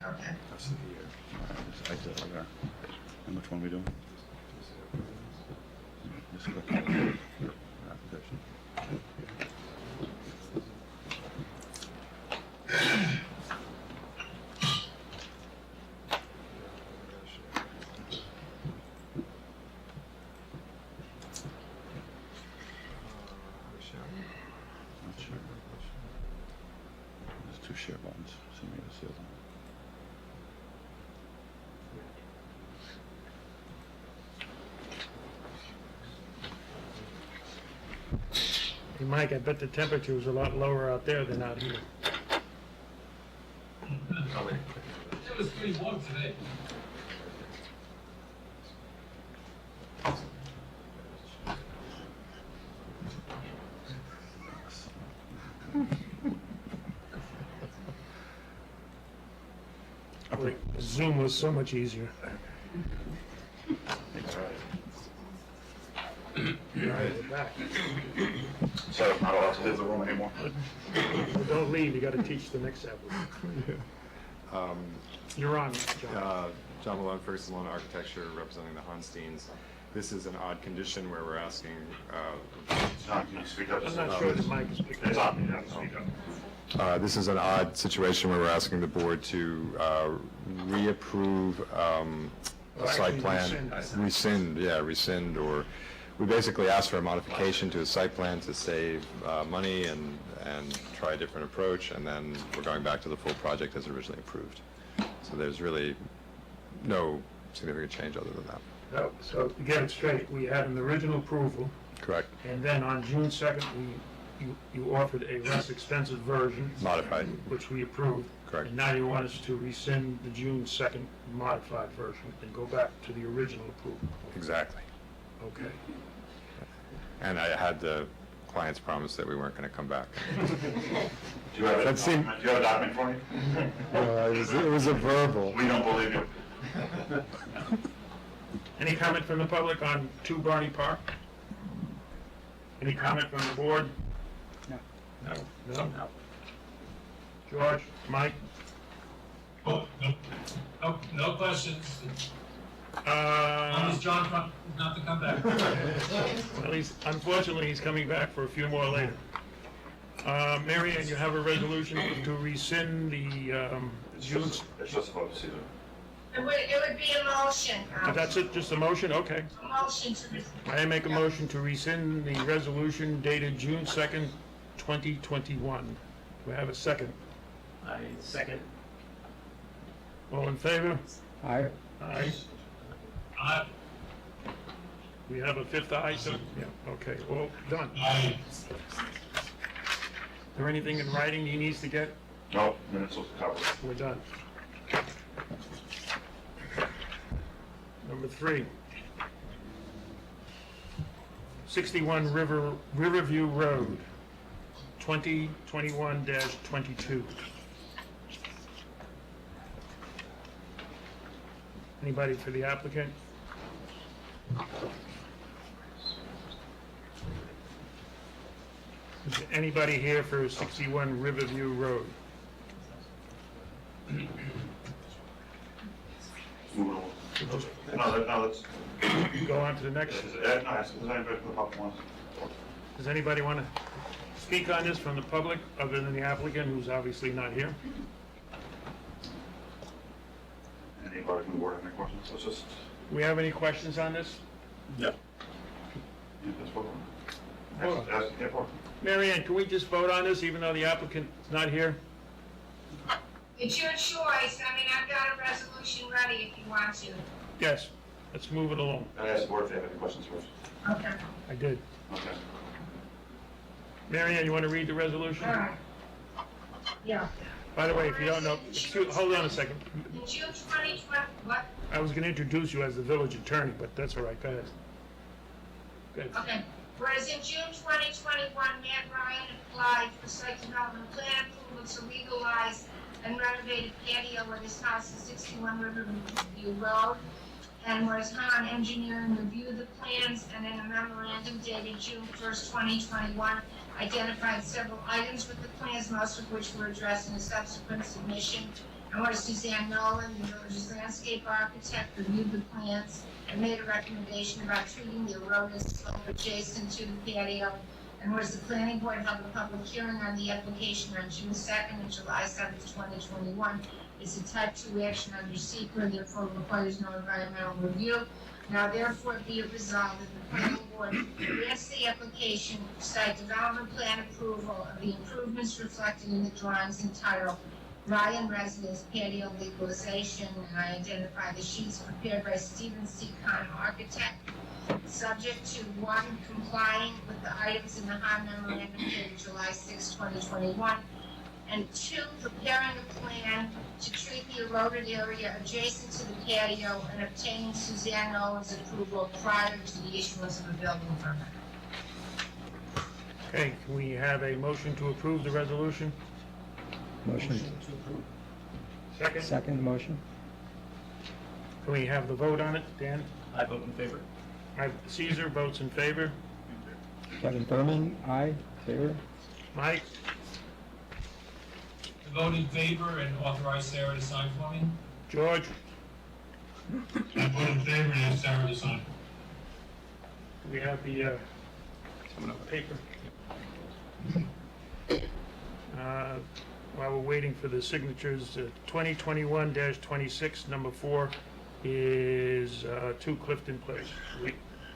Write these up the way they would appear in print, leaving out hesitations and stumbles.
Okay. That's the year. I did, okay. And which one are we doing? Just click on application. Not sure. There's two share buttons. So maybe it's the other one. Hey, Mike, I bet the temperature was a lot lower out there than out here. It was pretty warm today. Boy, Zoom was so much easier. We're back. So I'm not allowed to leave the room anymore. Well, don't leave, you gotta teach the next applicant. You're on, John. John Malone, Ferguson Malone Architecture, representing the Honsteins. This is an odd condition where we're asking, John, can you speak up? I'm not sure the mic is picking It's up. on. Yeah, speak up. this is an odd situation where we're asking the board to reapprove a site plan. Rescind, or we basically asked for a modification to a site plan to save money and try a different approach, and then we're going back to the full project as originally approved. So there's really no significant change other than that. So to get it straight, we had an original approval, Correct. and then on June 2nd, you offered a less expensive version. Modified. Which we approved. Correct. And now you want us to rescind the June 2nd modified version and go back to the original approval. Exactly. Okay. And I had the client's promise that we weren't going to come back. Do you have a That seemed- document? Do you have a document for me? It was a verbal. We don't believe you. Any comment from the public on 2 Barney Park? Any comment from the board? No. No? George, Mike? Oh, no questions. As long as John not to come back. Well, unfortunately, he's coming back for a few more later. Mary Ann, you have a resolution to rescind the June... It's just a vote to see them. It would be a motion. That's it, just a motion? Okay. A motion to this. I make a motion to rescind the resolution dated June 2nd, 2021. Do I have a second? I second. All in favor? Aye. Aye. We have a 5th aye, so, yeah, okay, well, done. Is there anything in writing he needs to get? No, minutes will cover it. We're done. Number 3. 61 Riverview Road, 2021-22. Anybody for the applicant? Is there anybody here for 61 Riverview Road? Move it along. No, let's, Go on to the next. no, does anybody from the public want? Does anybody want to speak on this from the public, other than the applicant, who's obviously not here? Anybody from the board have any questions? Let's just, Do we have any questions on this? yeah, let's vote on it. Yeah, vote. Mary Ann, can we just vote on this, even though the applicant's not here? It's your choice. I mean, I've got a resolution ready if you want to. Yes, let's move it along. I asked the board if they have any questions first. Okay. I did. Okay. Mary Ann, you want to read the resolution? All right. Yeah. By the way, if you don't know, hold on a second. In June 2020, what? I was going to introduce you as the village attorney, but that's all right, go ahead. Good. Okay. Whereas in June 2021, Matt Ryan applied for site development plan approval to legalize and renovate a patio at his house at 61 Riverview Road. And whereas Han Engineering reviewed the plans and in a memorandum dated June 1st, 2021, identified several items with the plans, most of which were addressed in a subsequent submission. And where Suzanne Nolan, the village's landscape architect, reviewed the plans and made a recommendation about treating the eroded slope adjacent to the patio. And whereas the planning board held a public hearing on the application on June 2nd and July 7th, 2021, it's a type 2 action under secret, therefore requires no environmental review. Now therefore be it resolved that the planning board grants the application site development plan approval of the improvements reflected in the drawings entitled Ryan Residence Patio Legalization, and I identify the sheets prepared by Stephen C. Kahn, architect, subject to 1, complying with the items in the Hahn memorandum dated July 6, 2021, and 2, preparing a plan to treat the eroded area adjacent to the patio and obtaining Suzanne Nolan's approval prior to the issuance of a building permit. Okay, can we have a motion to approve the resolution? Motion. Second? Second motion. Can we have the vote on it, Dan? I vote in favor. Caesar votes in favor. Kevin Thurman, aye. Favor? Mike? Vote in favor and authorize Sarah to sign for me. George? I vote in favor and ask Sarah to sign. We have the paper. While we're waiting for the signatures, 2021-26, number 4, is 2 Clifton Place.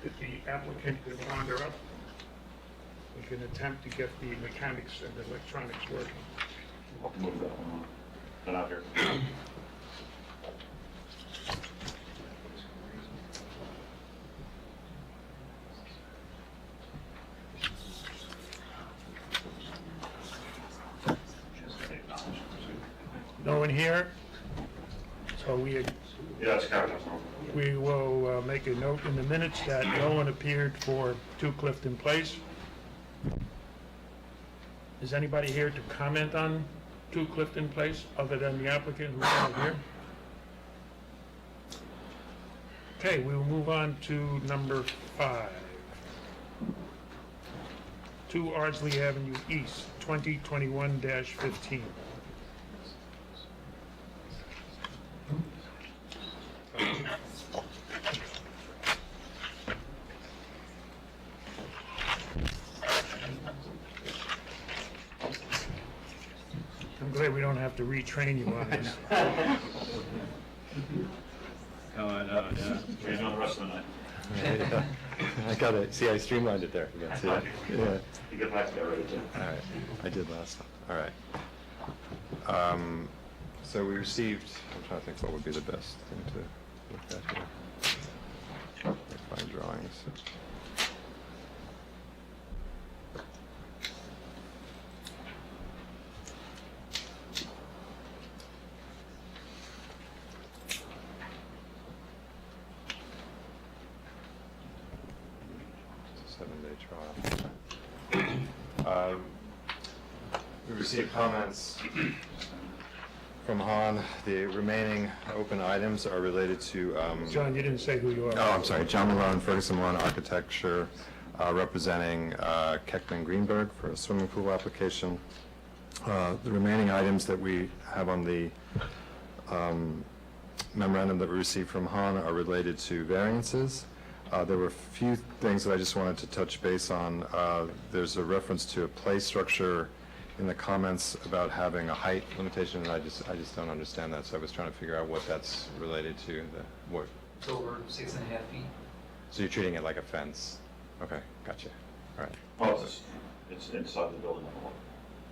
If the applicant can wander up, we can attempt to get the mechanics and the electronics working. I'll move that one on. They're not here. No one here? So Yeah, it's Kevin. we will make a note in the minutes that no one appeared for 2 Clifton Place. Is anybody here to comment on 2 Clifton Place, other than the applicant who's not here? Okay, we will move on to number 5. 2 Ardsley Avenue East, 2021-15. I'm glad we don't have to retrain you on this. Oh, I know, yeah. We're doing the rest of the night. I got it. See, I streamlined it there. You can see it. Yeah. You get back there, right? All right. I did last time. All right. So we received, I'm trying to think what would be the best thing to look at here. Find drawings. It's a 7-day trial. We received comments from Han. The remaining open items are related to... John, you didn't say who you are. Oh, I'm sorry, John Malone, Ferguson Malone Architecture, representing Keckman Greenberg for a swimming pool application. The remaining items that we have on the memorandum that we received from Han are related to variances. There were a few things that I just wanted to touch base on. There's a reference to a play structure in the comments about having a height limitation, and I just don't understand that, so I was trying to figure out what that's related to. What? It's over 6.5 feet. So you're treating it like a fence? Okay, gotcha. All right. Well, it's inside the building envelope.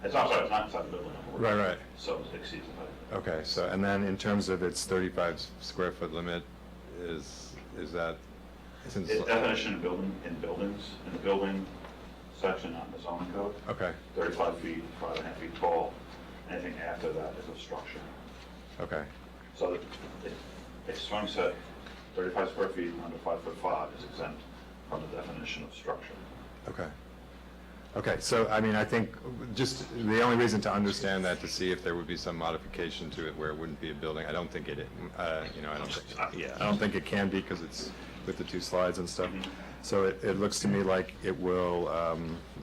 It's not inside the building envelope. Right. So it exceeds the height. Okay, so, and then in terms of its 35 square foot limit, is that? Since, Its definition in buildings, in the building section on the zoning code, okay, 35 feet, 5.5 feet tall. Anything after that is a structure. okay, So a swing set, 35 square feet under 5'5" is exempt from the definition of structure. okay. Okay, so, I mean, I think just the only reason to understand that, to see if there would be some modification to it where it wouldn't be a building. I don't think it, I don't think it can be, because it's with the 2 slides and stuff. So it looks to me like it will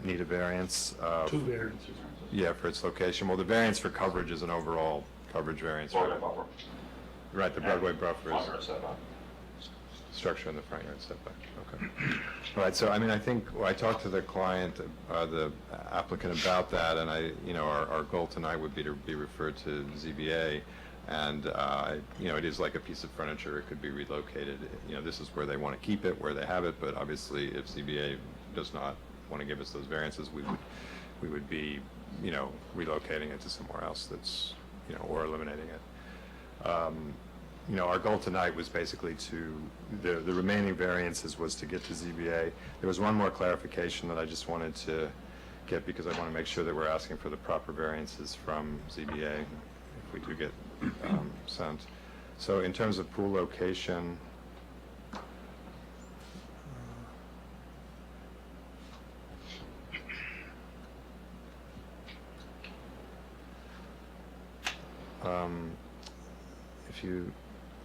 need a variance. 2 variances. Yeah, for its location. Well, the variance for coverage is an overall coverage variance. Broadway buffer. Right, the Broadway buffer Front is yard setback. structure in the front yard setback, okay. All right, so I mean, I think, well, I talked to the client, the applicant about that, and our goal tonight would be to be referred to ZBA, and, it is like a piece of furniture, it could be relocated, this is where they want to keep it, where they have it, but obviously, if ZBA does not want to give us those variances, we would be, relocating it to somewhere else that's, or eliminating it. Our goal tonight was basically the remaining variances was to get to ZBA. There was one more clarification that I just wanted to get, because I want to make sure that we're asking for the proper variances from ZBA if we do get sent. So in terms of pool location, if you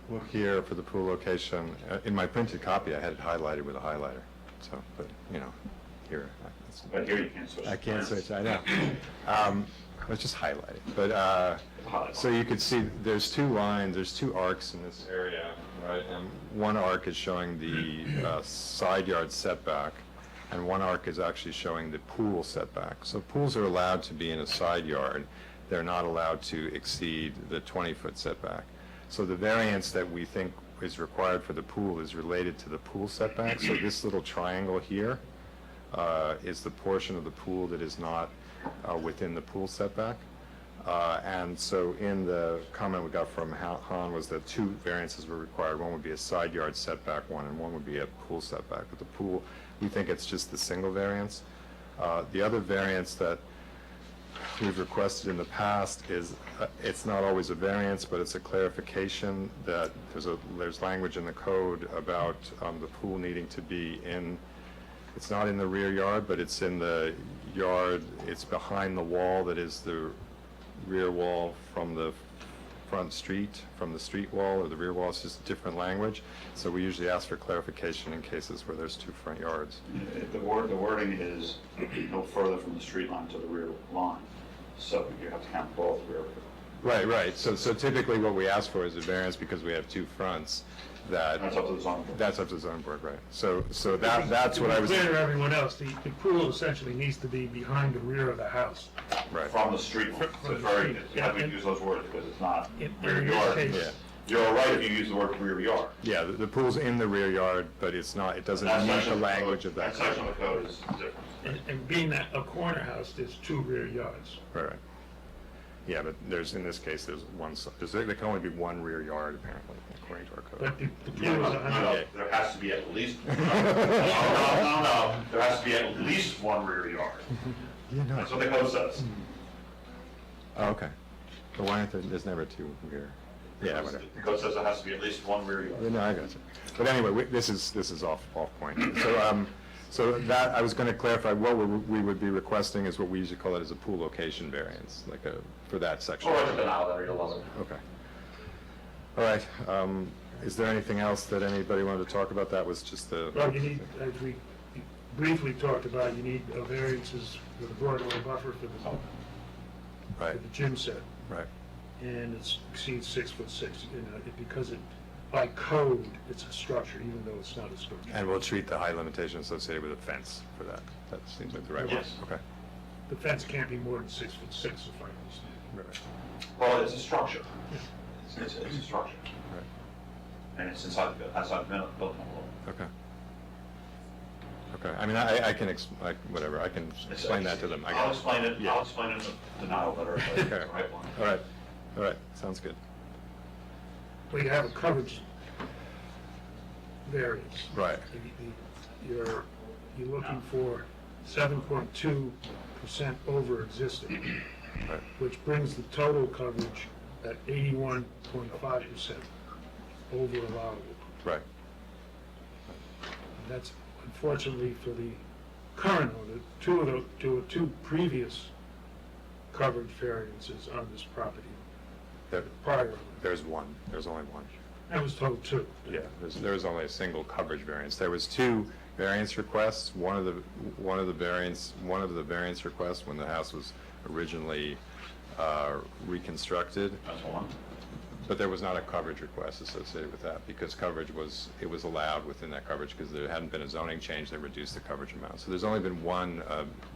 look here for the pool location, in my printed copy, I had it highlighted with a highlighter. So, but, here. But here you can't switch. I can't switch, I know. Let's just highlight it. But, so you could see there's two lines, there's two arcs in this area, right? And one arc is showing the side yard setback, and one arc is actually showing the pool setback. So pools are allowed to be in a side yard. They're not allowed to exceed the 20-foot setback. So the variance that we think is required for the pool is related to the pool setback. So this little triangle here is the portion of the pool that is not within the pool setback. And so in the comment we got from Han was that two variances were required. One would be a side yard setback one, and one would be a pool setback. But the pool, we think it's just the single variance. The other variance that we've requested in the past is, it's not always a variance, but it's a clarification that there's language in the code about the pool needing to be in, it's not in the rear yard, but it's in the yard, it's behind the wall that is the rear wall from the front street, from the street wall or the rear wall. It's just different language. So we usually ask for clarification in cases where there's two front yards. The wording is no further from the street line to the rear line, so you have to count both rear. Right. So typically what we ask for is a variance because we have two fronts. That's up to the zoning board. That's up to the zoning board, right. So that's what I was. To be clear to everyone else, the pool essentially needs to be behind the rear of the house. Right. From the street line. From It's the very, street. you have to use those words because it's not In rear this yard. case- Yeah. You're right if you use the word rear yard. Yeah, the pool's in the rear yard, but it's not, it doesn't That meet section the of language code- of that. That section of the code is different. And being that a corner house, there's two rear yards. Right. Yeah, but in this case, there's one, there can only be one rear yard apparently, according to our code. But the pool No, is no, 100. no, there has to be at least, no, there has to be at least one rear yard. That's what the code says. Oh, okay. But why aren't there's never two rear? Yeah, whatever. The code says there has to be at least one rear yard. No, I got you. But anyway, this is off point. So that, I was going to clarify, what we would be requesting is what we usually call it as a pool location variance, like for that section. Or a denial that you're allowed. Okay. All right. Is there anything else that anybody wanted to talk about? That was just the. Well, you need, as we briefly talked about, you need variances for the Broadway buffer for Right. the gym set. Right. And it exceeds 6'6", because by code, it's a structure, even though it's not a structure. And we'll treat the height limitation associated with a fence for that. That seems like the right one. Yes. Okay. The fence can't be more than 6'6", if I understand. Right. Well, it's a structure. It's a structure. Right. And it's outside the building envelope. Okay. Okay. I mean, I can whatever. I can explain that to them. I I'll got it. explain it, Yeah. I'll explain it in the denial letter, but it's the right one. All right. Sounds good. Well, you have a coverage variance. Right. You're looking for 7.2% over existing, Right. which brings the total coverage at 81.5% over allowable. Right. And that's unfortunately for the current owner, two previous coverage variances on this property. There, Prior owner. there's one. There's only one. I was told two. Yeah. There's only a single coverage variance. There was two variance requests. One of the variance requests when the house was originally reconstructed, That's one. but there was not a coverage request associated with that, because it was allowed within that coverage, because there hadn't been a zoning change that reduced the coverage amount. So there's only been one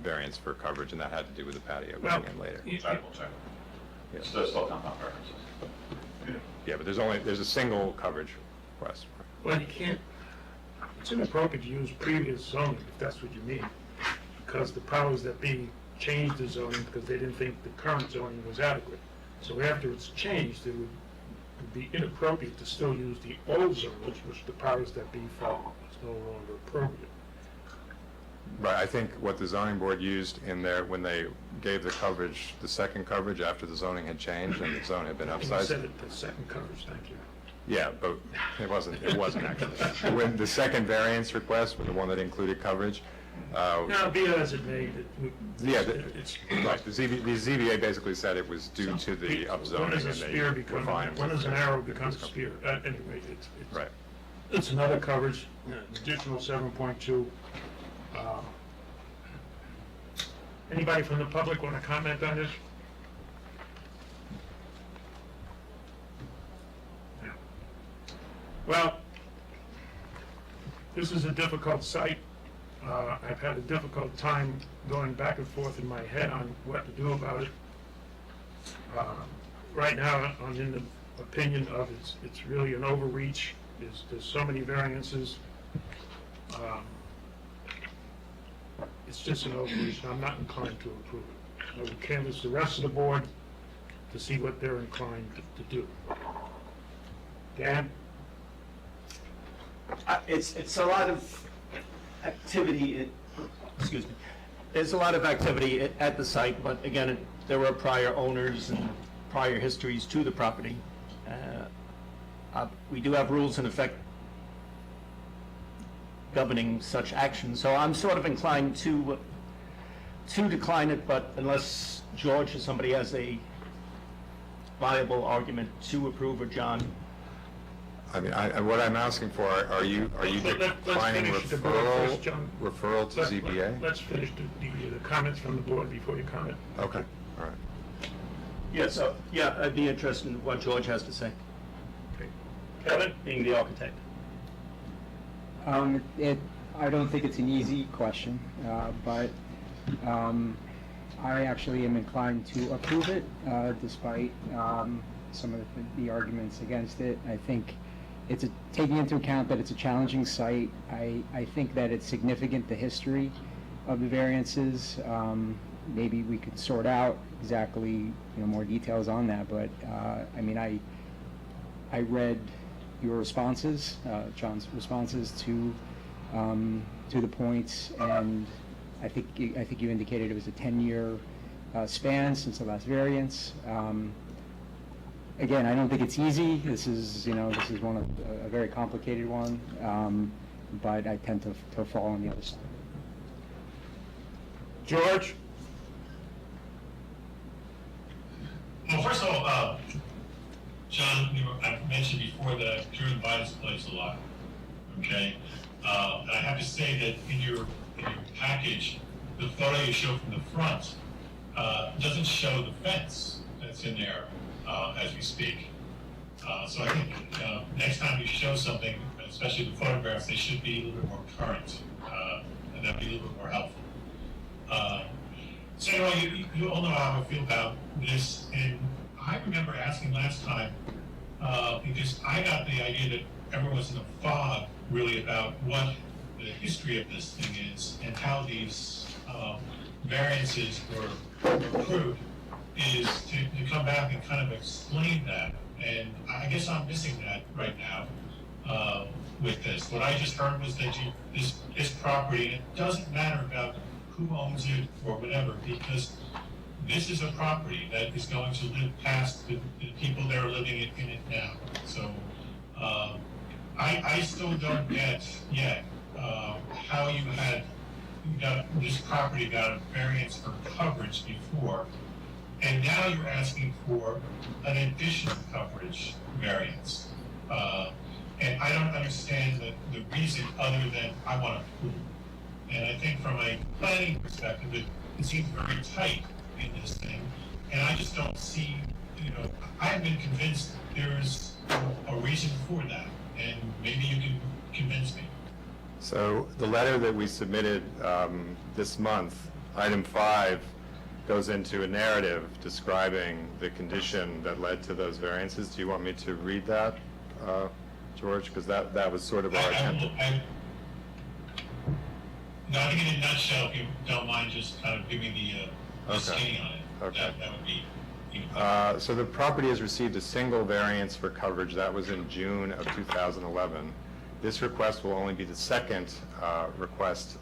variance for coverage, and that had to do with the patio going in later. Check. Yes. Still compound variances. Yeah, but there's a single coverage request. Well, you can't, it's inappropriate to use previous zoning, if that's what you mean, because the powers that be changed the zoning because they didn't think the current zoning was adequate. So after it's changed, it would be inappropriate to still use the old zoning, which the powers that be felt was no longer appropriate. Right, I think what the zoning board used in there, when they gave the coverage, the second coverage after the zoning had changed and the zone had been And you upsized. said it, the second coverage, thank you. Yeah, but it wasn't actually. When the second variance request, the one that included coverage, Now, be it as it may, yeah, it's, right, the ZBA basically said it was due to the upzoning. when does a and they spear were become, fine when with does an it. arrow become a spear? Anyway, it's. Right. It's another coverage, additional 7.2. Anybody from the public want to comment on this? No. Well, this is a difficult site. I've had a difficult time going back and forth in my head on what to do about it. Right now, I'm in the opinion of it's really an overreach. There's so many variances. It's just an overreach, and I'm not inclined to approve it. I will canvass the rest of the board to see what they're inclined to do. Dan? It's a lot of activity, excuse me, there's a lot of activity at the site, but again, there were prior owners and prior histories to the property. We do have rules in effect governing such action, so I'm sort of inclined to decline it, but unless George or somebody has a viable argument to approve, or John. I mean, what I'm asking for, are you Let's declining finish the board first, John. referral to ZBA? Let's finish the comments from the board before you comment. Okay, all right. Yeah, so, yeah, I'd be interested in what George has to say, Okay. Kevin? being the architect. I don't think it's an easy question, but I actually am inclined to approve it, despite some of the arguments against it. I think it's taking into account that it's a challenging site. I think that it's significant, the history of the variances. Maybe we could sort out exactly, more details on that, but I mean, I read your responses, John's responses to the points, and I think you indicated it was a 10-year span since the last variance. Again, I don't think it's easy. This is one of a very complicated one, but I tend to fall on the other side. George? Well, first of all, John, I mentioned before that I've driven by this place a lot, okay? And I have to say that in your package, the photo you show from the front doesn't show the fence that's in there as we speak. So I think next time you show something, especially the photographs, they should be a little bit more current, and that'd be a little bit more helpful. So anyway, you all know how I feel about this, and I remember asking last time, because I got the idea that everyone was in a fog really about what the history of this thing is and how these variances were approved, is to come back and kind of explain that. And I guess I'm missing that right now with this. What I just heard was that this property, and it doesn't matter about who owns it or whatever, because this is a property that is going to live past the people that are living in it now. So I still don't get yet how you got this property got a variance for coverage before, and now you're asking for an additional coverage variance. And I don't understand the reason other than I want to prove. And I think from a planning perspective, it seems very tight in this thing, and I just don't see, I have been convinced there's a reason for that, and maybe you can convince me. So the letter that we submitted this month, item 5, goes into a narrative describing the condition that led to those variances. Do you want me to read that, George? Because that was sort of our attempt. No, I think in a nutshell, if you don't mind just kind of giving the skinny on it. Okay. That would be. So the property has received a single variance for coverage. That was in June of 2011. This request will only be the second request,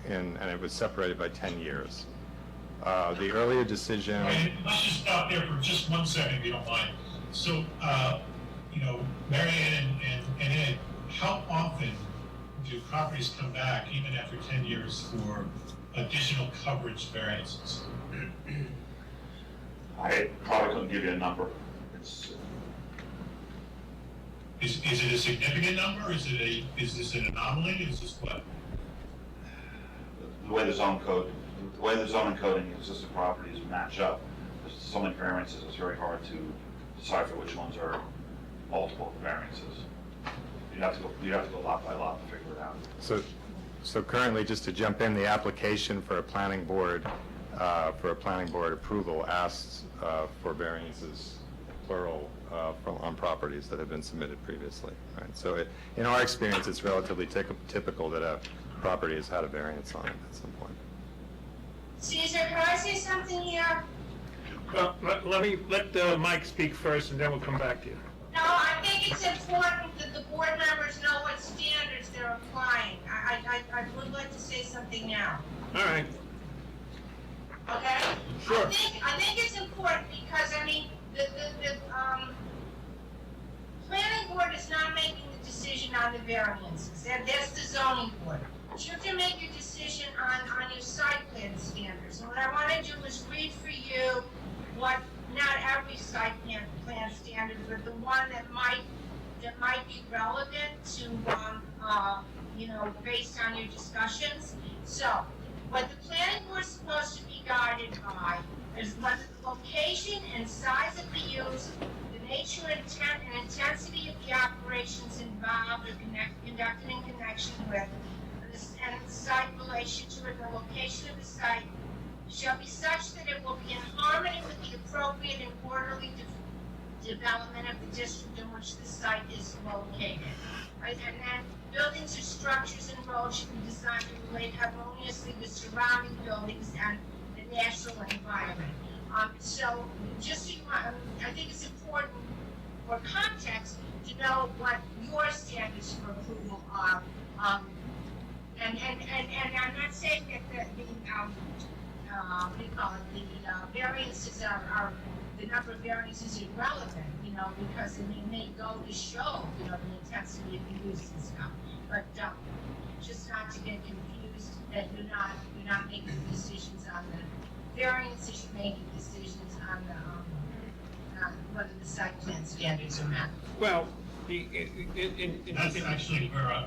and it was separated by 10 years. The earlier decision... Right, let's just stop there for just 1 second, if you don't mind. So, Mary Ann and Ed, how often do properties come back, even after 10 years, for additional coverage variances? I probably couldn't give you a number. Is it a significant number? Is this an anomaly? Is this what? The way the zoning code and the existing properties match up, there's so many variances, it's very hard to decipher which ones are multiple variances. You have to go lot by lot to figure it out. So currently, just to jump in, the application for a planning board approval asks for variances, plural, on properties that have been submitted previously. Right? So in our experience, it's relatively typical that a property has had a variance on it at some point. Caesar, can I say something here? Well, let Mike speak first, and then we'll come back to you. No, I think it's important that the board members know what standards they're applying. I would like to say something now. All right. Okay? Sure. I think it's important because, the planning board is not making the decision on the variances, and that's the zoning board. But you have to make your decision on your site plan standards. And what I want to do is read for you what, not every site plan standard, but the one that might be relevant to, based on your discussions. So, what the planning board is supposed to be guided by is whether the location and size of the use, the nature and intensity of the operations involved or conducted in connection with, and the site relation to it, the location of the site, shall be such that it will be in harmony with the appropriate and orderly development of the district in which the site is located. Right? And then buildings or structures and roads should be designed to relate harmoniously with surrounding buildings and the natural environment. So, just so I think it's important for context to know what your standards for approval are. And I'm not saying that the variances are the number of variances irrelevant, because they may go to show, the intensity of the use and stuff. But just not to get confused that you're not making decisions on the variances, you're making decisions on the whether the site plan standards are met. Well, That's actually where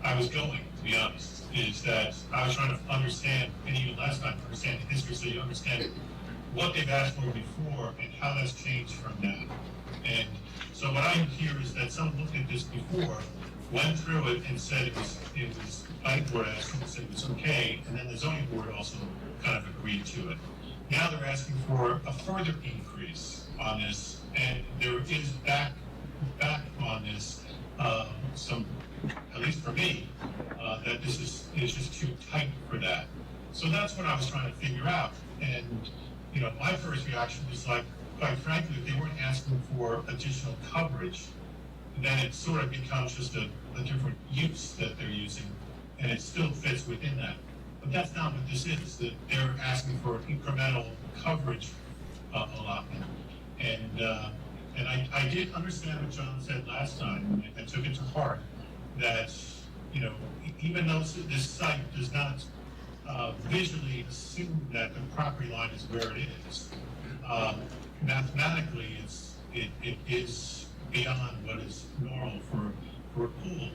I was going, to be honest, is that I was trying to understand, and even last time, understand the history so you understand what they've asked for before and how that's changed from that. And so what I hear is that someone looked at this before, went through it and said it was planning board asked and said it was okay, and then the zoning board also kind of agreed to it. Now they're asking for a further increase on this, and there is back on this, some, at least for me, that this is just too tight for that. So that's what I was trying to figure out. And, my first reaction was like, quite frankly, if they weren't asking for additional coverage, then it sort of becomes just a different use that they're using, and it still fits within that. But that's not what this is, that they're asking for incremental coverage allotment. And I did understand what John said last time, and I took it to heart, that, even though this site does not visually assume that the property line is where it is, mathematically it is beyond what is normal for a pool.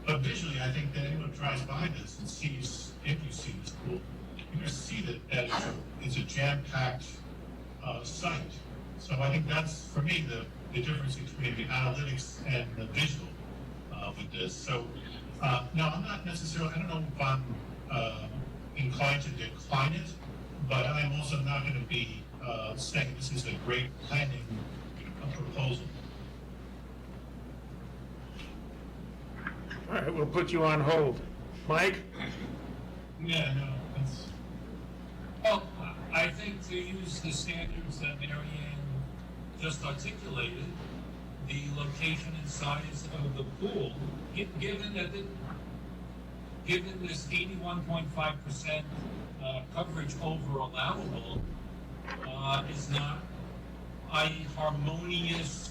But visually, I think that anyone who drives by this and sees, if you see this pool, you're going to see that it's a jam-packed site. So I think that's, for me, the difference between the analytics and the visual with this. So now I'm not necessarily, I don't know if I'm inclined to decline it, but I'm also not going to be saying this is a great planning proposal. All right, we'll put you on hold. Mike? Yeah, no, that's. Well, I think to use the standards that Mary Ann just articulated, the location and size of the pool, given this 81.5% coverage over allowable, is not harmonious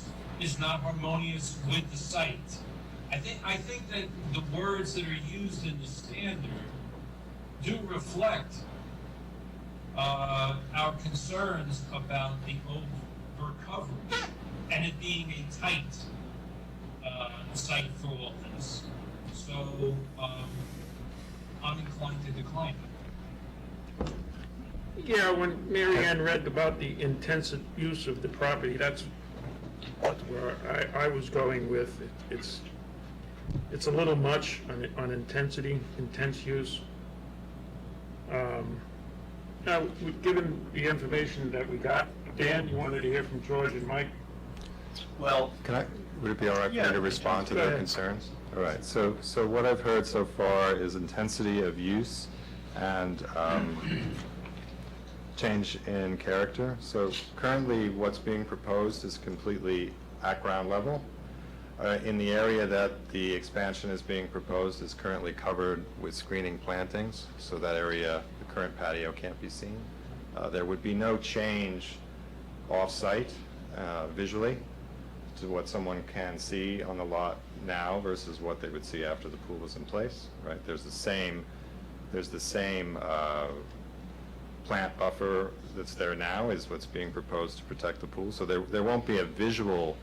with the site. I think that the words that are used in the standard do reflect our concerns about the over coverage and it being a tight site for all this. So I'm inclined to decline it. Yeah, when Mary Ann read about the intensive use of the property, that's where I was going with. It's a little much on intensity, intense use. Now, given the information that we got, Dan, you wanted to hear from George and Mike? Well, Would it be all right for me Yeah, to respond to go their ahead. concerns? All right, so what I've heard so far is intensity of use and change in character. So currently, what's being proposed is completely at ground level. In the area that the expansion is being proposed is currently covered with screening plantings, so that area, the current patio, can't be seen. There would be no change off-site visually to what someone can see on the lot now versus what they would see after the pool was in place, right? There's the same plant buffer that's there now is what's being proposed to protect the pool, so there won't be a visual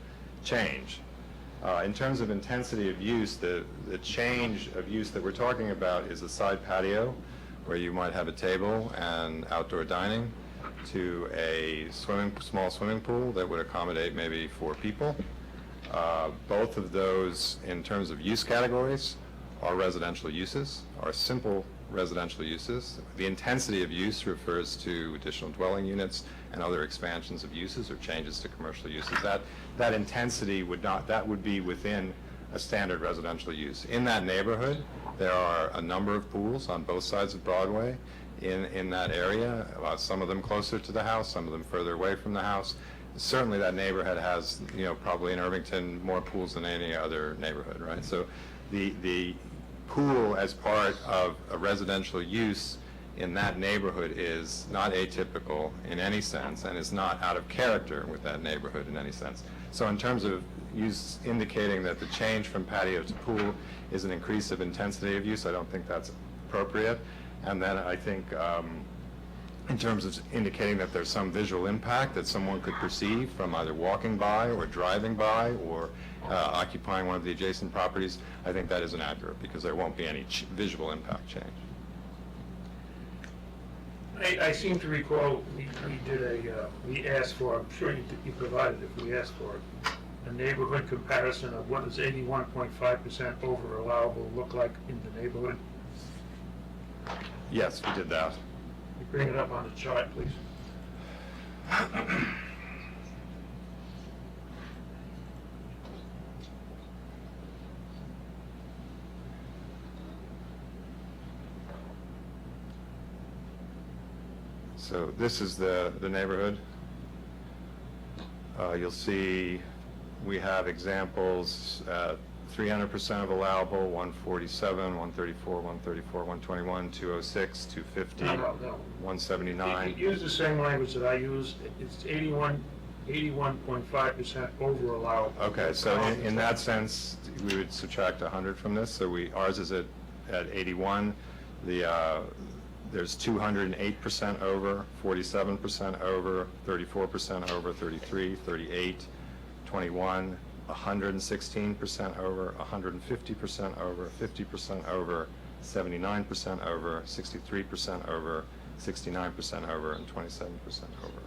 change. In terms of intensity of use, the change of use that we're talking about is a side patio where you might have a table and outdoor dining to a small swimming pool that would accommodate maybe 4 people. Both of those, in terms of use categories, are residential uses, are simple residential uses. The intensity of use refers to additional dwelling units and other expansions of uses or changes to commercial uses. That intensity would be within a standard residential use. In that neighborhood, there are a number of pools on both sides of Broadway in that area, some of them closer to the house, some of them further away from the house. Certainly that neighborhood has, probably in Irvington, more pools than any other neighborhood, right? So the pool as part of a residential use in that neighborhood is not atypical in any sense and is not out of character with that neighborhood in any sense. So in terms of use indicating that the change from patio to pool is an increase of intensity of use, I don't think that's appropriate. And then I think in terms of indicating that there's some visual impact that someone could perceive from either walking by or driving by or occupying one of the adjacent properties, I think that is inaccurate because there won't be any visual impact change. I seem to recall we asked for, I'm sure you provided it, we asked for a neighborhood comparison of what does 81.5% over allowable look like in the neighborhood. Yes, we did that. You bring it up on the chart, please. So this is the neighborhood. You'll see we have examples at 300% of allowable, 147, 134, 134, 121, 206, 250, No. 179. Use the same language that I used. It's 81.5% over allowable. Okay, so in that sense, we would subtract 100 from this. So ours is at 81. There's 208% over, 47% over, 34% over, 33, 38, 21, 116% over, 150% over, 50% over, 79% over, 63% over, 69% over, and 27% over.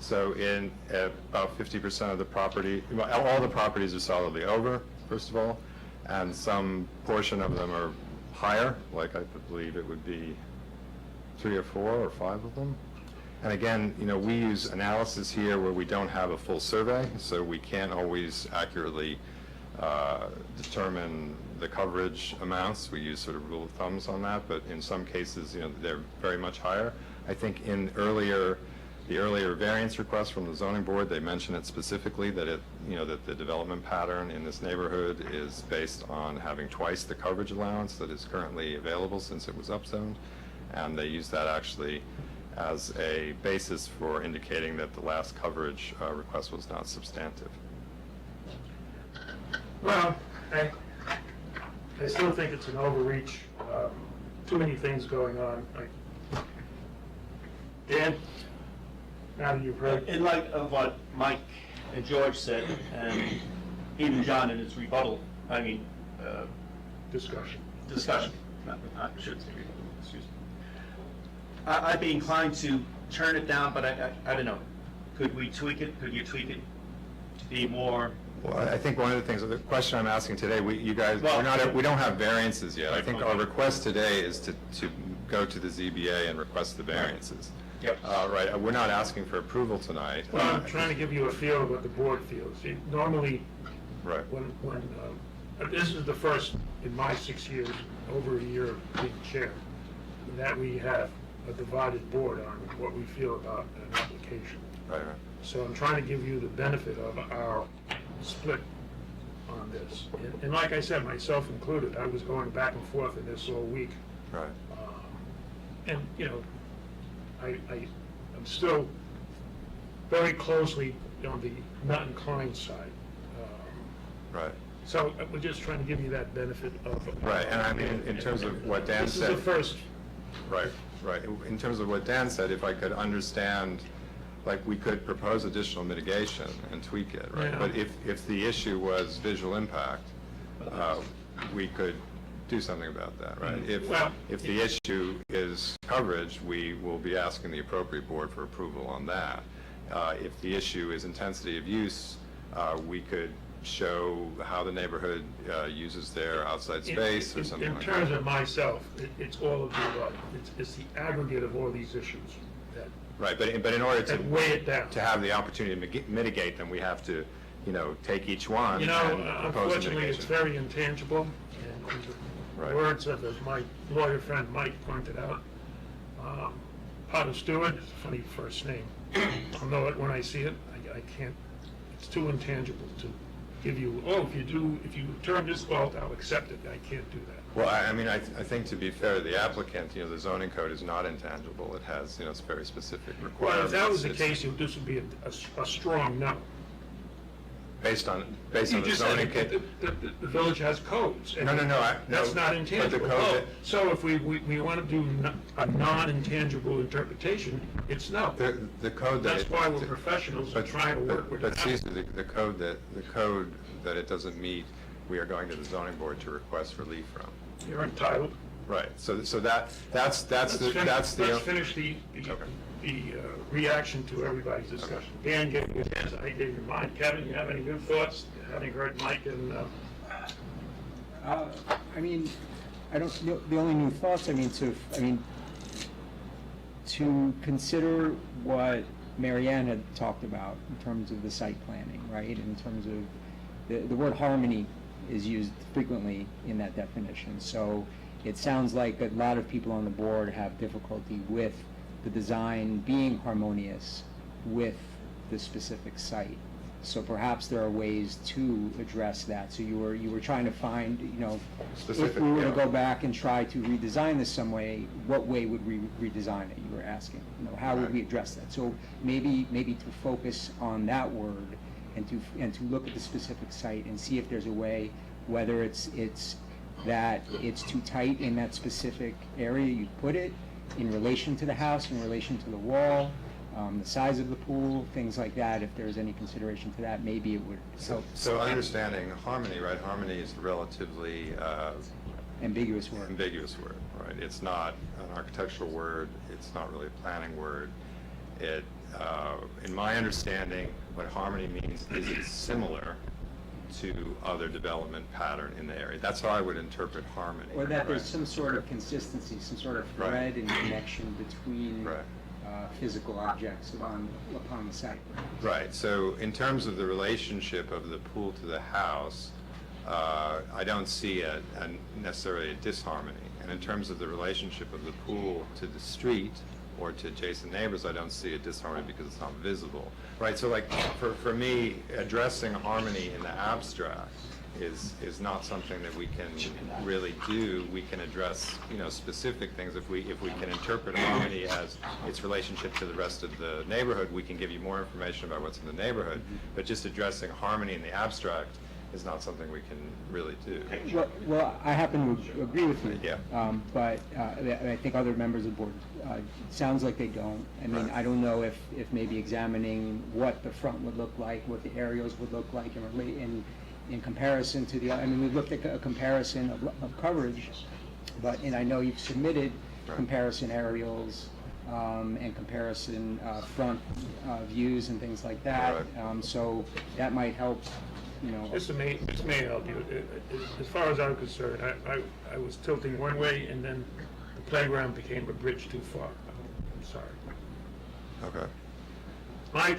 So in about 50% of the property, well, all the properties are solidly over, first of all, and some portion of them are higher, like I believe it would be 3 or 4 or 5 of them. And again, we use analysis here where we don't have a full survey, so we can't always accurately determine the coverage amounts. We use sort of rule of thumbs on that, but in some cases, they're very much higher. I think in the earlier variance request from the zoning board, they mention it specifically that that the development pattern in this neighborhood is based on having twice the coverage allowance that is currently available since it was upzoned, and they use that actually as a basis for indicating that the last coverage request was not substantive. Well, I still think it's an overreach, too many things going on. Dan, now that you've heard. In light of what Mike and George said, and even John in his rebuttal, Discussion. I should say rebuttal, excuse me. I'd be inclined to turn it down, but I don't know. Could we tweak it? Could you tweak it to be more? Well, I think one of the things, the question I'm asking today, we don't have variances yet. I think our request today is to go to the ZBA and request the variances. Yep. Right, we're not asking for approval tonight. Well, I'm trying to give you a feel of what the board feels. Normally, Right. when this is the first in my 6 years, over a year of being chair, that we have a divided board on what we feel about an application. Right. So I'm trying to give you the benefit of our split on this. And like I said, myself included, I was going back and forth in this all week. Right. And, I'm still very closely on the not inclined side. Right. So we're just trying to give you that benefit of. Right, and I mean, in terms of what Dan said. This is the first. Right. In terms of what Dan said, if I could understand, like, we could propose additional mitigation and tweak it, right? Yeah. But if the issue was visual impact, we could do something about that, right? If the issue is coverage, we will be asking the appropriate board for approval on that. If the issue is intensity of use, we could show how the neighborhood uses their outside space or something like that. In terms of myself, it's all of the above. It's the aggregate of all these issues that. Right, but in order That weigh it down. to have the opportunity to mitigate them, we have to, take each one and propose a Unfortunately, it's mitigation. very intangible, and in the Right. words of, as my lawyer friend Mike pointed out, Potter Stewart, it's a funny first name. I'll know it when I see it. I can't, it's too intangible to give you, if you turn this fault, I'll accept it. I can't do that. Well, I think to be fair to the applicant, the zoning code is not intangible. It has, it's very specific Well, requirements. if that was the It's case, this would be a strong no. Based on You the just said zoning code. the village has codes. and No. That's not intangible. But the code, So if we want to do a non-intangible interpretation, it's no. the code that. That's why we're professionals and trying to work with But that. seriously, the code that it doesn't meet, we are going to the zoning board to request relief from. You're entitled. Right, so that's Let's the. finish the Okay. reaction to everybody's discussion. Dan gave you his, I gave you mine. Kevin, you have any new thoughts, having heard Mike and, I don't know, the only new thoughts, to consider what Marianne had talked about in terms of the site planning, right? In terms of, the word harmony is used frequently in that definition. So it sounds like a lot of people on the board have difficulty with the design being harmonious with the specific site. So perhaps there are ways to address that. So you were trying to find, if Specific, we were to yeah. go back and try to redesign this some way, what way would we redesign it? You were asking. How would we address that? So maybe to focus on that word and to look at the specific site and see if there's a way, whether it's that it's too tight in that specific area you put it, in relation to the house, in relation to the wall, the size of the pool, things like that. If there's any consideration to that, maybe it would help. So understanding harmony, right? Harmony is relatively ambiguous word. ambiguous word, right? It's not an architectural word, it's not really a planning word. It, in my understanding, what harmony means is it's similar to other development pattern in the area. That's how I would interpret harmony. Or that there's right? some sort of consistency, some sort of Right. thread and connection between Right. physical objects upon the site. Right, so in terms of the relationship of the pool to the house, I don't see necessarily a disharmony. And in terms of the relationship of the pool to the street or to adjacent neighbors, I don't see a disharmony because it's not visible. Right, so like, for me, addressing harmony in the abstract is not something that we can really do. We can address, specific things. If we can interpret harmony as its relationship to the rest of the neighborhood, we can give you more information about what's in the neighborhood. But just addressing harmony in the abstract is not something we can really do. Well, I happen to agree with you. Yeah. But I think other members of the board, it sounds like they don't. I mean, Right. I don't know if maybe examining what the front would look like, what the aerials would look like in comparison to we've looked at a comparison of coverage, and I know you've submitted Right. comparison aerials and comparison front views and things like that. Right. So that might help, This may help you. As far as I'm concerned, I was tilting one way, and then the playground became a bridge too far. I'm sorry. Okay. Mike,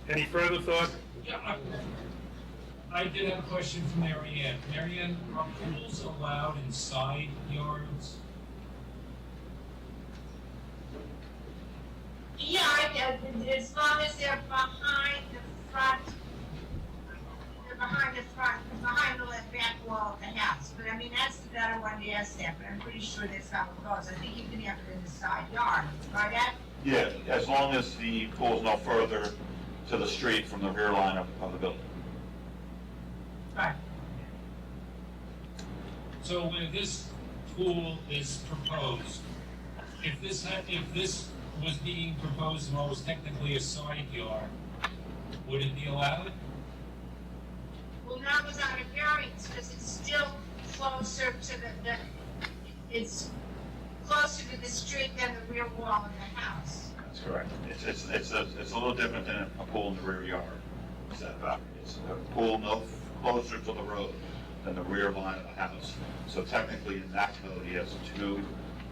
any further thought? Yeah, I did have a question for Mary Ann. Mary Ann, are pools allowed in side yards? Yeah, as long as they're behind the front, behind the back wall of the house. But I mean, that's the better one to ask that, but I'm pretty sure that's how it goes. I think you can have it in the side yard, right, Ed? Yeah, as long as the pool's no further to the street from the rear line of the building. Right. So when this pool is proposed, if this was being proposed and what was technically a side yard, would it be allowed? Well, now it's on a variance, because it's still closer to it's closer to the street than the rear wall of the house. That's correct. It's a little different than a pool in the rear yard setback. It's a pool no closer to the road than the rear line of the house. So technically, in that code, he has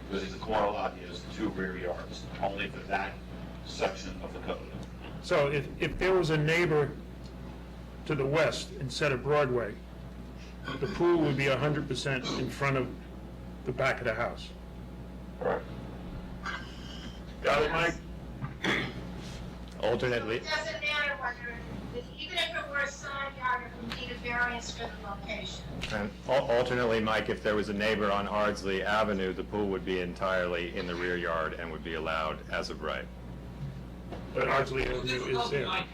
because it's a corner lot, he has 2 rear yards, only for that section of the code. So if there was a neighbor to the west instead of Broadway, the pool would be 100% in front of the back of the house. Correct. Got it, Mike? Alternately, It doesn't matter whether, even if it were a side yard, it would need a variance for the location. and alternately, Mike, if there was a neighbor on Ardsley Avenue, the pool would be entirely in the rear yard and would be allowed as of right. But Ardsley The Avenue is difficulty there.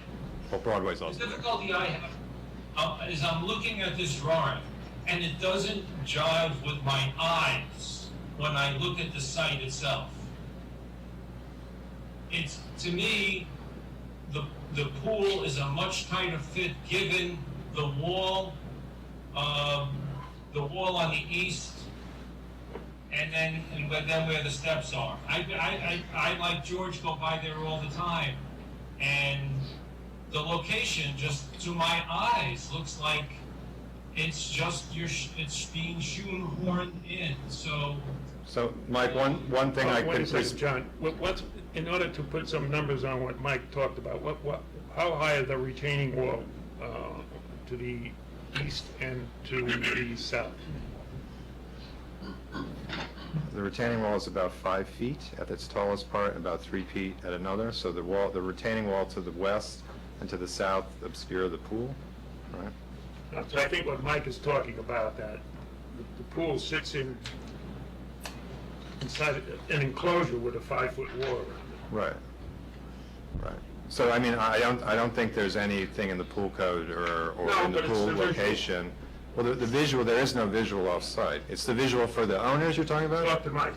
Well, Broadway's The also there. difficulty I have is I'm looking at this drawing, and it doesn't jive with my eyes when I look at the site itself. It's, to me, the pool is a much tighter fit given the wall on the east, and then where the steps are. I like George, go by there all the time, and the location, just to my eyes, looks like it's just it's being shoehorned in. So So, Mike, one thing I Wait a could, second, John, in order to put some numbers on what Mike talked about, how high is the retaining wall to the east and to the south? the retaining wall is about 5 feet at its tallest part and about 3 feet at another. So the retaining wall to the west and to the south obscure the pool, right? So I think what Mike is talking about, that the pool sits inside an enclosure with a 5-foot wall around it. Right, right. So, I mean, I don't think there's anything in the pool code or No, in the but it's pool the visual. location. Well, the visual, there is no visual off-site. It's the visual for the owners you're talking about? Talk to Mike.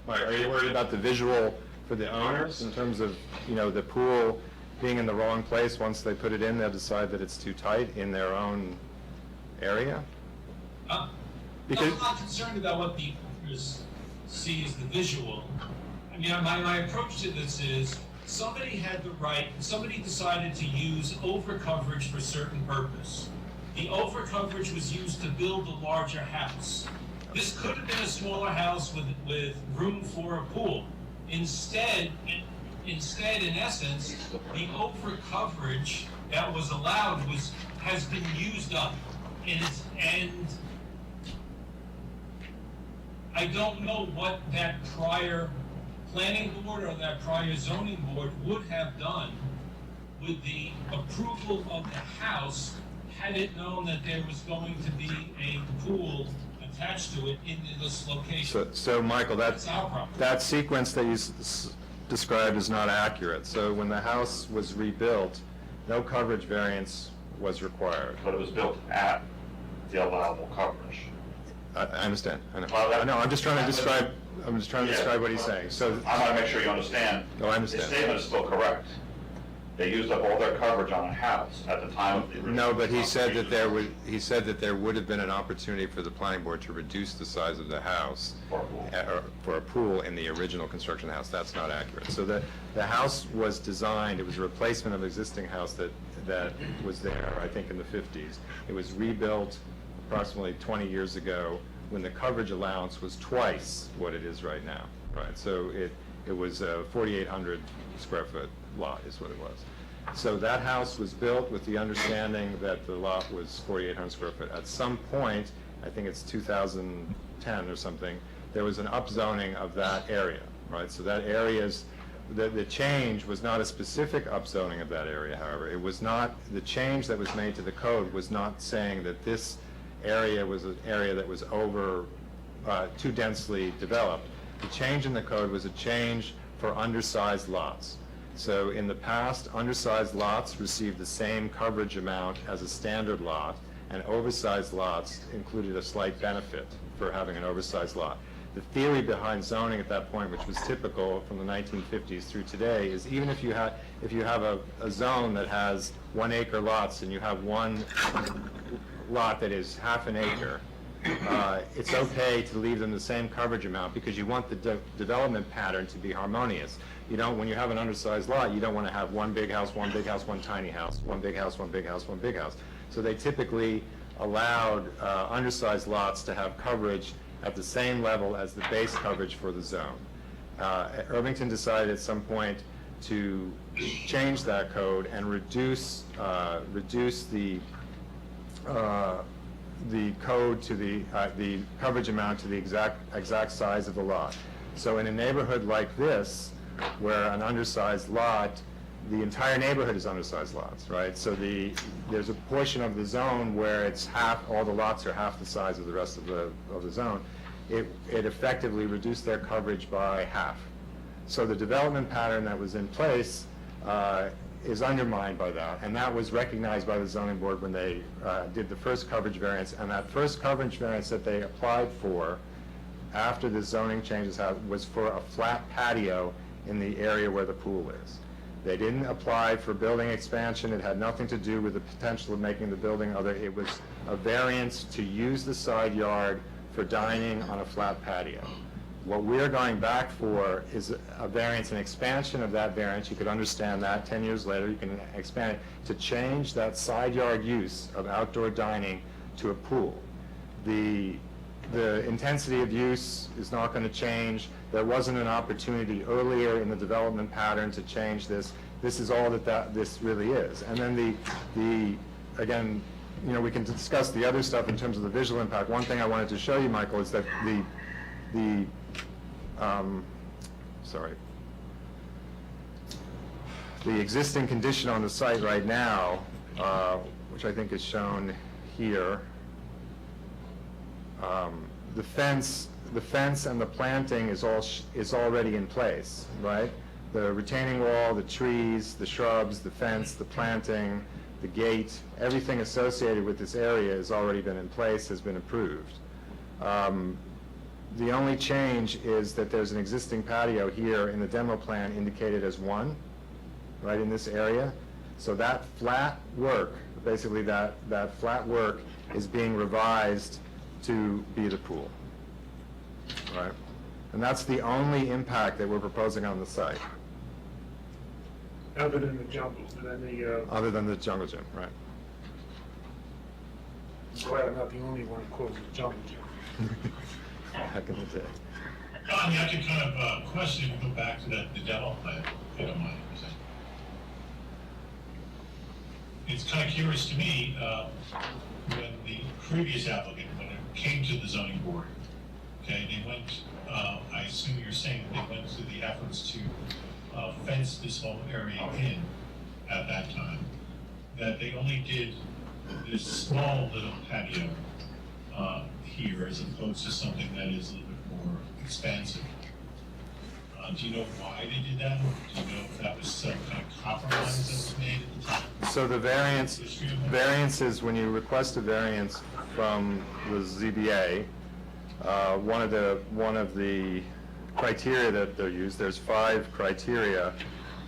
Right, are you worried about the visual for the owners in terms of, the pool being in the wrong place? Once they put it in, they'll decide that it's too tight in their own area? Because- I'm not concerned about what the owners see as the visual. I mean, my approach to this is, somebody had the right, somebody decided to use overcoverage for a certain purpose. The overcoverage was used to build a larger house. This could have been a smaller house with room for a pool. Instead, in essence, the overcoverage that was allowed has been used up. And I don't know what that prior planning board or that prior zoning board would have done with the approval of the house had it known that there was going to be a pool attached to it in this location. So Michael, That's our problem. that sequence that you described is not accurate. So when the house was rebuilt, no coverage variance was required. But it was built at the allowable coverage. I understand, I know. Well, that- I know, I'm just trying to describe what he's saying. So, I want to make sure you understand. Oh, I understand. His statement is still correct. They used up all their coverage on a house at the time of the original. no, but he said that consultation there would have been an opportunity for the planning board to reduce the size of the house for a pool. for a pool in the original construction house. That's not accurate. So the house was designed, it was a replacement of an existing house that was there, I think, in the 50s. It was rebuilt approximately 20 years ago when the coverage allowance was twice what it is right now, right? So it was a 4,800 square foot lot is what it was. So that house was built with the understanding that the lot was 4,800 square foot. At some point, I think it's 2010 or something, there was an upzoning of that area, right? So that area's, the change was not a specific upzoning of that area, however. It was not, the change that was made to the code was not saying that this area was an area that was too densely developed. The change in the code was a change for undersized lots. So in the past, undersized lots received the same coverage amount as a standard lot, and oversized lots included a slight benefit for having an oversized lot. The theory behind zoning at that point, which was typical from the 1950s through today, is even if you have a zone that has 1 acre lots and you have one lot that is half an acre, it's okay to leave them the same coverage amount because you want the development pattern to be harmonious. You don't, when you have an undersized lot, you don't want to have one big house, one big house, one tiny house, one big house, one big house, one big house. So they typically allowed undersized lots to have coverage at the same level as the base coverage for the zone. Irvington decided at some point to change that code and reduce the code to the coverage amount to the exact size of the lot. So in a neighborhood like this, where an undersized lot, the entire neighborhood is undersized lots, right? So there's a portion of the zone where it's all the lots are half the size of the rest of the zone. It effectively reduced their coverage by half. So the development pattern that was in place is undermined by that, and that was recognized by the zoning board when they did the first coverage variance, and that first coverage variance that they applied for after the zoning changes was for a flat patio in the area where the pool is. They didn't apply for building expansion. It had nothing to do with the potential of making the building other. It was a variance to use the side yard for dining on a flat patio. What we're going back for is a variance, an expansion of that variance. You could understand that 10 years later, you can expand it to change that side yard use of outdoor dining to a pool. The intensity of use is not going to change. There wasn't an opportunity earlier in the development pattern to change this. This is all this really is. And then again, you know, we can discuss the other stuff in terms of the visual impact. One thing I wanted to show you, Michael, is that the existing condition on the site right now, which I think is shown here, the fence and the planting is already in place, right? The retaining wall, the trees, the shrubs, the fence, the planting, the gate, everything associated with this area has already been in place, has been approved. The only change is that there's an existing patio here in the demo plan indicated as 1, right in this area. So that flat work, basically that flat work is being revised to be the pool, right? And that's the only impact that we're proposing on the site, Other than the jungle, than the, other than the jungle gym, right? I'm glad I'm not the only one who calls it jungle gym. Back in the day. Donnie, I could kind of question and go back to the demo plan, if you don't mind. It's kind of curious to me, when the previous applicant, when it came to the zoning board, okay, they went, I assume you're saying that they went through the efforts to fence this whole area in at that time, that they only did this small little patio here as opposed to something that is a little bit more expansive. Do you know why they did that? Do you know if that was some kind of compromise that was made at the time? So the variance is when you request a variance from the ZBA, one of the criteria that they'll use, there's 5 criteria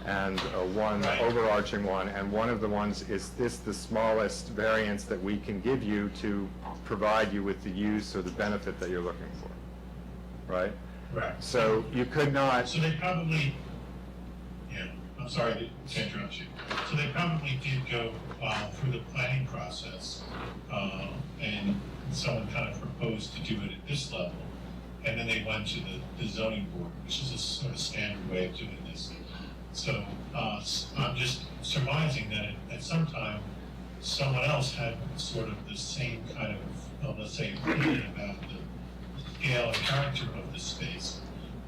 and one Right. overarching one, and one of the ones is this the smallest variance that we can give you to provide you with the use or the benefit that you're looking for, right? Right. So you could not, So they probably, yeah, I'm sorry to interrupt you. So they probably did go through the planning process, and someone kind of proposed to do it at this level, and then they went to the zoning board, which is a sort of standard way of doing this. So I'm just surmising that at some time, someone else had sort of the same kind of, let's say, opinion about the scale and character of this space.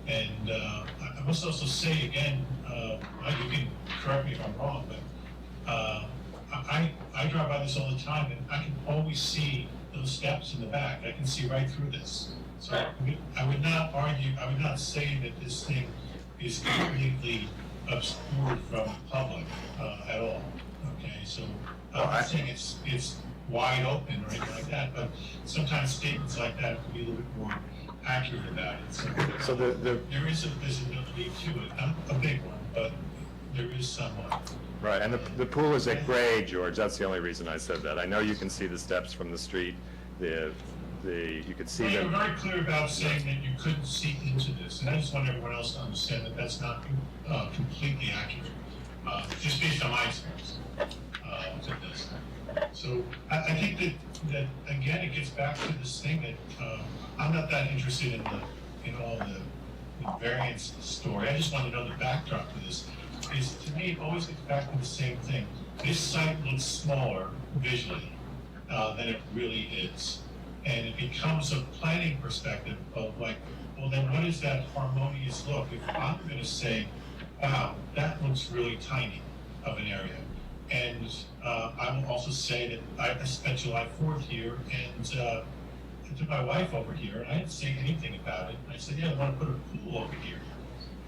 And I must also say again, you can correct me if I'm wrong, but I drive by this all the time, and I can always see those steps in the back. I can see right through this. So I would not argue, I would not say that this thing is completely obscured from the public at all. Okay, so I'm not saying it's wide open or anything like that, but sometimes statements like that can be a little bit more accurate about it. so the There is a visibility to it, not a big one, but there is somewhat. right, and the pool is at grade, George, that's the only reason I said that. I know you can see the steps from the street, you could see Well, you were them. very clear about saying that you couldn't see into this, and I just want everyone else to understand that that's not completely accurate, just based on my experience with this. So I think that again, it gets back to this thing that I'm not that interested in all the variance story. I just want to know the backdrop to this. Is to me, it always gets back to the same thing. This site looks smaller visually than it really is. And it becomes a planning perspective of like, well, then what is that harmonious look? If I'm going to say, wow, that looks really tiny of an area. And I will also say that I spent July 4th here, and I took my wife over here, and I didn't say anything about it. I said, yeah, I want to put a pool over here.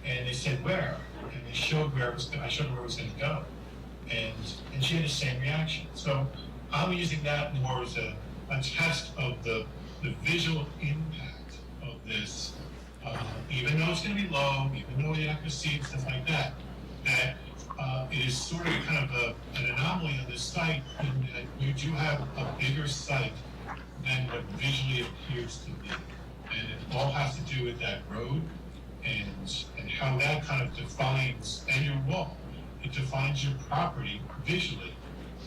And they said, where? And they showed where it was, I showed them where it was going to go. And she had the same reaction. So I'm using that more as a test of the visual impact of this, even though it's going to be low, even though the accuracy and stuff like that, that it is sort of kind of an anomaly on this site in that you do have a bigger site than what visually appears to be. And it all has to do with that road and how that kind of defines, and your wall, it defines your property visually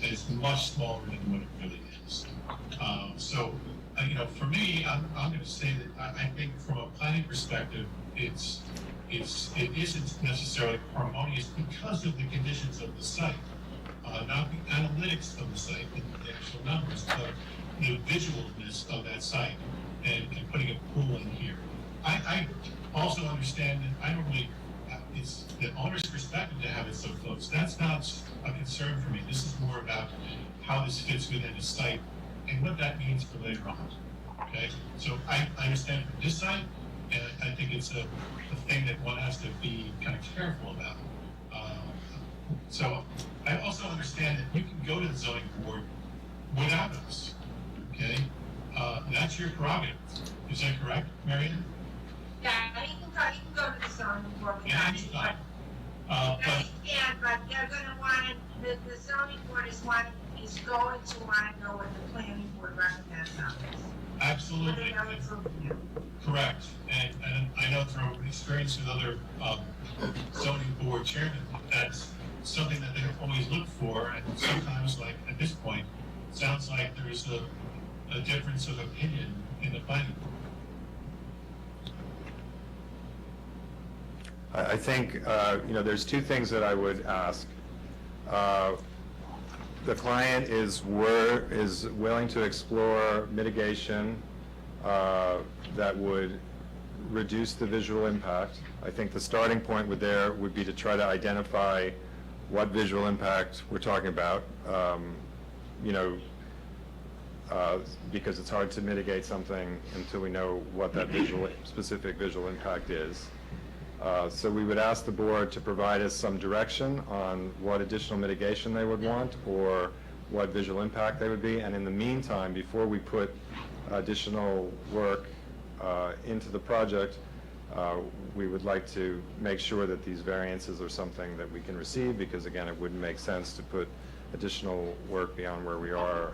as much smaller than what it really is. So, for me, I'm going to say that I think from a planning perspective, it isn't necessarily harmonious because of the conditions of the site, not the analytics of the site, the actual numbers, but the visualness of that site and putting a pool in here. I also understand that I don't really, it's the owner's perspective to have it so close. That's not a concern for me. This is more about how this fits within the site and what that means for later on. Okay, so I understand from this side, and I think it's a thing that one has to be kind of careful about. So I also understand that you can go to the zoning board without us. Okay, that's your prerogative. Is that correct, Marion? Yeah, you can go to the zoning board. Yeah, anytime. But But they're gonna want it, the zoning board is going to want to know what the planning board recommends on this. Absolutely. Correct. And I know from experience with other zoning board chairmen, that's something that they always look for, and sometimes, like at this point, it sounds like there is a difference of opinion in the planning board. I think, there's two things that I would ask. The client is willing to explore mitigation that would reduce the visual impact. I think the starting point would be to try to identify what visual impact we're talking about, because it's hard to mitigate something until we know what that specific visual impact is. So we would ask the board to provide us some direction on what additional mitigation they would want or what visual impact they would be. And in the meantime, before we put additional work into the project, we would like to make sure that these variances are something that we can receive, because again, it wouldn't make sense to put additional work beyond where we are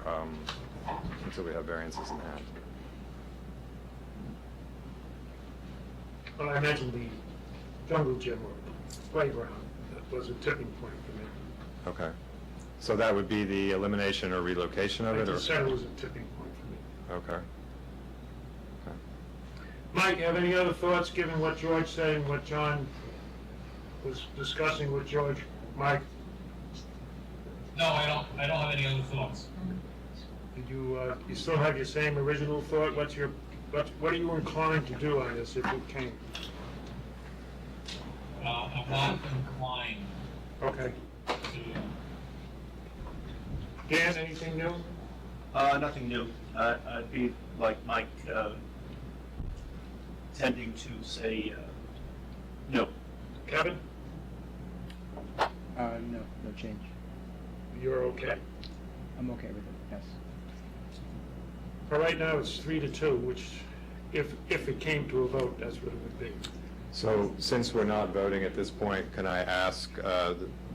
until we have variances in hand. Well, I mentioned the jungle gym or playground. That was a tipping point for me. Okay. So that would be the elimination or relocation of I it? just said it was a tipping point for me. Okay. Mike, have any other thoughts, given what George said and what John was discussing with George? Mike, No, I don't have any other thoughts. did you still have your same original thought? What are you inclined to do on this if it came? I'm not inclined Okay. to, Dan, anything new? Nothing new. I'd be like Mike, tending to say, no. Kevin, No change. you're okay. I'm okay with it, yes. For right now, it's 3-2, which, if it came to a vote, that's what it would be. So since we're not voting at this point, can I ask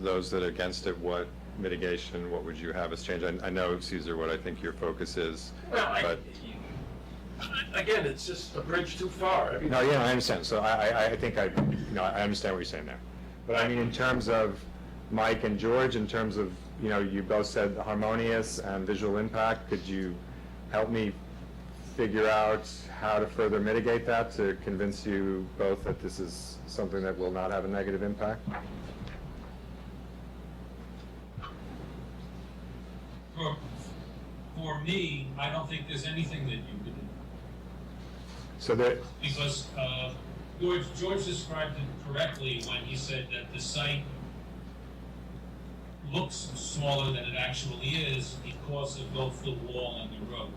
those that are against it, what mitigation, what would you have us change? I know, Caesar, what I think your focus is, Well, but... Again, it's just a bridge too far. No, yeah, I understand. So I think I understand what you're saying there. But I mean, in terms of Mike and George, in terms of, you both said harmonious and visual impact, could you help me figure out how to further mitigate that to convince you both that this is something that will not have a negative impact? for me, I don't think there's anything that you could do. So that, Because George described it correctly when he said that the site looks smaller than it actually is because of both the wall and the road.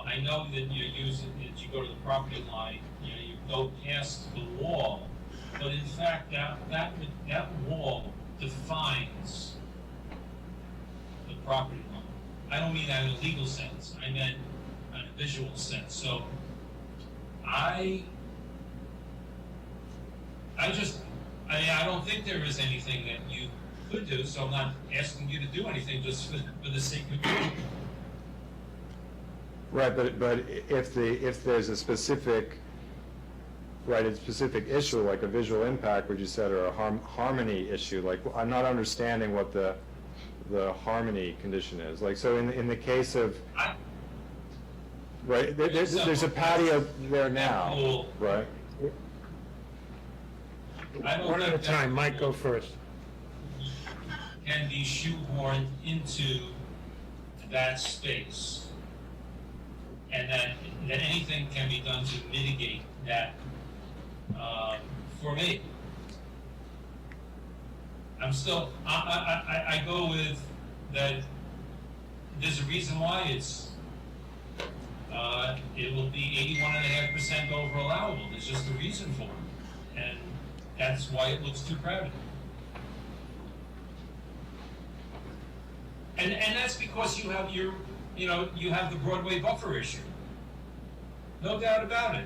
I know that you're using, that you go to the property line, you go past the wall, but in fact, that wall defines the property line. I don't mean that in a legal sense, I meant in a visual sense. So I don't think there is anything that you could do, so I'm not asking you to do anything just for the sake of doing it. right, but if there's a specific issue, like a visual impact, which you said, or a harmony issue, like, I'm not understanding what the harmony condition is. Like, so in the case of, right, there's a patio there now, right? One at a time. Mike, go first. Can be shoehorned into that space, and that anything can be done to mitigate that. For me, I'm still, I go with that. There's a reason why it will be 81.5% over allowable. There's just a reason for it, and that's why it looks too crowded. And that's because you have you have the Broadway buffer issue. No doubt about it.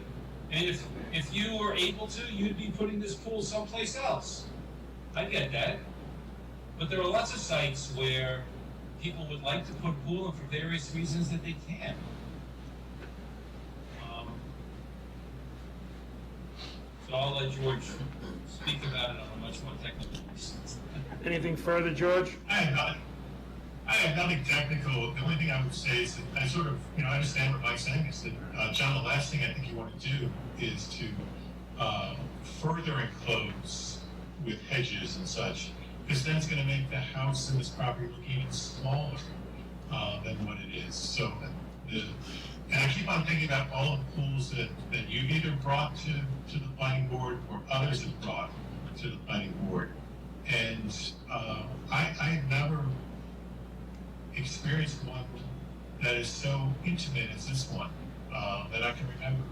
And if you were able to, you'd be putting this pool someplace else. I get that. But there are lots of sites where people would like to put a pool in for various reasons that they can't. So I'll let George speak about it on a much more technical basis. Anything further, George? I have nothing technical. The only thing I would say is that I sort of, I understand what Mike's saying is that, John, the last thing I think you want to do is to further enclose with hedges and such, because then it's going to make the house and this property look even smaller than what it is. So, and I keep on thinking about all of the pools that you've either brought to the planning board or others have brought to the planning board. And I have never experienced one that is so intimate as this one that I can remember.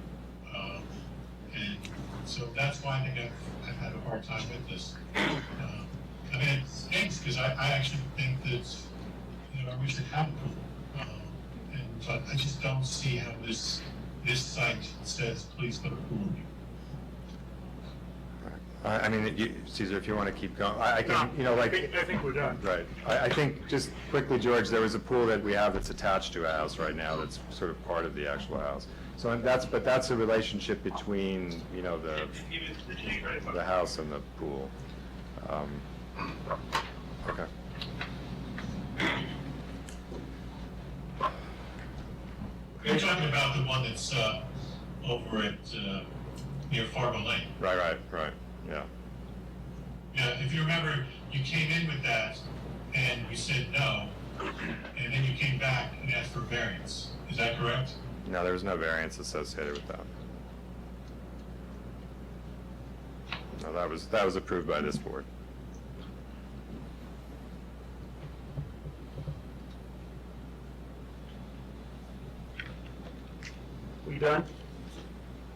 And so that's why I think I've had a hard time with this. I mean, it stinks because I actually think that we should have a pool. But I just don't see how this site says, please put a pool in. I mean, Caesar, if you want to keep going, I can, I think we're done. right. I think, just quickly, George, there was a pool that we have that's attached to a house right now that's sort of part of the actual house. So that's a relationship between, the house and the pool. Okay. You're talking about the one that's over at near Fargo Lane. Right, yeah. Yeah, if you remember, you came in with that and you said no, and then you came back and asked for variance. Is that correct? No, there was no variance associated with that. No, that was approved by this board. We done?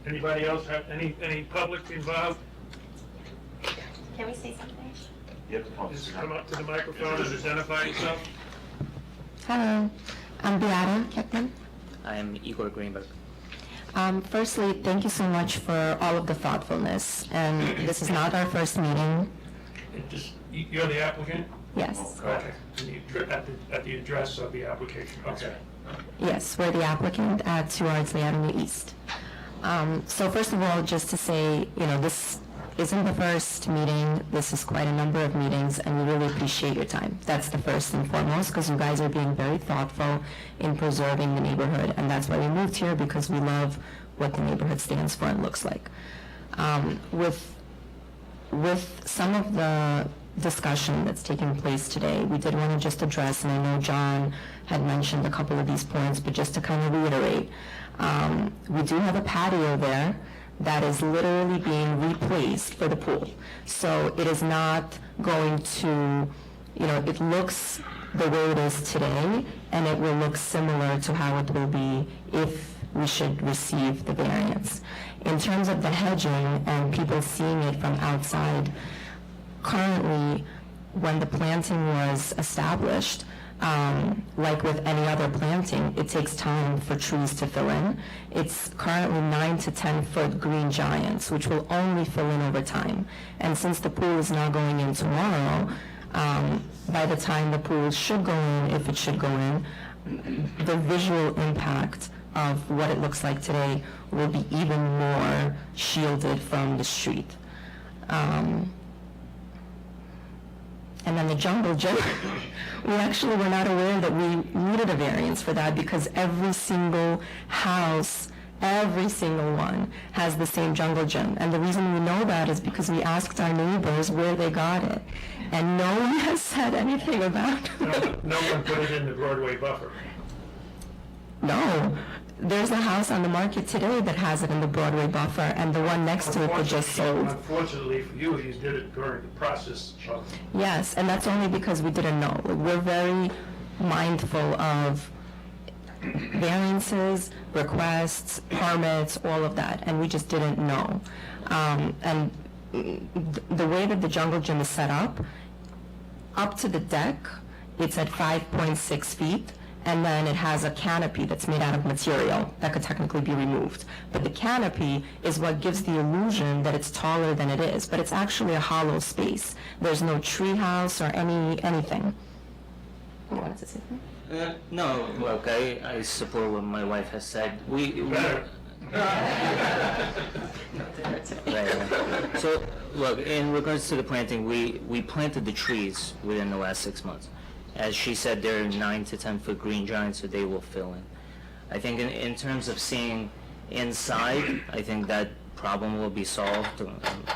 Anybody else have any public involved? Can we say something? Just come up to the microphone and identify yourself. Hello, I'm Beata Kekman. I'm Igor Greenberg. Firstly, thank you so much for all of the thoughtfulness, and this is not our first meeting. You're the applicant? Yes. Okay. At the address of the application, okay. Yes, we're the applicant at 2 Ardsley Avenue East. So first of all, just to say, this isn't the first meeting. This is quite a number of meetings, and we really appreciate your time. That's the first and foremost, because you guys are being very thoughtful in preserving the neighborhood, and that's why we moved here, because we love what the neighborhood stands for and looks like. With some of the discussion that's taking place today, we did want to just address, and I know John had mentioned a couple of these points, but just to kind of reiterate, we do have a patio there that is literally being replaced for the pool. So it is not going to, it looks the way it is today, and it will look similar to how it will be if we should receive the variance. In terms of the hedging and people seeing it from outside, currently, when the planting was established, like with any other planting, it takes time for trees to fill in. It's currently 9 to 10 foot green giants, which will only fill in over time. And since the pool is now going in tomorrow, by the time the pool should go in, if it should go in, the visual impact of what it looks like today will be even more shielded from the street. And then the jungle gym, we actually were not aware that we needed a variance for that, because every single house, every single one has the same jungle gym. And the reason we know that is because we asked our neighbors where they got it. And no one has said anything about it. No one put it in the Broadway buffer. No. There's a house on the market today that has it in the Broadway buffer, and the one next to it that just sold. Unfortunately for you, you did it during the process of... Yes, and that's only because we didn't know. We're very mindful of variances, requests, permits, all of that, and we just didn't know. And the way that the jungle gym is set up to the deck, it's at 5.6 feet. And then it has a canopy that's made out of material that could technically be removed. But the canopy is what gives the illusion that it's taller than it is, but it's actually a hollow space. There's no tree house or anything. You wanted to say something? No, look, I support what my wife has said. We So, look, in regards to the planting, we planted the trees within the last 6 months. As she said, they're 9 to 10 foot green giants, so they will fill in. I think in terms of seeing inside, I think that problem will be solved.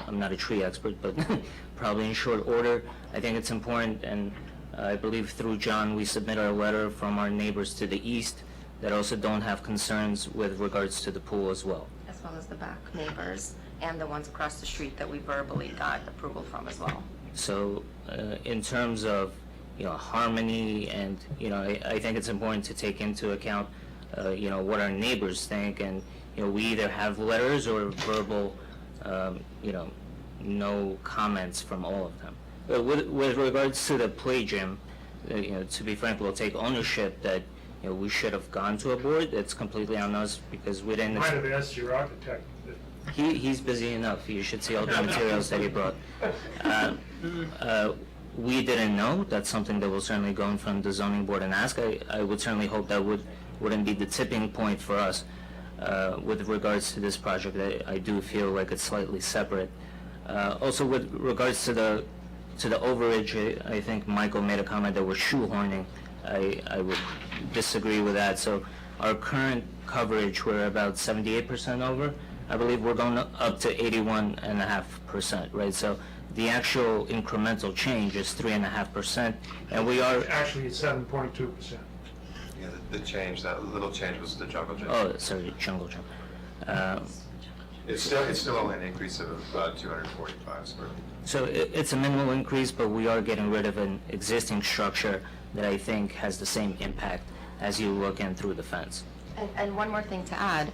I'm not a tree expert, but probably in short order. I think it's important, and I believe through John, we submit our letter from our neighbors to the east that also don't have concerns with regards to the pool as well. As well as the back neighbors and the ones across the street that we verbally got approval from as well. So in terms of, harmony and, I think it's important to take into account, what our neighbors think, and, we either have letters or verbal, no comments from all of them. With regards to the play gym, to be frank, we'll take ownership that, we should have gone to a board. It's completely on us because we didn't. Might have asked your architect. He's busy enough. You should see all the materials that he brought. We didn't know. That's something that will certainly go in front of the zoning board and ask. I would certainly hope that wouldn't be the tipping point for us with regards to this project. I do feel like it's slightly separate. Also, with regards to the overage, I think Michael made a comment that we're shoehorning. I would disagree with that. So our current coverage, we're about 78% over. I believe we're going up to 81.5%, right? So the actual incremental change is 3.5%, and we are... Actually, it's 7.2%. Yeah, the change, that little change was the jungle gym. Oh, sorry, jungle gym. It's still only an increase of about 245 square feet. So it's a minimal increase, but we are getting rid of an existing structure that I think has the same impact as you look in through the fence. And one more thing to add,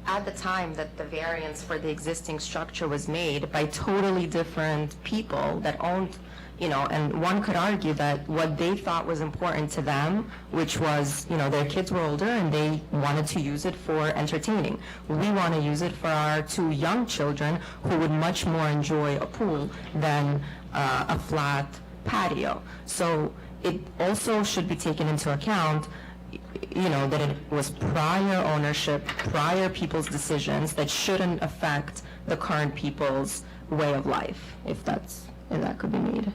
at the time that the variance for the existing structure was made by totally different people that owned, and one could argue that what they thought was important to them, which was, their kids were older and they wanted to use it for entertaining. We want to use it for our 2 young children who would much more enjoy a pool than a flat patio. So it also should be taken into account, that it was prior ownership, prior people's decisions that shouldn't affect the current people's way of life, if that could be made.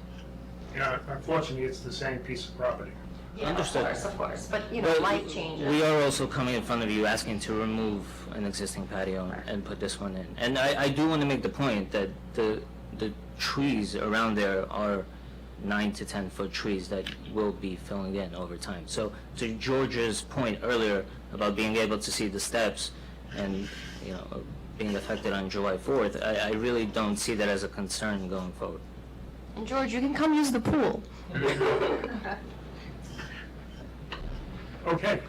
Yeah, unfortunately, it's the same piece of property. Yeah, Understood. Of course, but, Well, life changes. We are also coming in front of you asking to remove an existing patio and put this one in. And I do want to make the point that the trees around there are 9 to 10 foot trees that will be filling in over time. So to George's point earlier about being able to see the steps and, being affected on July 4th, I really don't see that as a concern going forward. And George, you can come use the pool. Okay.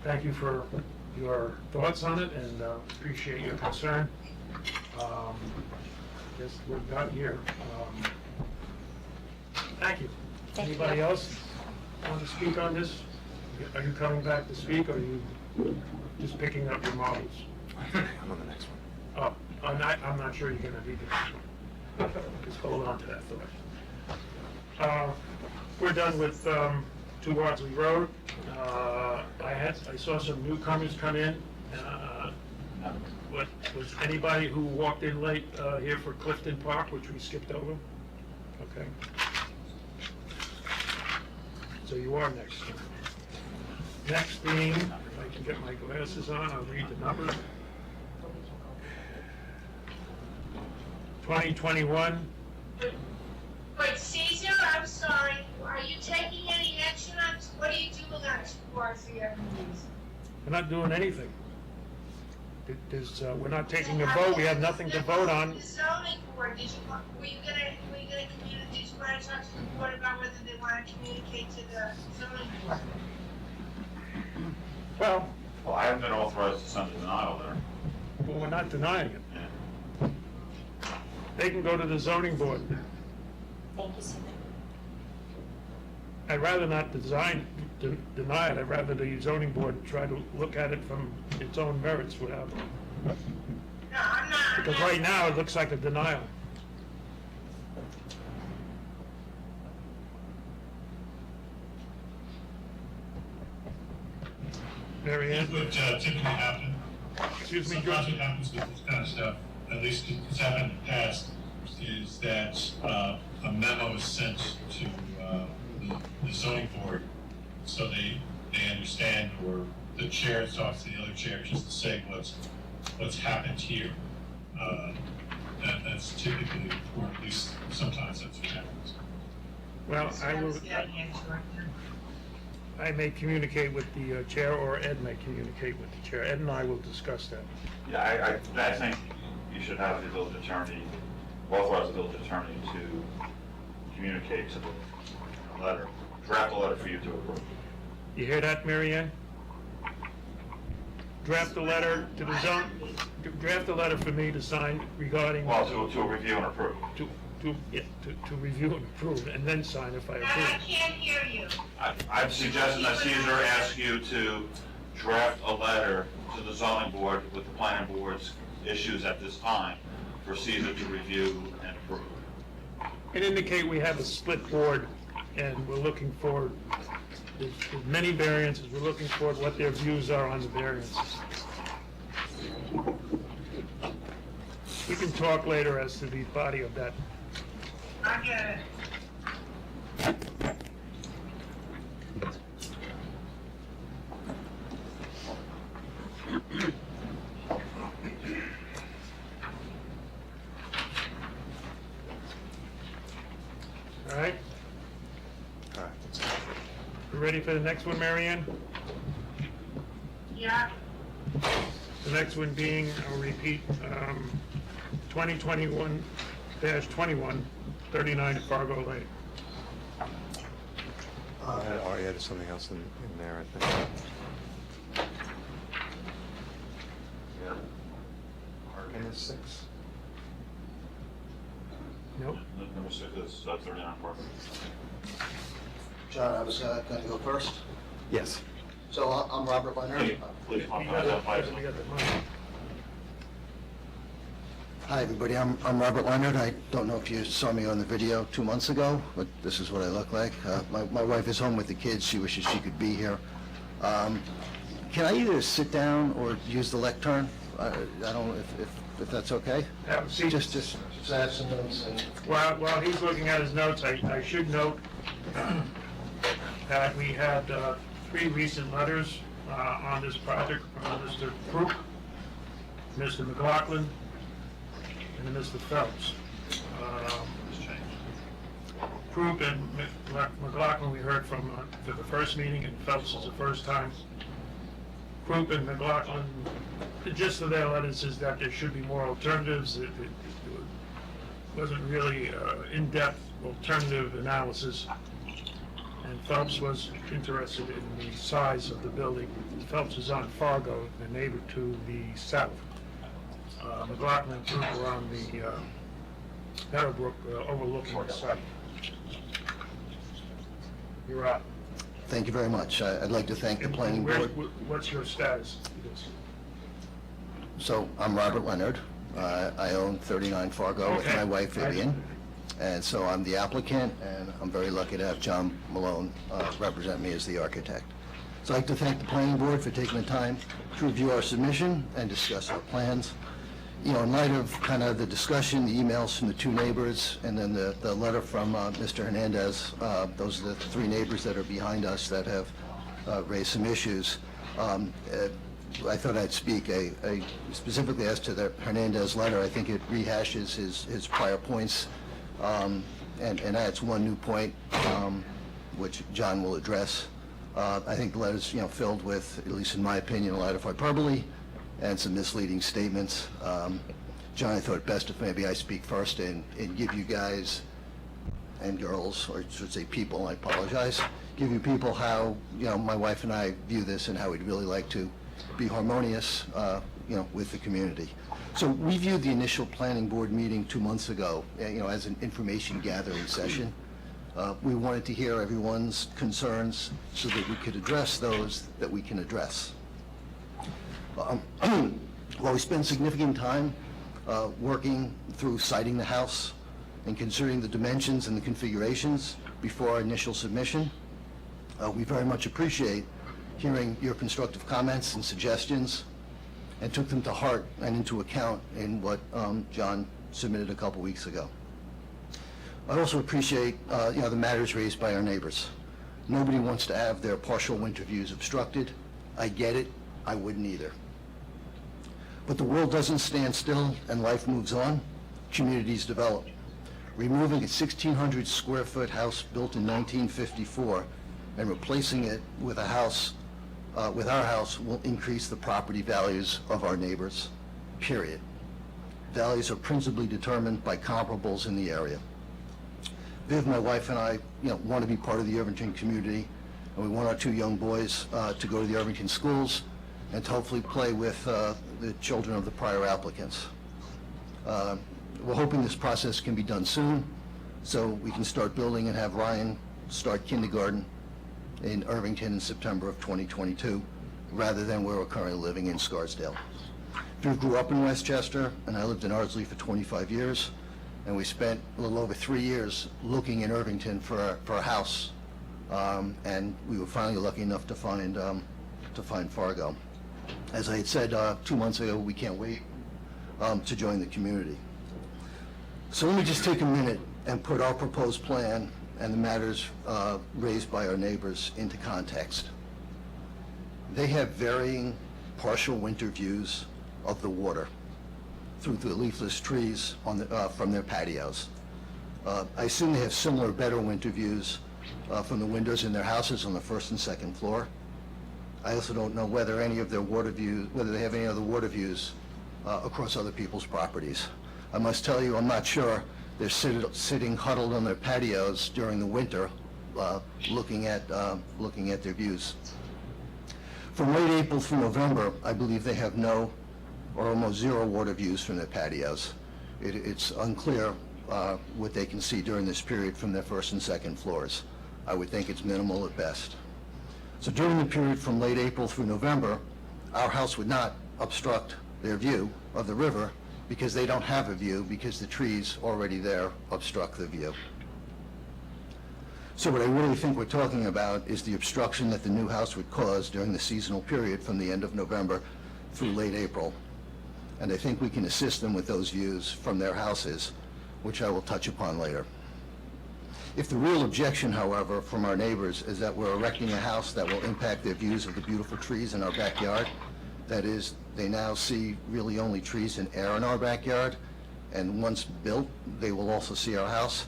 Thank you for your thoughts on it, and appreciate your concern. Guess we're done here. Thank you. Thank you. Anybody else want to speak on this? Are you coming back to speak, or are you just picking up your models? I'm on the next one. Oh, I'm not sure you're going to need the next one. Just hold on to that thought. We're done with 2 Ardsley Road. I saw some newcomers come in. Was anybody who walked in late here for Clifton Park, which we skipped over? Okay. So you are next. Next being, if I can get my glasses on, I'll read the numbers. 2021. Wait, Caesar, I'm sorry, are you taking any action on, what are you doing on towards the avenues? We're not doing anything. We're not taking a vote, we have nothing to vote on. The zoning board, were you gonna communicate, did you want to talk to the board about whether they want to communicate to the zoning board? Well, I haven't been authorized to send a denial there. well, we're not denying it. Yeah. They can go to the zoning board. Thank you, Sue. I'd rather not deny it, I'd rather the zoning board try to look at it from its own merits without, No, I'm not. because right now it looks like a denial. Mary Ann? Here's what typically happens. Excuse me, Sometimes George? what happens with this kind of stuff, at least it's happened in the past, is that a memo is sent to the zoning board so they understand, or the chair talks to the other chair just to say what's happened here. That's typically, or at least sometimes that's what happens. Well, I may communicate with the chair, or Ed may communicate with the chair. Ed and I will discuss that. Yeah, I think you should have the village attorney, authorize the village attorney to communicate to the letter, draft a letter for you to approve. You hear that, Mary Ann? Draft a letter to the zone, draft a letter for me to sign regarding, Well, to review and approve. to review and approve, and then sign if I I approve. can't hear you. I'm suggesting that Caesar ask you to draft a letter to the zoning board with the planning board's issues at this time for Caesar to review and approve. And indicate we have a split board, and we're looking for, there's many variances, we're looking for what their views are on the variances. We can talk later as to the body of that. I get it. All right? All right. You ready for the next one, Mary Ann? Yeah, The next one being, I'll repeat, 2021-21, 39 Fargo Lane. I added something else in there, I think. Yeah. Number 6. Nope. Number 6 is 39 Park. John, I was going to go first. Yes. So I'm Robert Leonard. Please, You got the money. Hi, everybody. I'm Robert Leonard. I don't know if you saw me on the video 2 months ago, but this is what I look like. My wife is home with the kids. She wishes she could be here. Can I either sit down or use the lectern? I don't know if that's okay. Have a seat. Just add some notes and... While he's looking at his notes, I should note that we had 3 recent letters on this project from Mr. Crook, Mr. McLaughlin, and Mr. Phelps. Crook and McLaughlin we heard from for the first meeting, and Phelps is the first time. Crook and McLaughlin, the gist of their letters is that there should be more alternatives. It wasn't really in-depth alternative analysis. And Phelps was interested in the size of the building. Phelps is on Fargo, the neighbor to the south. McLaughlin and Crook were on the Meadowbrook overlooking the site. You're up. Thank you very much. I'd like to thank the planning board. What's your status? So I'm Robert Leonard. I own 39 Fargo with my wife Vivian. And so I'm the applicant, and I'm very lucky to have John Malone represent me as the architect. So I'd like to thank the planning board for taking the time to review our submission and discuss our plans. You know, in light of kind of the discussion, the emails from the 2 neighbors, and then the letter from Mr. Hernandez, those are the 3 neighbors that are behind us that have raised some issues. I thought I'd speak specifically as to the Hernandez letter. I think it rehashes his prior points and adds one new point, which John will address. I think the letter's, filled with, at least in my opinion, a lot of hyperbole and some misleading statements. John, I thought it best if maybe I speak first and give you guys and girls, or I should say people, I apologize, give you people how, my wife and I view this and how we'd really like to be harmonious, with the community. So we viewed the initial planning board meeting 2 months ago, as an information gathering session. We wanted to hear everyone's concerns so that we could address those that we can address. While we spend significant time working through siting the house and considering the dimensions and the configurations before our initial submission, we very much appreciate hearing your constructive comments and suggestions. and took them to heart and into account in what John submitted a couple weeks ago. I also appreciate the matters raised by our neighbors. Nobody wants to have their partial winter views obstructed. I get it. I wouldn't either. But the world doesn't stand still and life moves on. Communities develop. Removing a 1,600 square foot house built in 1954 and replacing it with a house, with our house, will increase the property values of our neighbors, period. Values are principally determined by comparables in the area. Viv, my wife, and I, want to be part of the Irvington community, and we want our 2 young boys to go to the Irvington schools and to hopefully play with the children of the prior applicants. We're hoping this process can be done soon, so we can start building and have Ryan start kindergarten in Irvington in September of 2022, rather than where we're currently living in Scarsdale. Viv grew up in Westchester, and I lived in Ardsley for 25 years, and we spent a little over 3 years looking in Irvington for a house, and we were finally lucky enough to find Fargo. As I had said 2 months ago, we can't wait to join the community. So let me just take a minute and put our proposed plan and the matters raised by our neighbors into context. They have varying partial winter views of the water through the leafless trees from their patios. I assume they have similar, better winter views from the windows in their houses on the first and second floor. I also don't know whether they have any other water views across other people's properties. I must tell you, I'm not sure. They're sitting huddled on their patios during the winter, looking at their views. From late April through November, I believe they have no or almost zero water views from their patios. It's unclear what they can see during this period from their first and second floors. I would think it's minimal at best. So during the period from late April through November, our house would not obstruct their view of the river because they don't have a view because the trees already there obstruct the view. So what I really think we're talking about is the obstruction that the new house would cause during the seasonal period from the end of November through late April. And I think we can assist them with those views from their houses, which I will touch upon later. If the real objection, however, from our neighbors is that we're erecting a house that will impact their views of the beautiful trees in our backyard, that is, they now see really only trees and air in our backyard, and once built, they will also see our house,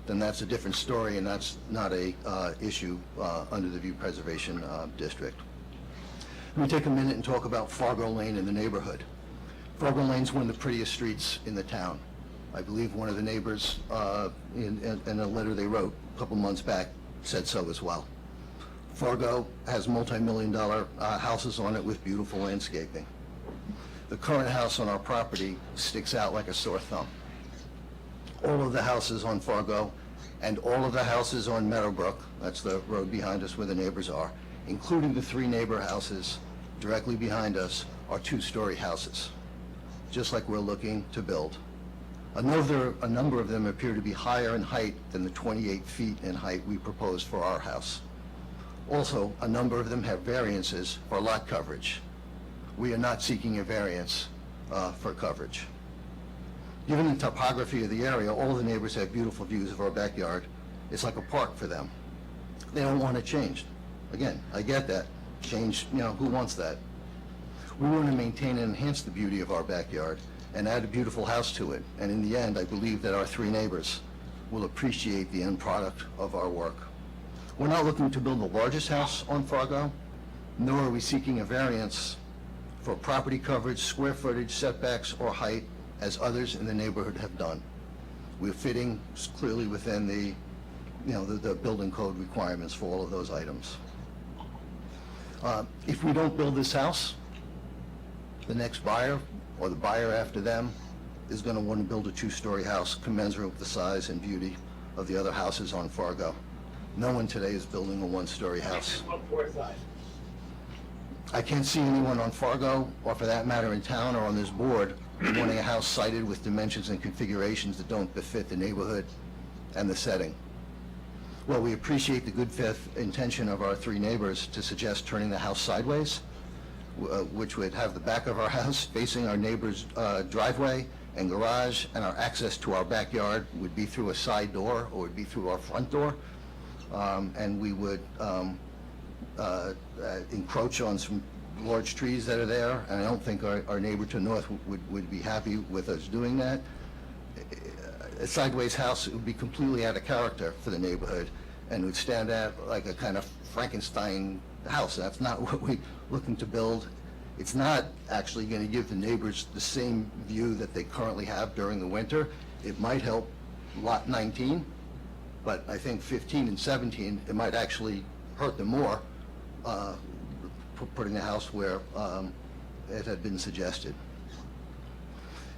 then that's a different story, and that's not a issue under the View Preservation District. Let me take a minute and talk about Fargo Lane in the neighborhood. Fargo Lane's one of the prettiest streets in the town. I believe one of the neighbors, in a letter they wrote a couple months back, said so as well. Fargo has multi-million-dollar houses on it with beautiful landscaping. The current house on our property sticks out like a sore thumb. All of the houses on Fargo and all of the houses on Meadowbrook, that's the road behind us where the neighbors are, including the 3 neighbor houses directly behind us, are 2-story houses, just like we're looking to build. A number of them appear to be higher in height than the 28 feet in height we proposed for our house. Also, a number of them have variances for lot coverage. We are not seeking a variance for coverage. Given the topography of the area, all the neighbors have beautiful views of our backyard. It's like a park for them. They don't want it changed. Again, I get that. Change, who wants that? We want to maintain and enhance the beauty of our backyard and add a beautiful house to it. And in the end, I believe that our 3 neighbors will appreciate the end product of our work. We're not looking to build the largest house on Fargo, nor are we seeking a variance for property coverage, square footage, setbacks, or height, as others in the neighborhood have done. We're fitting clearly within the building code requirements for all of those items. If we don't build this house, the next buyer, or the buyer after them, is going to want to build a 2-story house commensurate with the size and beauty of the other houses on Fargo. No one today is building a 1-story house. I can't see anyone on Fargo, or for that matter in town or on this board, wanting a house sited with dimensions and configurations that don't befit the neighborhood and the setting. While we appreciate the good faith intention of our 3 neighbors to suggest turning the house sideways, which would have the back of our house facing our neighbor's driveway and garage, and our access to our backyard would be through a side door or would be through our front door. And we would encroach on some large trees that are there, and I don't think our neighbor to the north would be happy with us doing that. A sideways house would be completely out of character for the neighborhood and would stand out like a kind of Frankenstein house. That's not what we're looking to build. It's not actually going to give the neighbors the same view that they currently have during the winter. It might help lot 19, but I think 15 and 17, it might actually hurt them more, putting the house where it had been suggested.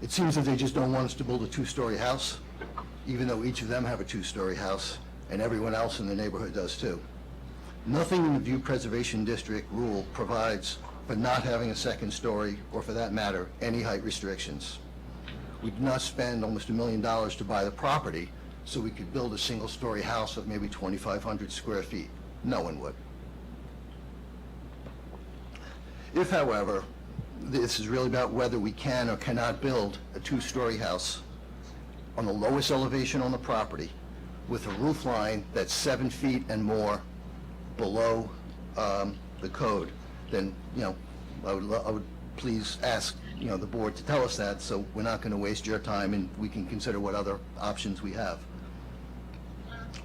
It seems that they just don't want us to build a two-story house, even though each of them have a two-story house, and everyone else in the neighborhood does too. Nothing in the View Preservation District rule provides for not having a second story, or for that matter, any height restrictions. We did not spend almost $1 million to buy the property so we could build a single-story house of maybe 2,500 square feet. No one would. If, however, this is really about whether we can or cannot build a two-story house on the lowest elevation on the property with a roof line that's 7 feet and more below the code, then, I would please ask, the board to tell us that, so we're not going to waste your time and we can consider what other options we have.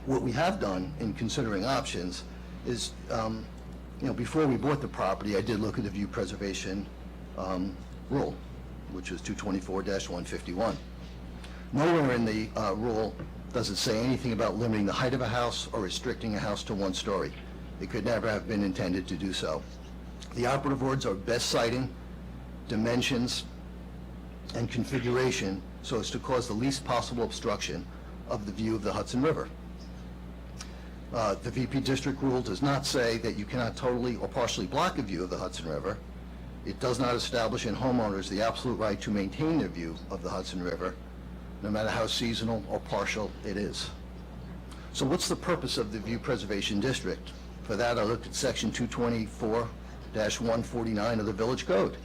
What we have done in considering options is, before we bought the property, I did look at the view preservation rule, which was 224-151. Nowhere in the rule does it say anything about limiting the height of a house or restricting a house to one story. It could never have been intended to do so. The operative words are best siting, dimensions, and configuration so as to cause the least possible obstruction of the view of the Hudson River. The VP district rule does not say that you cannot totally or partially block a view of the Hudson River. It does not establish in homeowners the absolute right to maintain their view of the Hudson River, no matter how seasonal or partial it is. So what's the purpose of the View Preservation District? For that, I looked at section 224-149 of the Village Code.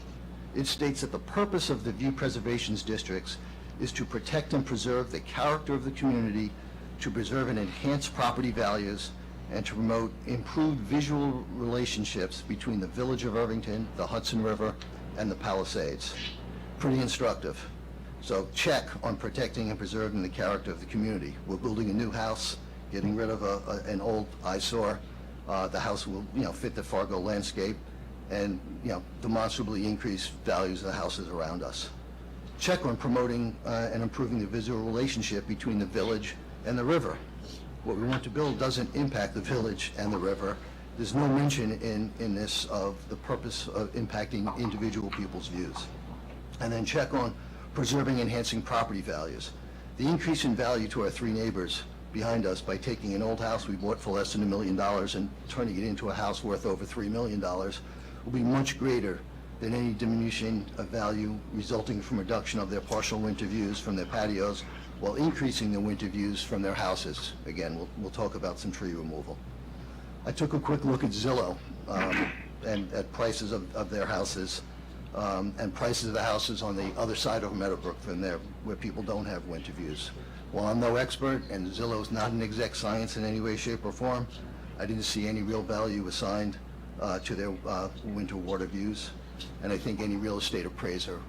It states that the purpose of the View Preservation Districts is to protect and preserve the character of the community, to preserve and enhance property values, and to promote improved visual relationships between the Village of Irvington, the Hudson River, and the Palisades. Pretty instructive. So check on protecting and preserving the character of the community. We're building a new house, getting rid of an old eyesore. The house will, fit the Fargo landscape and, demonstrably increase values of the houses around us. Check on promoting and improving the visual relationship between the village and the river. What we want to build doesn't impact the village and the river. There's no mention in this of the purpose of impacting individual people's views. And then check on preserving and enhancing property values. The increase in value to our three neighbors behind us by taking an old house we bought for less than $1 million and turning it into a house worth over $3 million will be much greater than any diminution of value resulting from reduction of their partial winter views from their patios while increasing the winter views from their houses. Again, we'll talk about some tree removal. I took a quick look at Zillow and at prices of their houses and prices of the houses on the other side of Meadowbrook from there where people don't have winter views. While I'm no expert and Zillow's not an exact science in any way, shape, or form, I didn't see any real value assigned to their winter water views. And I think any real estate appraiser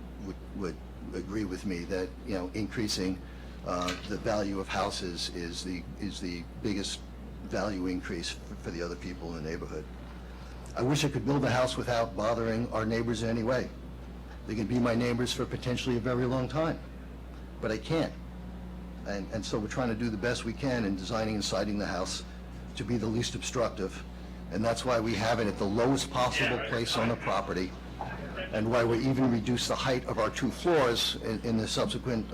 would agree with me that, increasing the value of houses is the biggest value increase for the other people in the neighborhood. I wish I could build a house without bothering our neighbors in any way. They can be my neighbors for potentially a very long time, but I can't. And so we're trying to do the best we can in designing and siting the house to be the least obstructive. And that's why we have it at the lowest possible place on the property, and why we even reduce the height of our 2 floors in the subsequent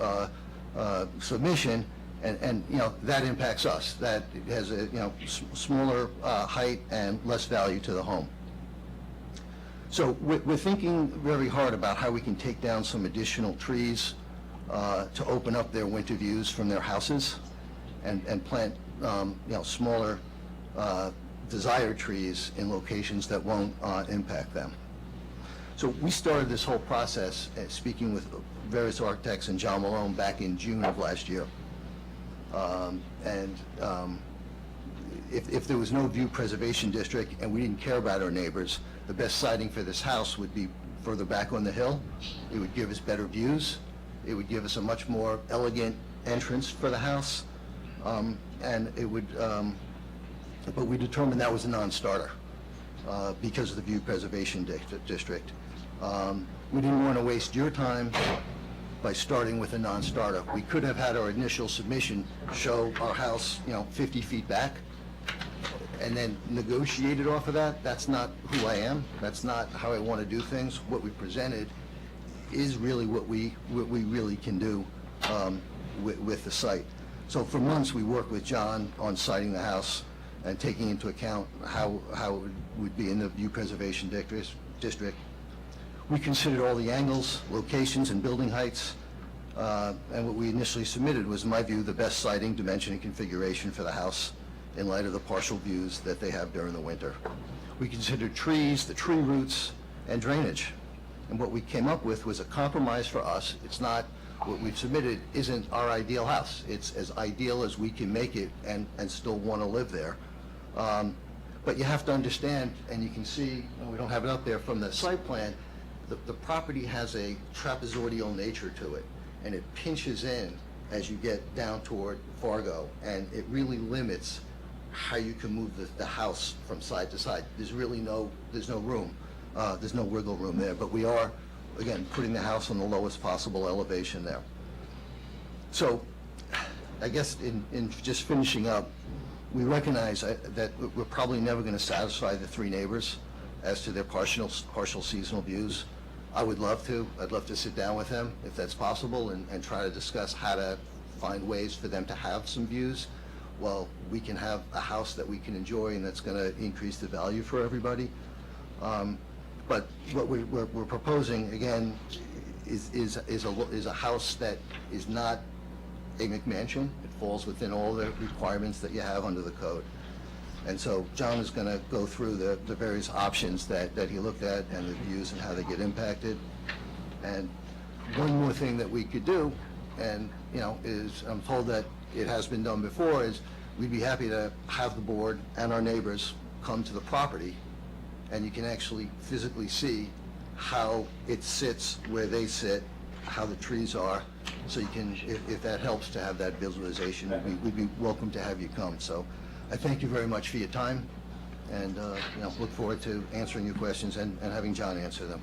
submission. And that impacts us. That has a smaller height and less value to the home. So we're thinking very hard about how we can take down some additional trees to open up their winter views from their houses, and plant smaller desired trees in locations that won't impact them. So we started this whole process, speaking with various architects and John Malone back in June of last year. If there was no view preservation district and we didn't care about our neighbors, the best siting for this house would be further back on the hill. It would give us better views. It would give us a much more elegant entrance for the house. And it would, but we determined that was a non-starter because of the view preservation district. We didn't want to waste your time by starting with a non-starter. We could have had our initial submission show our house, 50 feet back, and then negotiated off of that. That's not who I am. That's not how I want to do things. What we presented is really what we really can do with the site. So for months, we worked with John on siting the house and taking into account how it would be in the view preservation district. We considered all the angles, locations, and building heights, and what we initially submitted was, in my view, the best siting, dimension, and configuration for the house in light of the partial views that they have during the winter. We considered trees, the tree roots, and drainage. And what we came up with was a compromise for us. It's not, what we've submitted isn't our ideal house. It's as ideal as we can make it and still want to live there. But you have to understand, and you can see, and we don't have it up there from the site plan, the property has a trapezoidal nature to it, and it pinches in as you get down toward Fargo, and it really limits how you can move the house from side to side. There's really there's no room. There's no wiggle room there, but we are, again, putting the house on the lowest possible elevation there. So, I guess in just finishing up, we recognize that we're probably never going to satisfy the three neighbors as to their partial seasonal views. I would love to. I'd love to sit down with them, if that's possible, and try to discuss how to find ways for them to have some views. Well, we can have a house that we can enjoy and that's going to increase the value for everybody. But what we're proposing, again, is a house that is not a McMansion. It falls within all the requirements that you have under the code. And so John is going to go through the various options that he looked at and the views and how they get impacted. And one more thing that we could do, and is, I'm told that it has been done before, is we'd be happy to have the board and our neighbors come to the property, and you can actually physically see how it sits, where they sit, how the trees are. So you can, if that helps to have that visualization, we'd be welcome to have you come. So I thank you very much for your time, and look forward to answering your questions and having John answer them.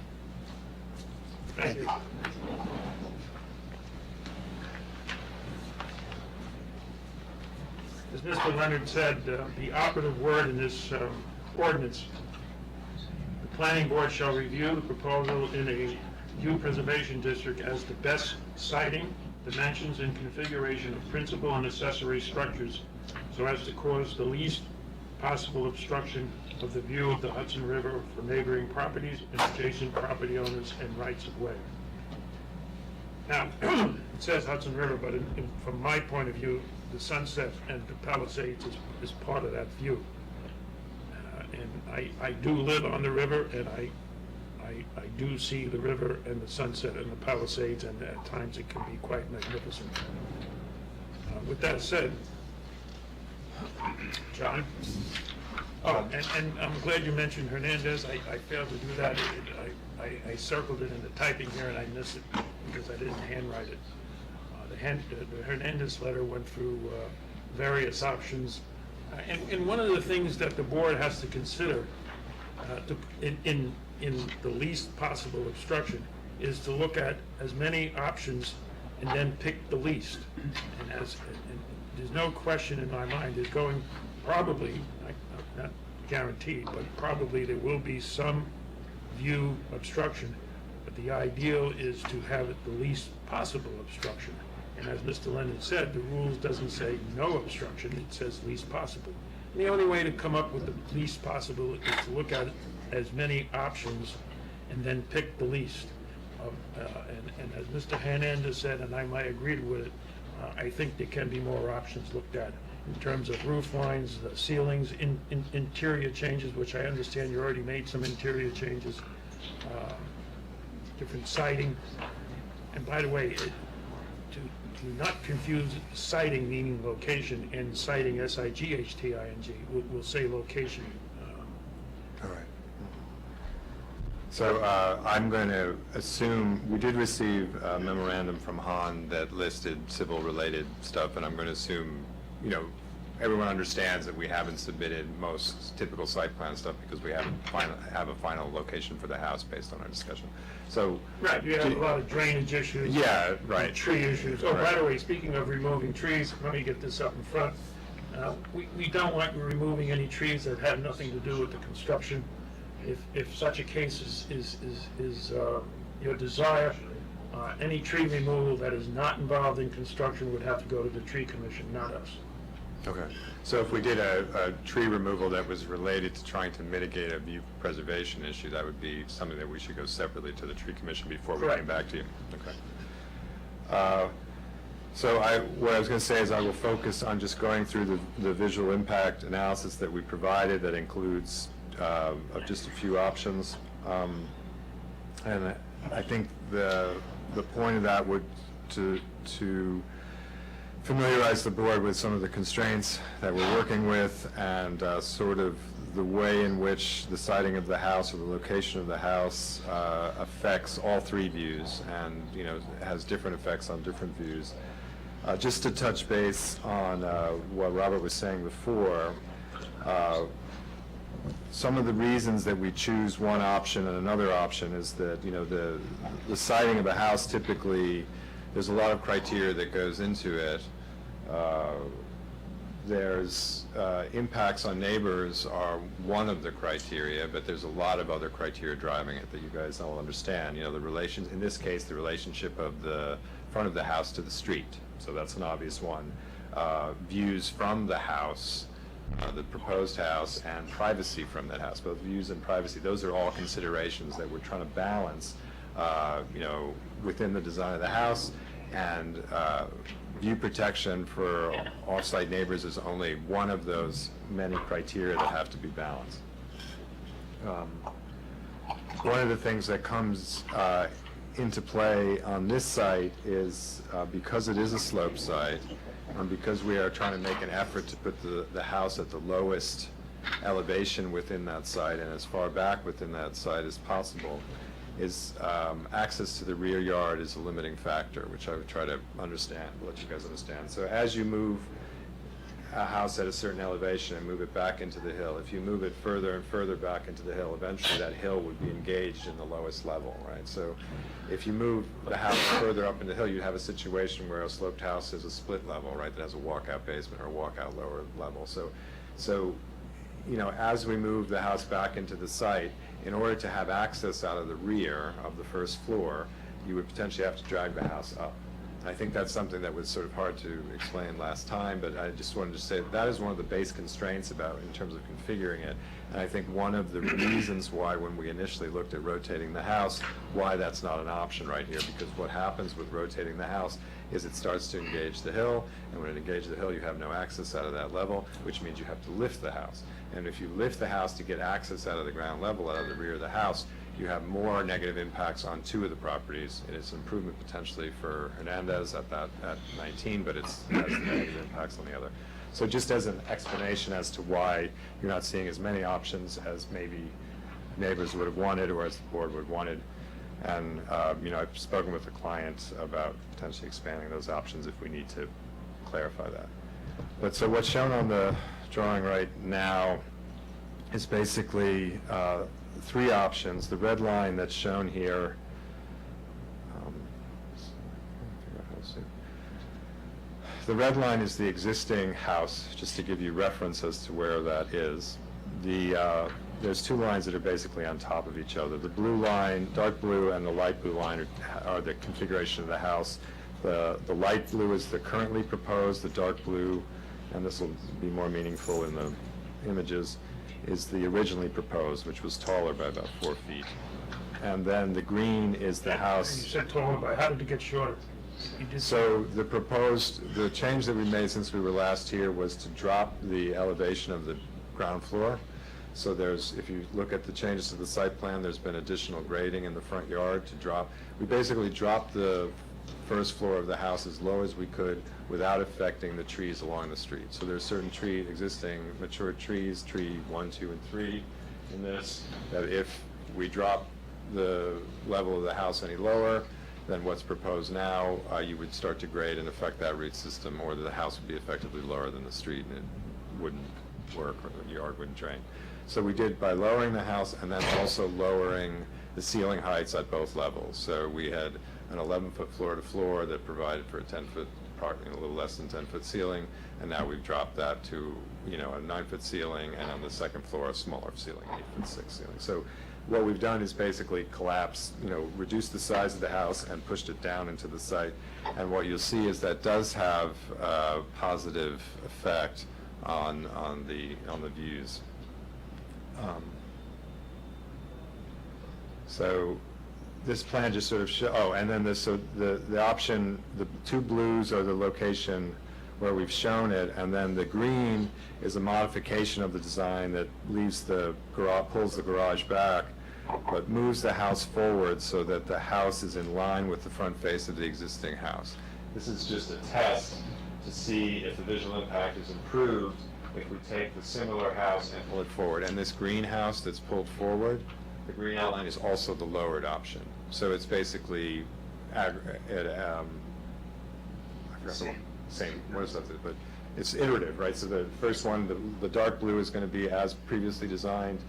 Thank you. As Mr. Leonard said, the operative word in this ordinance, the planning board shall review the proposal in a view preservation district as the best siting, dimensions, and configuration of principal and accessory structures so as to cause the least possible obstruction of the view of the Hudson River for neighboring properties and adjacent property owners and rights of way. Now, it says Hudson River, but from my point of view, the sunset and the Palisades is part of that view. And I do live on the river, and I do see the river and the sunset and the Palisades, and at times it can be quite magnificent. With that said, John? Oh, and I'm glad you mentioned Hernandez. I failed to do that. I circled it in the typing here, and I missed it because I didn't handwrite it. The Hernandez letter went through various options. And one of the things that the board has to consider in the least possible obstruction is to look at as many options and then pick the least. And there's no question in my mind, there's going probably, not guaranteed, but probably there will be some view obstruction. But the ideal is to have the least possible obstruction. And as Mr. Leonard said, the rules doesn't say no obstruction, it says least possible. And the only way to come up with the least possible is to look at as many options and then pick the least. And as Mr. Hernandez said, and I might agree with it, I think there can be more options looked at in terms of roof lines, the ceilings, interior changes, which I understand you already made some interior changes. different siding. And by the way, do not confuse sighting meaning location and sighting, S-I-G-H-T-I-N-G. We'll say location. All right. So I'm going to assume, we did receive a memorandum from Han that listed civil-related stuff, and I'm going to assume, you know, everyone understands that we haven't submitted most typical site plan stuff because we haven't have a final location for the house based on our discussion. So. Right, you have a lot of drainage issues. Yeah, right. Tree issues. Oh, by Right. the way, speaking of removing trees, let me get this up in front. We don't want you removing any trees that have nothing to do with the construction. If such a case is your desire, any tree removal that is not involved in construction would have to go to the tree commission, not us. Okay. So if we did a tree removal that was related to trying to mitigate a view preservation issue, that would be something that we should go separately to the tree commission before we Correct. came back to you. Okay. So what I was going to say is I will focus on just going through the visual impact analysis that we provided that includes just a few options. And I think the point of that would to familiarize the board with some of the constraints that we're working with and sort of the way in which the siting of the house or the location of the house affects all three views and, you know, has different effects on different views. Just to touch base on what Robert was saying before, some of the reasons that we choose one option and another option is that, you know, the siting of a house typically, there's a lot of criteria that goes into it. There's impacts on neighbors are one of the criteria, but there's a lot of other criteria driving it that you guys all understand. You know, the relations, in this case, the relationship of the front of the house to the street. So that's an obvious one. Views from the house, the proposed house, and privacy from that house. Both views and privacy, those are all considerations that we're trying to balance, you know, within the design of the house. And view protection for off-site neighbors is only one of those many criteria that have to be balanced. One of the things that comes into play on this site is because it is a slope site, and because we are trying to make an effort to put the house at the lowest elevation within that site and as far back within that site as possible, is access to the rear yard is a limiting factor, which I would try to understand, let you guys understand. So as you move a house at a certain elevation and move it back into the hill, if you move it further and further back into the hill, eventually that hill would be engaged in the lowest level, right? So if you move the house further up in the hill, you have a situation where a sloped house is a split level, right, that has a walkout basement or a walkout lower level. So you know, as we move the house back into the site, in order to have access out of the rear of the first floor, you would potentially have to drag the house up. I think that's something that was sort of hard to explain last time, but I just wanted to say that is one of the base constraints about in terms of configuring it. And I think one of the reasons why when we initially looked at rotating the house, why that's not an option right here, because what happens with rotating the house is it starts to engage the hill, and when it engages the hill, you have no access out of that level, which means you have to lift the house. And if you lift the house to get access out of the ground level, out of the rear of the house, you have more negative impacts on two of the properties. And it's an improvement potentially for Hernandez at 19, but it has negative impacts on the other. So just as an explanation as to why you're not seeing as many options as maybe neighbors would have wanted or as the board would have wanted. And, you know, I've spoken with the client about potentially expanding those options if we need to clarify that. But so what's shown on the drawing right now is basically three options. The red line that's shown here, the red line is the existing house, just to give you reference as to where that is. There's two lines that are basically on top of each other. The blue line, dark blue, and the light blue line are the configuration of the house. The light blue is the currently proposed, the dark blue, and this will be more meaningful in the images, is the originally proposed, which was taller by about 4 feet. And then the green is the house. You said taller, but how did it get shorter? So the change that we made since we were last here was to drop the elevation of the ground floor. So there's, if you look at the changes to the site plan, there's been additional grading in the front yard to drop. We basically dropped the first floor of the house as low as we could without affecting the trees along the street. So there's certain existing mature trees, tree 1, 2, and 3 in this, that if we drop the level of the house any lower than what's proposed now, you would start to grade and affect that root system, or the house would be effectively lower than the street and it wouldn't work, or the yard wouldn't drain. So we did by lowering the house and then also lowering the ceiling heights at both levels. So we had an 11-foot floor-to-floor that provided for a 10-foot, a little less than 10-foot ceiling, and now we've dropped that to, a 9-foot ceiling, and on the second floor, a smaller ceiling, 8'6" ceiling. So what we've done is basically collapse, reduce the size of the house and pushed it down into the site. And what you'll see is that does have a positive effect on the views. So this plan just sort of and then the option, the two blues are the location where we've shown it, and then the green is a modification of the design that leaves the garage, pulls the garage back, but moves the house forward so that the house is in line with the front face of the existing house. This is just a test to see if the visual impact is improved if we take the similar house and pull it forward. And this green house that's pulled forward, the green outline is also the lowered option. So it's basically, I forgot same, what is that? But it's iterative, right? So the first one, the dark blue is going to be as previously designed.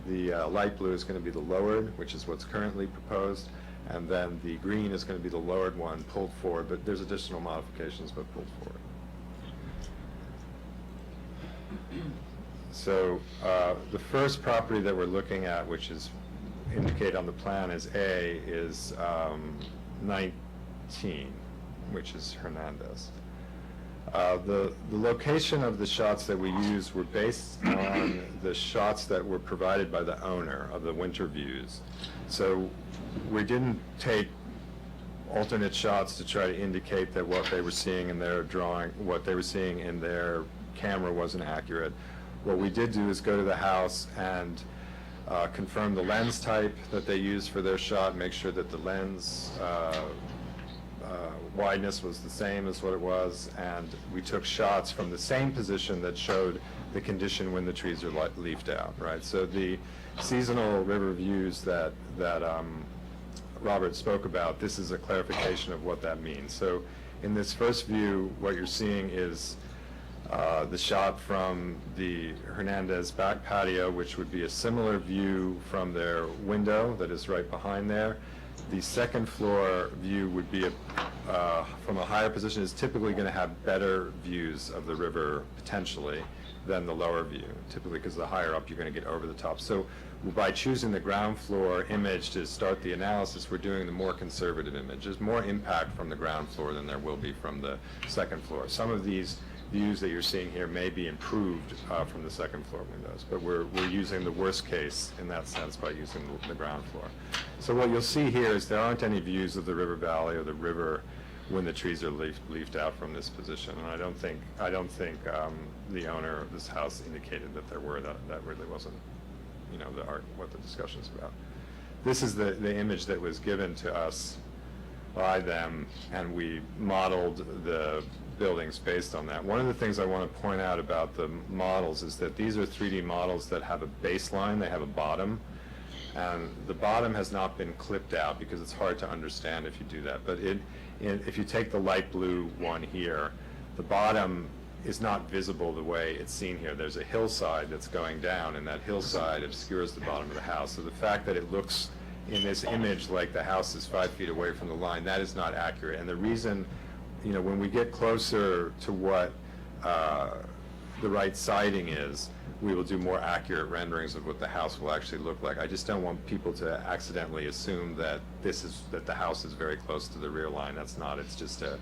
The light blue is going to be the lowered, which is what's currently proposed. And then the green is going to be the lowered one, pulled forward, but there's additional modifications, but pulled forward. So the first property that we're looking at, which is indicated on the plan as A, is 19, which is Hernandez. The location of the shots that we used were based on the shots that were provided by the owner of the winter views. So we didn't take alternate shots to try to indicate that what they were seeing in their drawing, what they were seeing in their camera wasn't accurate. What we did do is go to the house and confirm the lens type that they used for their shot, make sure that the lens wideness was the same as what it was, and we took shots from the same position that showed the condition when the trees are leafed out, right? So the seasonal river views that Robert spoke about, this is a clarification of what that means. So in this first view, what you're seeing is the shot from the Hernandez back patio, which would be a similar view from their window that is right behind there. The second floor view would be from a higher position, is typically going to have better views of the river potentially than the lower view, typically because the higher up you're going to get over the top. So by choosing the ground floor image to start the analysis, we're doing the more conservative image. There's more impact from the ground floor than there will be from the second floor. Some of these views that you're seeing here may be improved from the second floor windows, but we're using the worst case in that sense by using the ground floor. So what you'll see here is there aren't any views of the river valley or the river when the trees are leafed out from this position, and I don't think the owner of this house indicated that there were. That really wasn't, what the discussion's about. This is the image that was given to us by them, and we modeled the buildings based on that. One of the things I want to point out about the models is that these are 3D models that have a baseline, they have a bottom, and the bottom has not been clipped out because it's hard to understand if you do that. But if you take the light blue one here, the bottom is not visible the way it's seen here. There's a hillside that's going down, and that hillside obscures the bottom of the house. So the fact that it looks in this image like the house is 5 feet away from the line, that is not accurate. And the reason, when we get closer to what the right siding is, we will do more accurate renderings of what the house will actually look like. I just don't want people to accidentally assume that the house is very close to the rear line. That's not. It's just a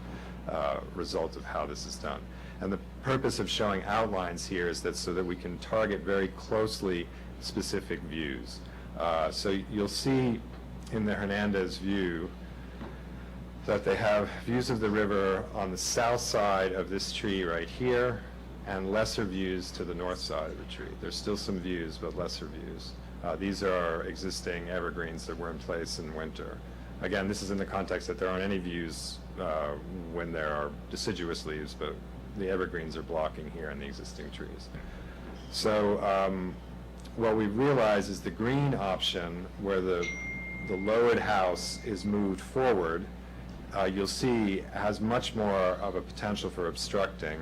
result of how this is done. And the purpose of showing outlines here is that so that we can target very closely specific views. So you'll see in the Hernandez view that they have views of the river on the south side of this tree right here, and lesser views to the north side of the tree. There's still some views, but lesser views. These are existing evergreens that were in place in winter. Again, this is in the context that there aren't any views when there are deciduous leaves, but the evergreens are blocking here in the existing trees. So what we realize is the green option, where the lowered house is moved forward, you'll see has much more of a potential for obstructing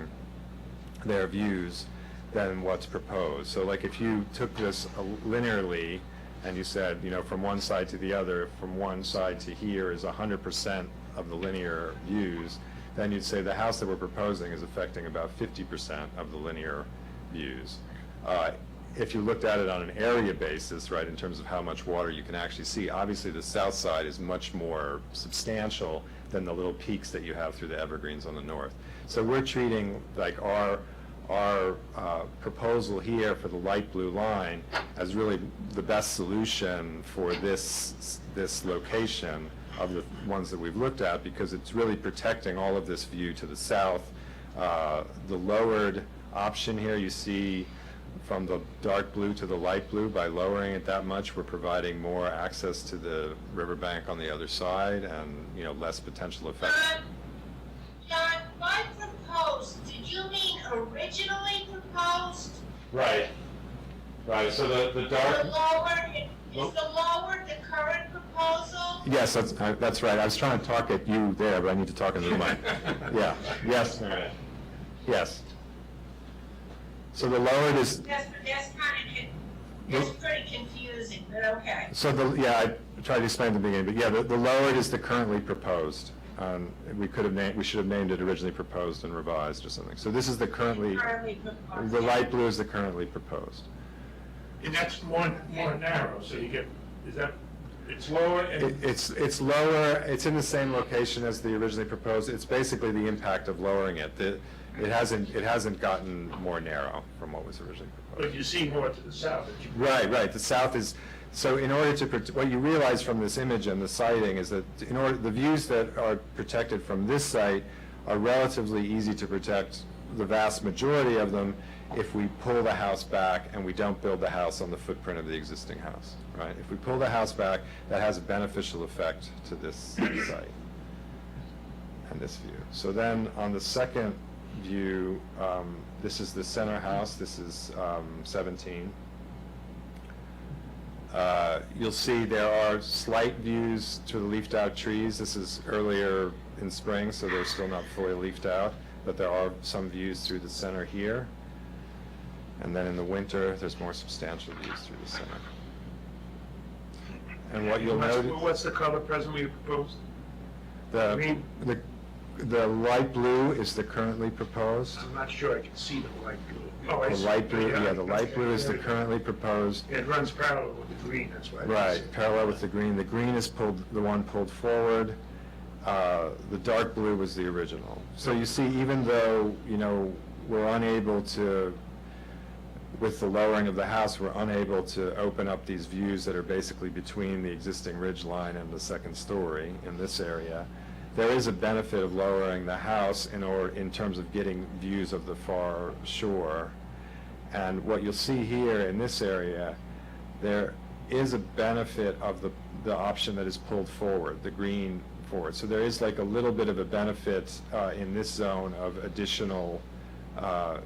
their views than what's proposed. So like if you took this linearly and you said, you know, from one side to the other, from one side to here is 100% of the linear views, then you'd say the house that we're proposing is affecting about 50% of the linear views. If you looked at it on an area basis, right, in terms of how much water you can actually see, obviously the south side is much more substantial than the little peaks that you have through the evergreens on the north. So we're treating like our proposal here for the light blue line as really the best solution for this location of the ones that we've looked at, because it's really protecting all of this view to the south. The lowered option here, you see from the dark blue to the light blue, by lowering it that much, we're providing more access to the riverbank on the other side and, you know, less potential effect. John, by proposed, did you mean originally proposed? Right. Right, so the dark... Is the lower the current proposal? Yes, that's right. I was trying to talk at you there, but I need to talk into the mic. Yeah, yes. Yes. So the lowered is... That's pretty confusing, but okay. So I tried to explain at the beginning, but yeah, the lowered is the currently proposed. We should have named it originally proposed and revised or something. So this is the currently proposed. The light blue is the currently proposed. And that's more narrow, so you get, it's lower and... It's lower, it's in the same location as the originally proposed. It's basically the impact of lowering it. It hasn't gotten more narrow from what was originally proposed. But you see more to the south. Right. The south is, so in order to, what you realize from this image and the sighting is that the views that are protected from this site are relatively easy to protect, the vast majority of them, if we pull the house back and we don't build the house on the footprint of the existing house, right? If we pull the house back, that has a beneficial effect to this site and this view. So then on the second view, this is the center house, this is 17. You'll see there are slight views to the leafed out trees. This is earlier in spring, so they're still not fully leafed out, but there are some views through the center here. And then in the winter, there's more substantial views through the center. And what you'll notice... What's the color presently proposed? The light blue is the currently proposed. I'm not sure I can see the light blue. Oh, I The see. light blue, Yeah, the light blue is the currently proposed. It runs parallel with the green, that's why. Right, parallel with the green. The green is the one pulled forward. The dark blue was the original. So you see, even though, you know, we're unable to, with the lowering of the house, we're unable to open up these views that are basically between the existing ridge line and the second story in this area. There is a benefit of lowering the house in terms of getting views of the far shore. And what you'll see here in this area, there is a benefit of the option that is pulled forward, the green forward. So there is like a little bit of a benefit in this zone of additional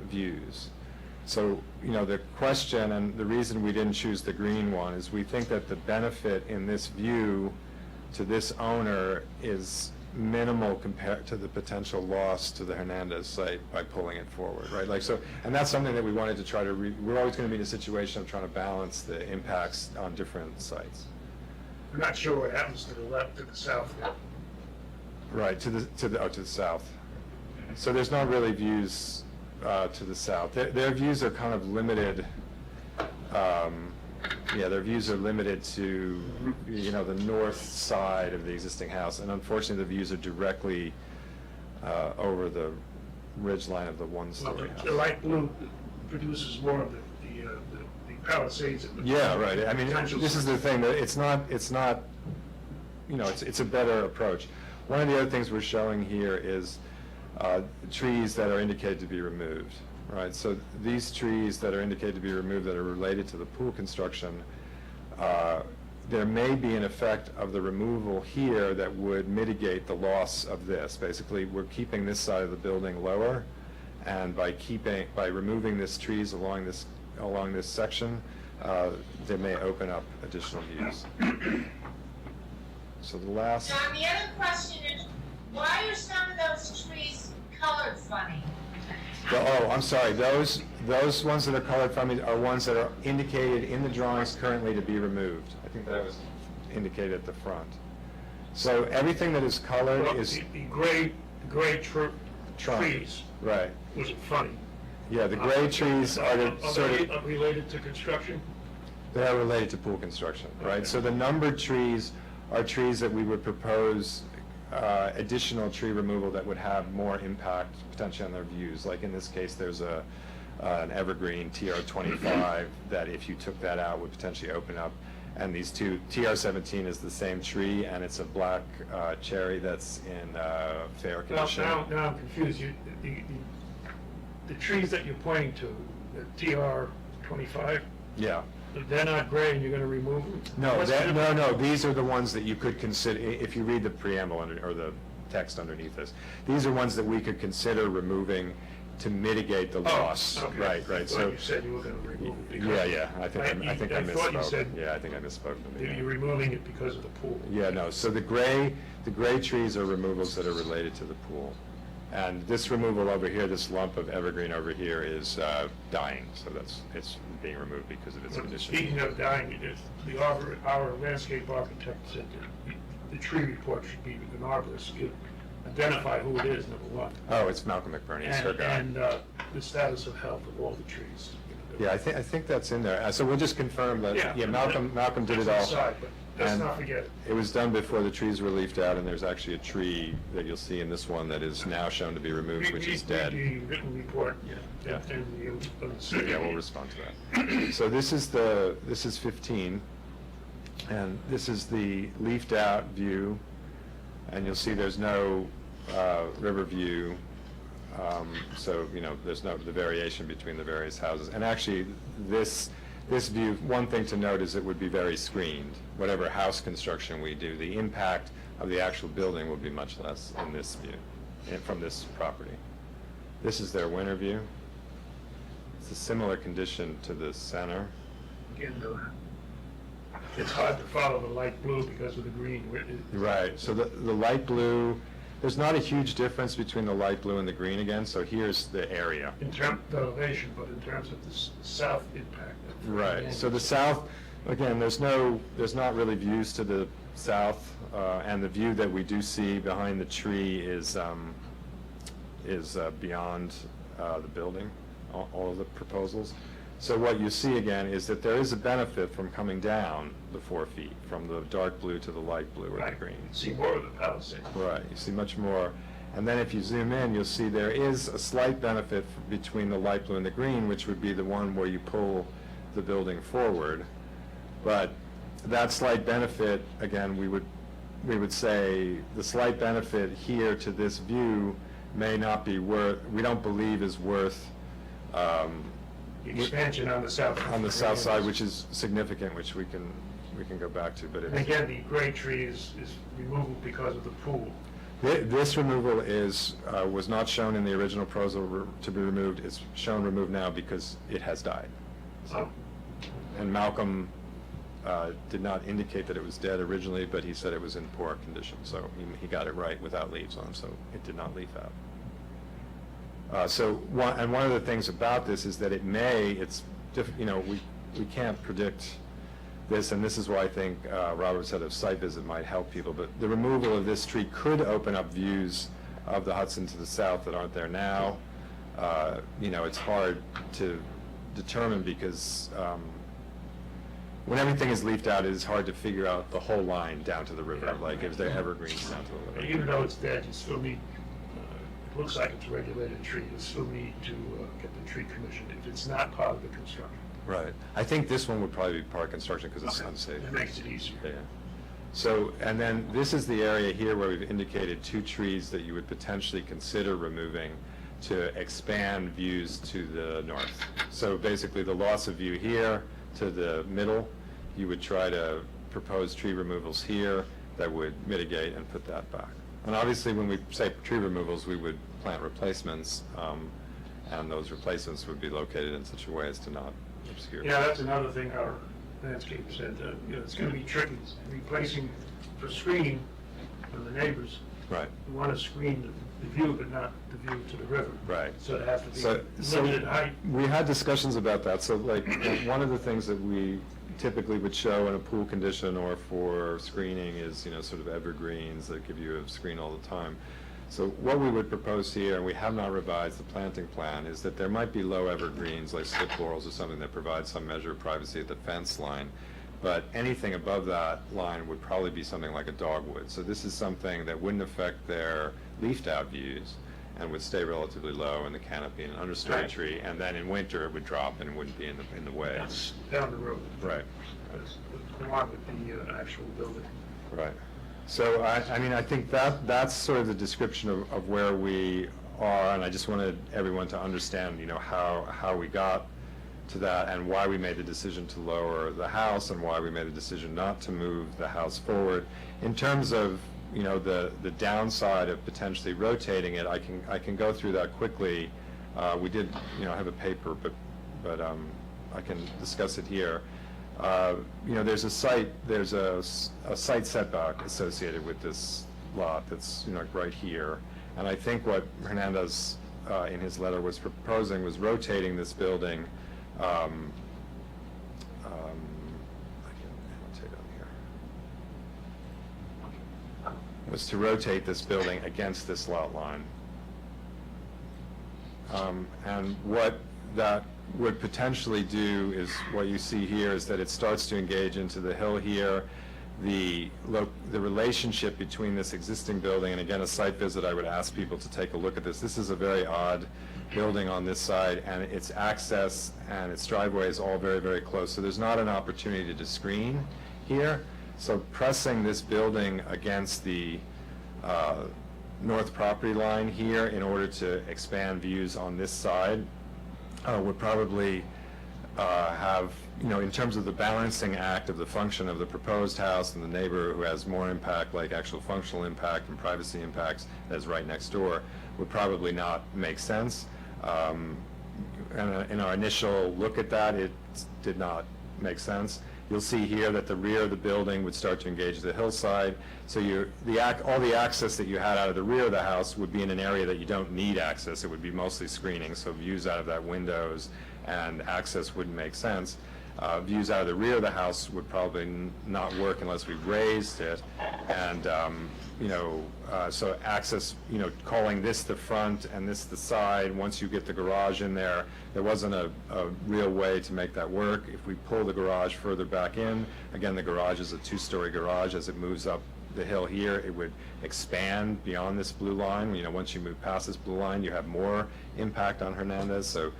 views. So, you know, the question and the reason we didn't choose the green one is we think that the benefit in this view to this owner is minimal compared to the potential loss to the Hernandez site by pulling it forward, right? Like so, and that's something that we wanted to try to, we're always going to be in a situation of trying to balance the impacts on different sites. I'm not sure what happens to the left, to the south there. Right, to the south. So there's not really views to the south. Their views are kind of limited. Their views are limited to, you know, the north side of the existing house, and unfortunately, the views are directly over the ridge line of the one-story house. The light blue produces more of the palisades. Yeah, right. I mean, this is the thing, that it's not, you know, it's a better approach. One of the other things we're showing here is trees that are indicated to be removed. right? So these trees that are indicated to be removed that are related to the pool construction, there may be an effect of the removal here that would mitigate the loss of this. Basically, we're keeping this side of the building lower, and by removing these trees along this section, they may open up additional views. So the last. John, the other question is, why are some of those trees colored funny? I'm sorry, those ones that are colored funny are ones that are indicated in the drawings currently to be removed. I think that was indicated at the front. So everything that is colored Well, is the gray trees, right. was it funny? Yeah, the gray trees are the sort they of, related to construction? they are related to pool construction, right? Okay. So the numbered trees are trees that we would propose additional tree removal that would have more impact potentially on their views. Like in this case, there's an evergreen TR25 that if you took that out would potentially open up. And these two, TR17 is the same tree, and it's a black cherry that's in fair condition. Now I'm confused. The trees that you're pointing to, the TR25, Yeah. they're not gray and you're going to remove them? No, What's the difference? no, these are the ones that you could consider, if you read the preamble or the text underneath this, these are ones that we could consider removing to mitigate the loss. Okay. Right, I right, thought so. you said you were going to remove it because. I think I misspoke. I thought you said. Yeah, I think I misspoke. You're removing it because of the pool. Yeah, no, so the gray trees are removals that are related to the pool. And this removal over here, this lump of evergreen over here is dying, so it's being removed because of its condition. Speaking of dying, our landscape architect said that the tree report should be an arborist, identify who it is, number one. Oh, it's Malcolm McBurney, it's her guy. And the status of health of all the trees. Yeah, I think that's in there. So we'll just confirm that, yeah, Malcolm did it all. That's aside, but let's And not forget it. it was done before the trees were leafed out, and there's actually a tree that you'll see in this one that is now shown to be removed, which is dead. The written report. Yeah. And Yeah, we'll respond to that. So this is 15, and this is the leafed out view, and you'll see there's no river view, so, there's no, the variation between the various houses. And actually, this view, one thing to note is it would be very screened. Whatever house construction we do, the impact of the actual building will be much less in this view, from this property. This is their winter view. It's a similar condition to the center. Again, it's hard to follow the light blue because of the green. Right, so the light blue, there's not a huge difference between the light blue and the green again, so here's the area. In terms of elevation, but in terms of the south impact. Right, so the south, again, there's not really views to the south, and the view that we do see behind the tree is beyond the building, all of the proposals. So what you see again is that there is a benefit from coming down the 4 feet, from the dark blue to the light blue or the Right. green. See more of the palisade. Right, you see much more. And then if you zoom in, you'll see there is a slight benefit between the light blue and the green, which would be the one where you pull the building forward. But that slight benefit, again, we would say the slight benefit here to this view may not be we don't believe is worth The expansion on the south. on the south side, which is significant, which we can go back to, but And it's. again, the gray tree is removed because of the pool. This removal was not shown in the original proposal to be removed. It's shown removed now because it has died. So, And Malcolm did not indicate that it was dead originally, but he said it was in poor condition, so he got it right without leaves on, so it did not leaf out. One of the things about this is that we can't predict this, and this is why I think Robert said a site visit might help people, but the removal of this tree could open up views of the Hudson to the south that aren't there now. It's hard to determine because when everything is leafed out, it is hard to figure out the whole line down to the river, like if they're evergreens down to the river. even though it's dead, you still need, it looks like it's a regulated tree, you still need to get the tree commissioned if it's not part of the construction. Right. I think this one would probably be part of construction because it's Okay. unsafe. It makes it easier. Yeah. So, and then this is the area here where we've indicated 2 trees that you would potentially consider removing. to expand views to the north. So basically, the loss of view here to the middle, you would try to propose tree removals here that would mitigate and put that back. And obviously, when we say tree removals, we would plant replacements, and those replacements would be located in such a way as to not obscure. Yeah, that's another thing our landscaper said, it's gonna be tricky, replacing for screening for the neighbors. Right. You wanna screen the view, but not the view to the river. Right. So it has to be So limited height. we had discussions about that. So like, one of the things that we typically would show in a pool condition or for screening is, sort of evergreens that give you a screen all the time. So what we would propose here, and we have not revised the planting plan, is that there might be low evergreens like slip laurels or something that provide some measure of privacy at the fence line. But anything above that line would probably be something like a dogwood. So this is something that wouldn't affect their leafed out views and would stay relatively low in the canopy and understory Right. tree. And then in winter, it would drop and wouldn't be in the way. That's down the road. Right. That's the one with the actual building. Right. So, I think that's sort of the description of where we are, and I just wanted everyone to understand, how we got to that and why we made the decision to lower the house and why we made the decision not to move the house forward. In terms of, the downside of potentially rotating it, I can go through that quickly. We did, have a paper, but I can discuss it here. There's a site setback associated with this lot that's, right here. And I think what Hernandez, in his letter, was proposing was rotating this building, I can annotate on here, was to rotate this building against this lot line. And what that would potentially do is, what you see here is that it starts to engage into the hill here. The relationship between this existing building, and again, a site visit, I would ask people to take a look at this. This is a very odd building on this side, and its access and its driveway is all very, very close. So there's not an opportunity to screen here. So pressing this building against the north property line here in order to expand views on this side would probably have, in terms of the balancing act of the function of the proposed house and the neighbor who has more impact, like actual functional impact and privacy impacts that's right next door, would probably not make sense. And in our initial look at that, it did not make sense. You'll see here that the rear of the building would start to engage the hillside. So all the access that you had out of the rear of the house would be in an area that you don't need access. It would be mostly screening, so views out of that windows and access wouldn't make sense. Views out of the rear of the house would probably not work unless we raised it. And, so access, calling this the front and this the side, once you get the garage in there, there wasn't a real way to make that work. If we pull the garage further back in, again, the garage is a two-story garage. As it moves up the hill here, it would expand beyond this blue line. Once you move past this blue line, you have more impact on Hernandez. So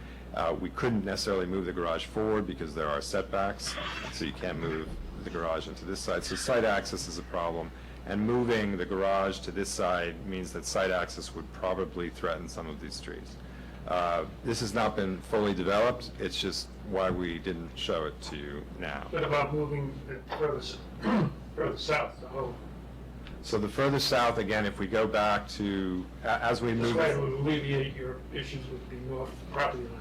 we couldn't necessarily move the garage forward because there are setbacks, so you can't move the garage into this side. So site access is a problem. And moving the garage to this side means that site access would probably threaten some of these trees. This has not been fully developed. It's just why we didn't show it to you now. What about moving it further south, the whole? So the further south, again, if we go back to, as we This move... way it would alleviate your issues with the north property line.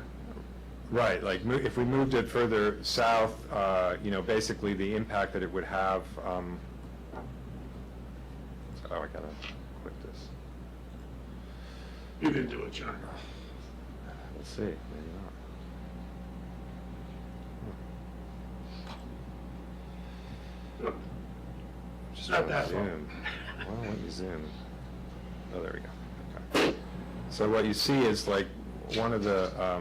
Right, like if we moved it further south, basically the impact that it would have, I gotta quit this. You can do it, John. Let's see, maybe not. Look, it's not that far. Zoom. Well, let me zoom. Oh, there we go. Okay. So what you see is like one of the, I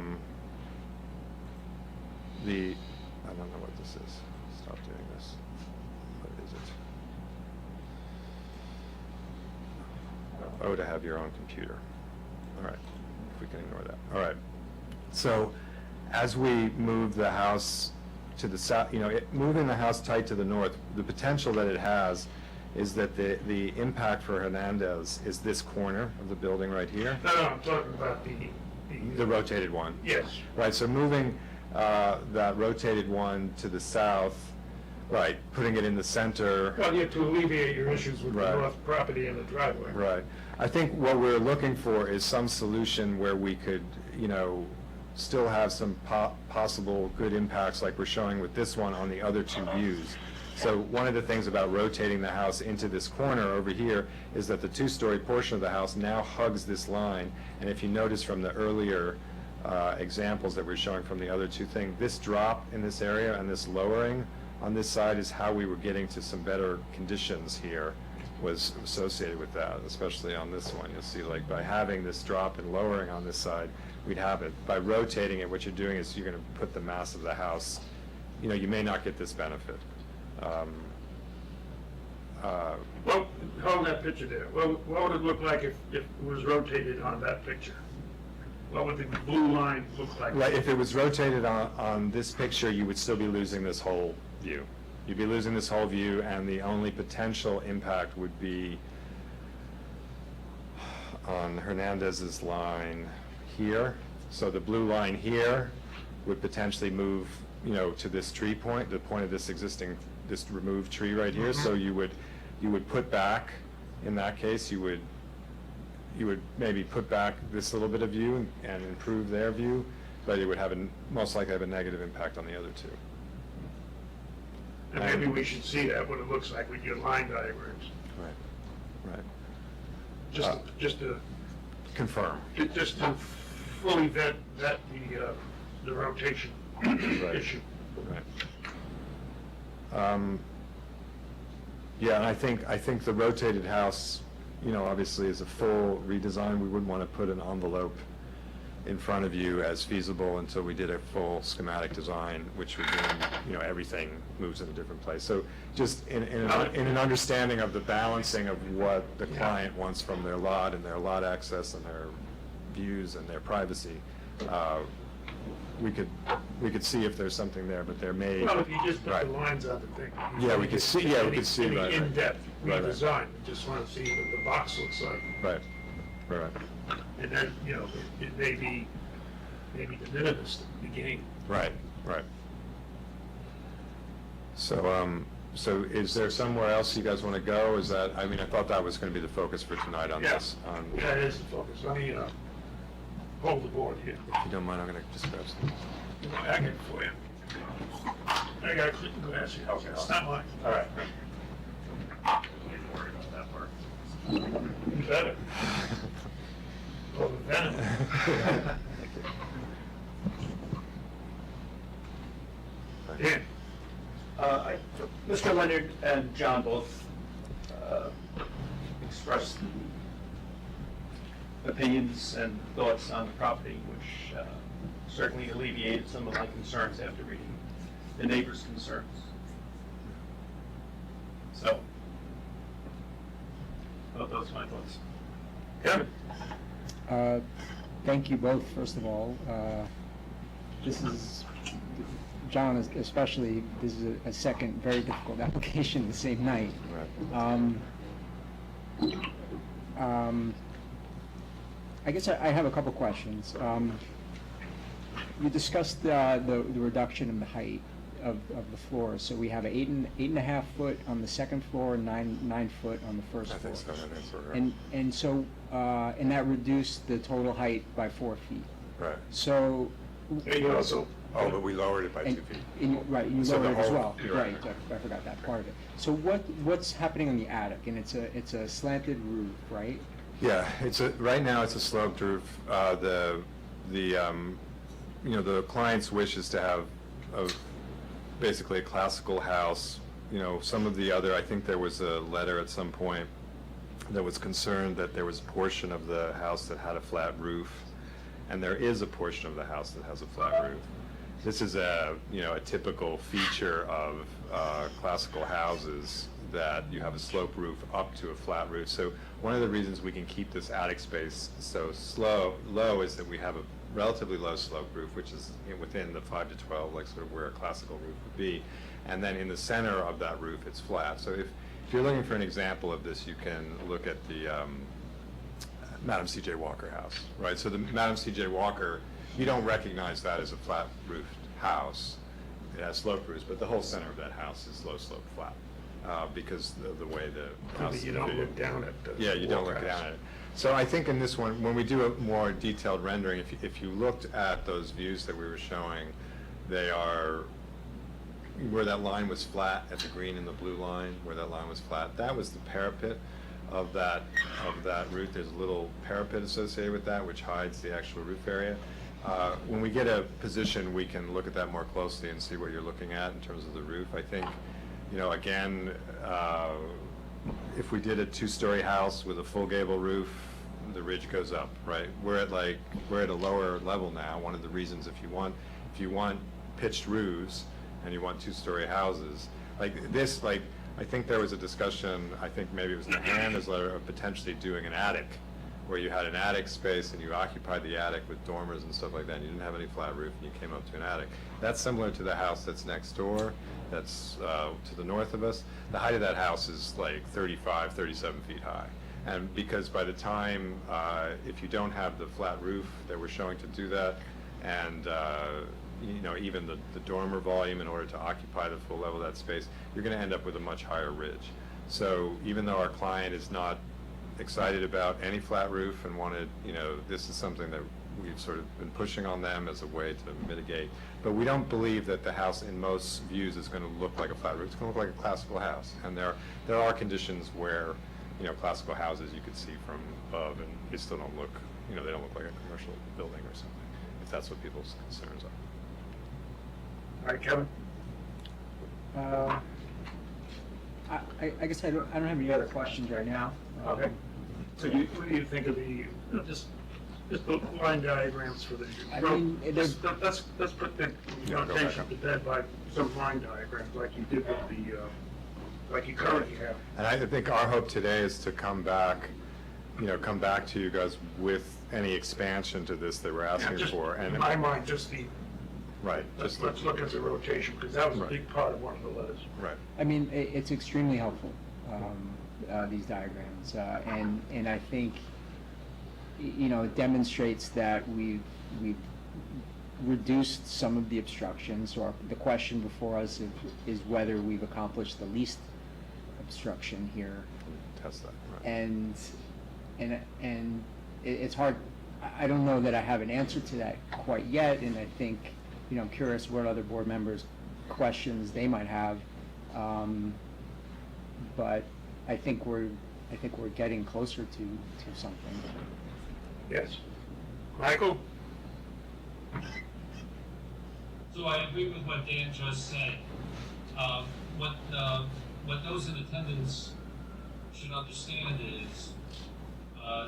don't know what this is. Stop doing this. What is it? Oh, to have your own computer. All right, if we can ignore that. All right. So as we move the house to the south, moving the house tight to the north, the potential that it has is that the impact for Hernandez is this corner of the building right here, No, I'm talking about the rotated one. yes. Right, so moving that rotated one to the south, right, putting it in the center. Well, you have to alleviate your issues with the Right. north property and the driveway. Right. I think what we're looking for is some solution where we could, still have some possible good impacts like we're showing with this one on the other two views. So one of the things about rotating the house into this corner over here is that the two-story portion of the house now hugs this line. And if you notice from the earlier examples that we're showing from the other two things, this drop in this area and this lowering on this side is how we were getting to some better conditions here, was associated with that, especially on this one. You'll see, like, by having this drop and lowering on this side, we'd have it. By rotating it, what you're doing is you're going to put the mass of the house, you may not get this benefit. Well, hold that picture there. Well, what would it look like if it was rotated on that picture? What would the blue line look like? Right, if it was rotated on this picture, you would still be losing this whole view. You'd be losing this whole view, and the only potential impact would be on Hernandez's line here. So the blue line here would potentially move, to this tree point, the point of this removed tree right here. So you would put back, in that case, you would maybe put back this little bit of view and improve their view, but it would most likely have a negative impact on the other two. And maybe we should see that, what it looks like with your line diagrams. Right. Just to Confirm. fully vet the rotation issue. Right. Yeah, and I think the rotated house, obviously is a full redesign. We wouldn't want to put an envelope in front of you as feasible until we did a full schematic design, which would mean, everything moves in a different place. So just in an understanding of the balancing of what the client wants from their lot and their lot access and their views and their privacy, we could see if there's something there, but there may. Well, if you just put Right. the lines on the thing. Yeah, we could see. Yeah, we could see. Right. In-depth Right. redesign. We just want to see what the box looks like. Right. Right. And then, it may be de minimis, the gain. Right. Right. So is there somewhere else you guys want to go? Is that, I thought that was going to be the focus for tonight on this. That is the focus. Let me hold the board here. If you don't mind, I'm going to just grab some. I get it for you. I got a clean glass here. Okay, it's not mine. All right. Don't even worry about that part. You better. Oh, the venom. Dan? Mr. Leonard and John both expressed opinions and thoughts on the property, which certainly alleviated some of my concerns after reading the neighbors' concerns. So, those are my thoughts. Kevin? Thank you both, first of all. This is, John especially, this is a second very difficult application the same night. I guess I have a couple questions. You discussed the reduction in the height of the floors. So we have an 8.5 foot on the second floor, and 9 foot on the first floor. I think so. That's right. And so and that reduced the total height by 4 feet. Right. So. And you also. Oh, but we lowered it by 2 feet. Right, you So the lowered it as whole- well. you're Right, right. I forgot that part of it. So what's happening in the attic? And it's a slanted roof, right? Yeah, right now it's a sloped roof. The client's wish is to have basically a classical house. Some of the other, I think there was a letter at some point that was concerned that there was a portion of the house that had a flat roof, and there is a portion of the house that has a flat roof. This is a typical feature of classical houses, that you have a slope roof up to a flat roof. So one of the reasons we can keep this attic space so low is that we have a relatively low slope roof, which is within the 5 to 12, like sort of where a classical roof would be. And then in the center of that roof, it's flat. So if you're looking for an example of this, you can look at the Madam C.J. Walker house, right? So the Madam C.J. Walker, you don't recognize that as a flat-roofed house. It has sloped roofs, but the whole center of that house is low-slope flat because of the way the house is You don't configured. look down at the. Yeah, you don't look Walker down House. at it. So I think in this one, when we do a more detailed rendering, if you looked at those views that we were showing, they are, where that line was flat, at the green and the blue line, where that line was flat, that was the parapet of that roof. There's a little parapet associated with that, which hides the actual roof area. When we get a position, we can look at that more closely and see what you're looking at in terms of the roof. I think, again, if we did a two-story house with a full gable roof, the ridge goes up, right? We're at a lower level now. One of the reasons, if you want pitched roofs and you want two-story houses, like this, I think there was a discussion, I think maybe it was in the Hernandez letter, of potentially doing an attic, where you had an attic space and you occupied the attic with dormers and stuff like that, and you didn't have any flat roof, and you came up to an attic. That's similar to the house that's next door, that's to the north of us. The height of that house is like 35, 37 feet high. And because by the time, if you don't have the flat roof that we're showing to do that, and even the dormer volume in order to occupy the full level of that space, you're going to end up with a much higher ridge. So even though our client is not excited about any flat roof and wanted, this is something that we've sort of been pushing on them as a way to mitigate. But we don't believe that the house in most views is going to look like a flat roof. It's going to look like a classical house. And there are conditions where, classical houses you could see from above and they still don't look, they don't look like a commercial building or something, if that's what people's concerns are. All right, Kevin? I guess I don't have any other questions right now. Okay. So what do you think of the, just the line diagrams for the, I mean, let's put the notation to bed by some line diagrams like you did with the, like you currently have. And I think our hope today is to come back to you guys with any expansion to this that we're asking Just, for. And in my mind, just the, right, let's look at the rotation, because that was a big part of one of the letters. right. I mean, it's extremely helpful, these diagrams, and I think, it demonstrates that we've reduced some of the obstructions, or the question before us is whether we've accomplished the least obstruction here. Test that. Right. And it's hard, I don't know that I have an answer to that quite yet, and I think, I'm curious what other board members' questions they might have. But I think we're getting closer to something. Yes. Michael? So I agree with what Dan just said. What those in attendance should understand is,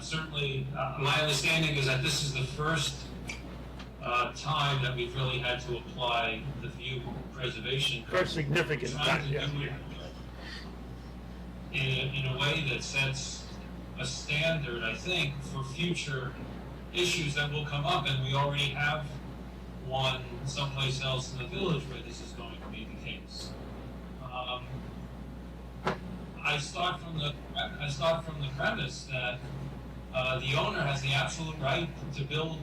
certainly, my understanding is that this is the first time that we've really had to apply the view preservation. First significant time, Trying to yeah. do it in a way that sets a standard, I think, for future issues that will come up, and we already have one someplace else in the village where this is going to be the case. I start from the premise that the owner has the absolute right to build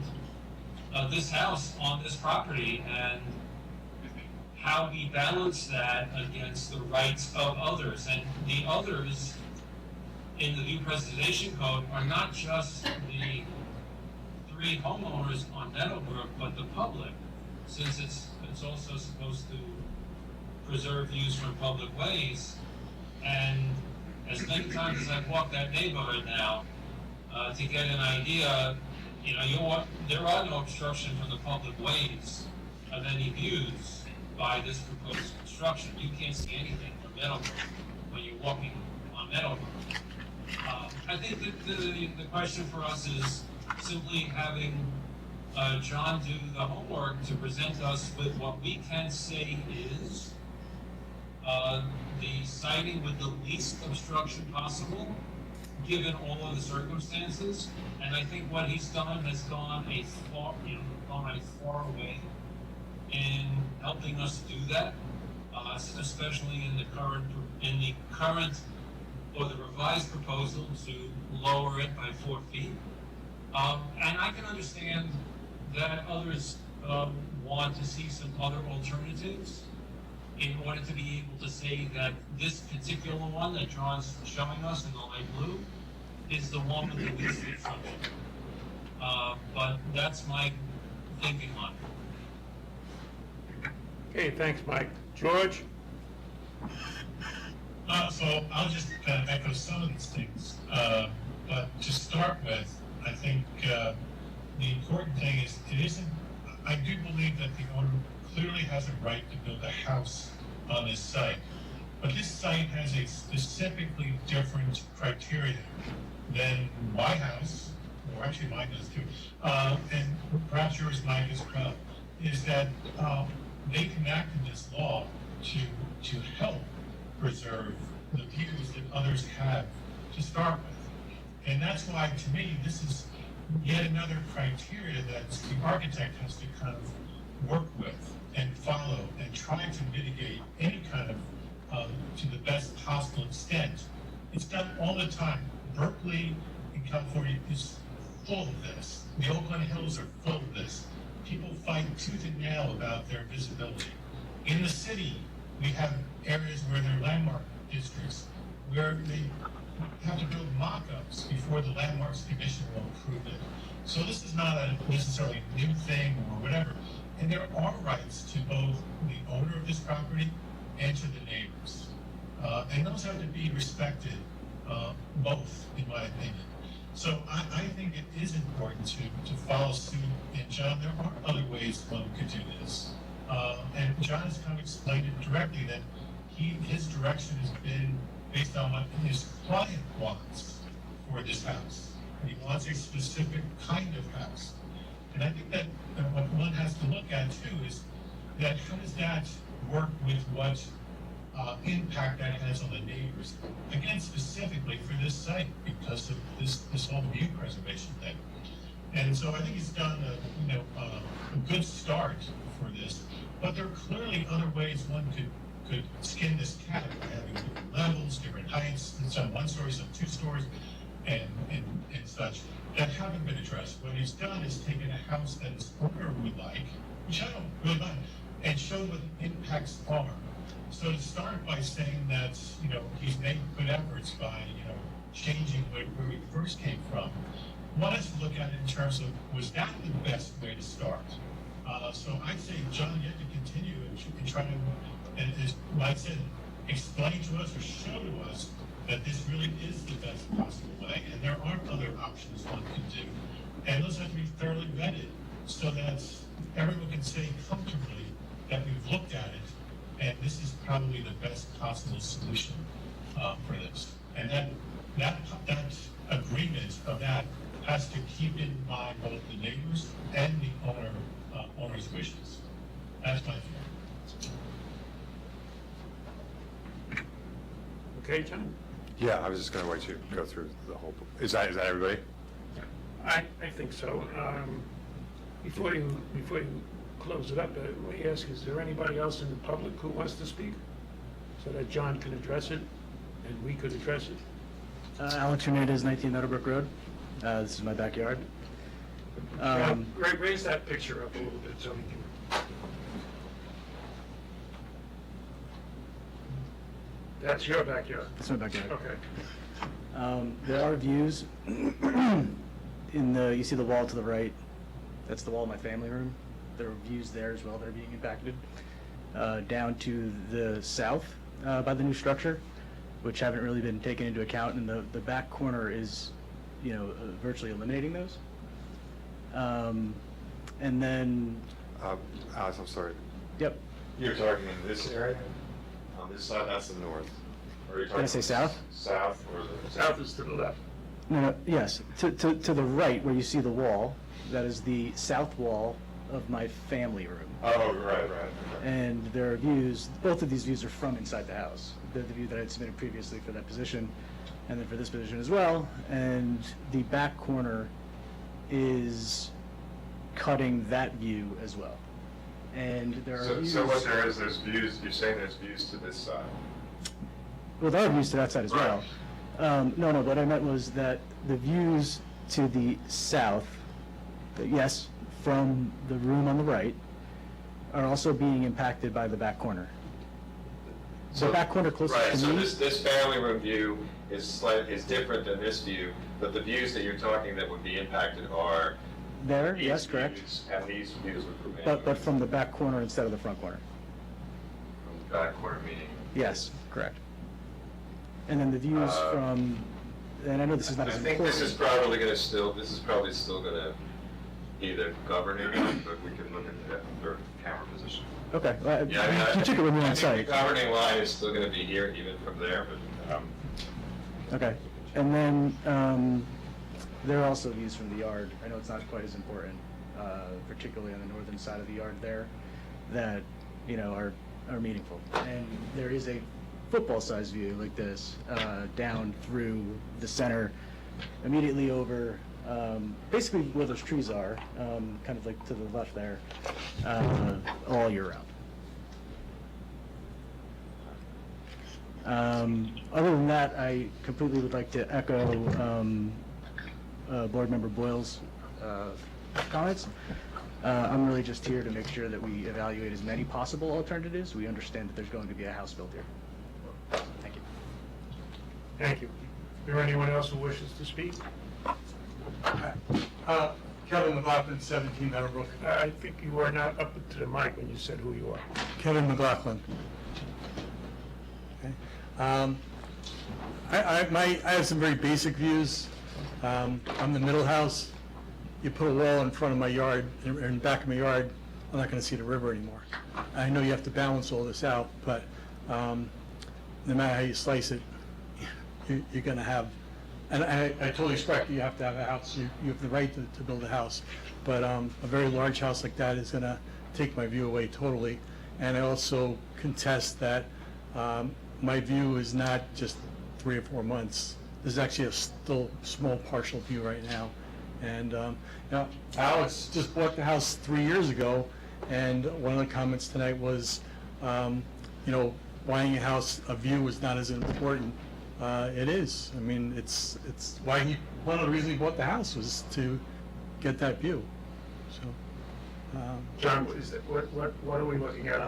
this house on this property, and how we balance that against the rights of others. And the others in the View Preservation Code are not just the 3 homeowners on Meadowbrook, but the public, since it's also supposed to preserve views from public ways. And as many times as I've walked that neighborhood now, to get an idea, there are no obstruction from the public ways of any views by this proposed construction. You can't see anything from Meadowbrook when you're walking on Meadowbrook. I think that the question for us is simply having John do the homework to present us with what we can say is the siting with the least obstruction possible, given all of the circumstances. And I think what he's done has gone a far way in helping us do that, especially in the current or the revised proposal to lower it by 4 feet. And I can understand that others want to see some other alternatives in order to be able to say that this particular one that John's showing us in the light blue is the one with the least obstruction. But that's my thinking on it. Okay, thanks, Mike. George? So I'll just echo some of these things. But to start with, I think the important thing is it isn't, I do believe that the owner clearly has a right to build a house on this site. But this site has a specifically different criteria than my house, or actually mine does too, and perhaps yours might as well, is that they enacted this law to help preserve the views that others have to start with. And that's why, to me, this is yet another criteria that the architect has to kind of work with and follow and try to mitigate any kind of, to the best possible extent. It's done all the time. Berkeley in California is full of this. The Oakland Hills are full of this. People fight tooth and nail about their visibility. In the city, we have areas where they're landmark districts, where they have to build mock-ups before the Landmarks Commission will approve it. So this is not a necessarily new thing or whatever. And there are rights to both the owner of this property and to the neighbors. And those have to be respected, both, in my opinion. So I think it is important to follow suit. And John, there are other ways one could do this. And John has kind of explained it directly that his direction has been based on what his client wants for this house. And he wants a specific kind of house. And I think that what one has to look at too is that how does that work with what impact that has on the neighbors? Again, specifically for this site because of this whole view preservation thing. And so I think he's done a good start for this. But there are clearly other ways one could skin this cat by having different levels, different heights, some 1 story, some 2 stories, and such, that haven't been addressed. What he's done is taken a house that his owner would like, which I don't really mind, and showed what the impacts are. So to start by saying that, he's made good efforts by, changing where we first came from, one has to look at it in terms of, was that the best way to start? So I'd say, John, you have to continue and try to, and as Mike said, explain to us or show to us that this really is the best possible way, and there aren't other options one can do. And those have to be thoroughly vetted so that everyone can say comfortably that we've looked at it, and this is probably the best possible solution for this. And that agreement of that has to keep in mind both the neighbors and the owner's wishes. That's my feeling. Okay, John? Yeah, I was just going to wait to go through the whole, is that everybody? I think so. Before you close it up, let me ask, is there anybody else in the public who wants to speak? So that John can address it and we could address it? Alex Hernandez, 19 Meadowbrook Road. This is my backyard. Raise that picture up a little bit so we can... That's your backyard? That's my backyard. Okay. There are views you see the wall to the right, that's the wall of my family room. There are views there as well that are being impacted. Down to the south by the new structure, which haven't really been taken into account, and the back corner is, virtually eliminating those. And then... Alex, I'm sorry. Yep. You're talking in this area? On this side, that's the north. Or you're Did I say south? South, or the... South is to the left. No, yes. To the right, where you see the wall, that is the south wall of my family room. Oh, right. Okay. And there are views, both of these views are from inside the house. The view that I had submitted previously for that position, and then for this position as well. And the back corner is cutting that view as well. And there are views... So what there is, there's views, you're saying there's views to this side? Well, there are views to that side as well. No, what I meant was that the views to the south, yes, from the room on the right, are also being impacted by the back corner. The back corner closest Right, to so me. this family room view is different than this view, but the views that you're talking that would be impacted are There, these yes, correct. views, and these views would remain. But from the back corner instead of the front corner. From the back corner, meaning. Yes, correct. And then the views from, and I know this is not I as think important. this is probably still gonna be the governing one, but we can look at the third camera position. Okay, Yeah, I mean, you took it with me on I think site. the governing line is still gonna be here even from there, but, Okay, and then there are also views from the yard. I know it's not quite as important, particularly on the northern side of the yard there, that, are meaningful. And there is a football-sized view like this, down through the center, immediately over, basically where those trees are, kind of like to the left there, all year round. Other than that, I completely would like to echo Board Member Boyle's comments. I'm really just here to make sure that we evaluate as many possible alternatives. We understand that there's going to be a house built here. Thank you. Thank you. Is there anyone else who wishes to speak? Kevin McLaughlin, 17 Meadowbrook. I think you were not up to the mic when you said who you are. Kevin McLaughlin. Okay. I have some very basic views. I'm the middle house. You put a wall in front of my yard, in the back of my yard, I'm not going to see the river anymore. I know you have to balance all this out, but no matter how you slice it, you're going to have, and I totally respect you have to have a house. You have the right to build a house, but a very large house like that is going to take my view away totally. And I also contest that my view is not just 3 or 4 months. There's actually a still small partial view right now. And Alex just bought the house 3 years ago, and one of the comments tonight was, buying a house, a view is not as important. It is. I mean, it's why one of the reasons he bought the house was to get that view. So, John, what are we looking at?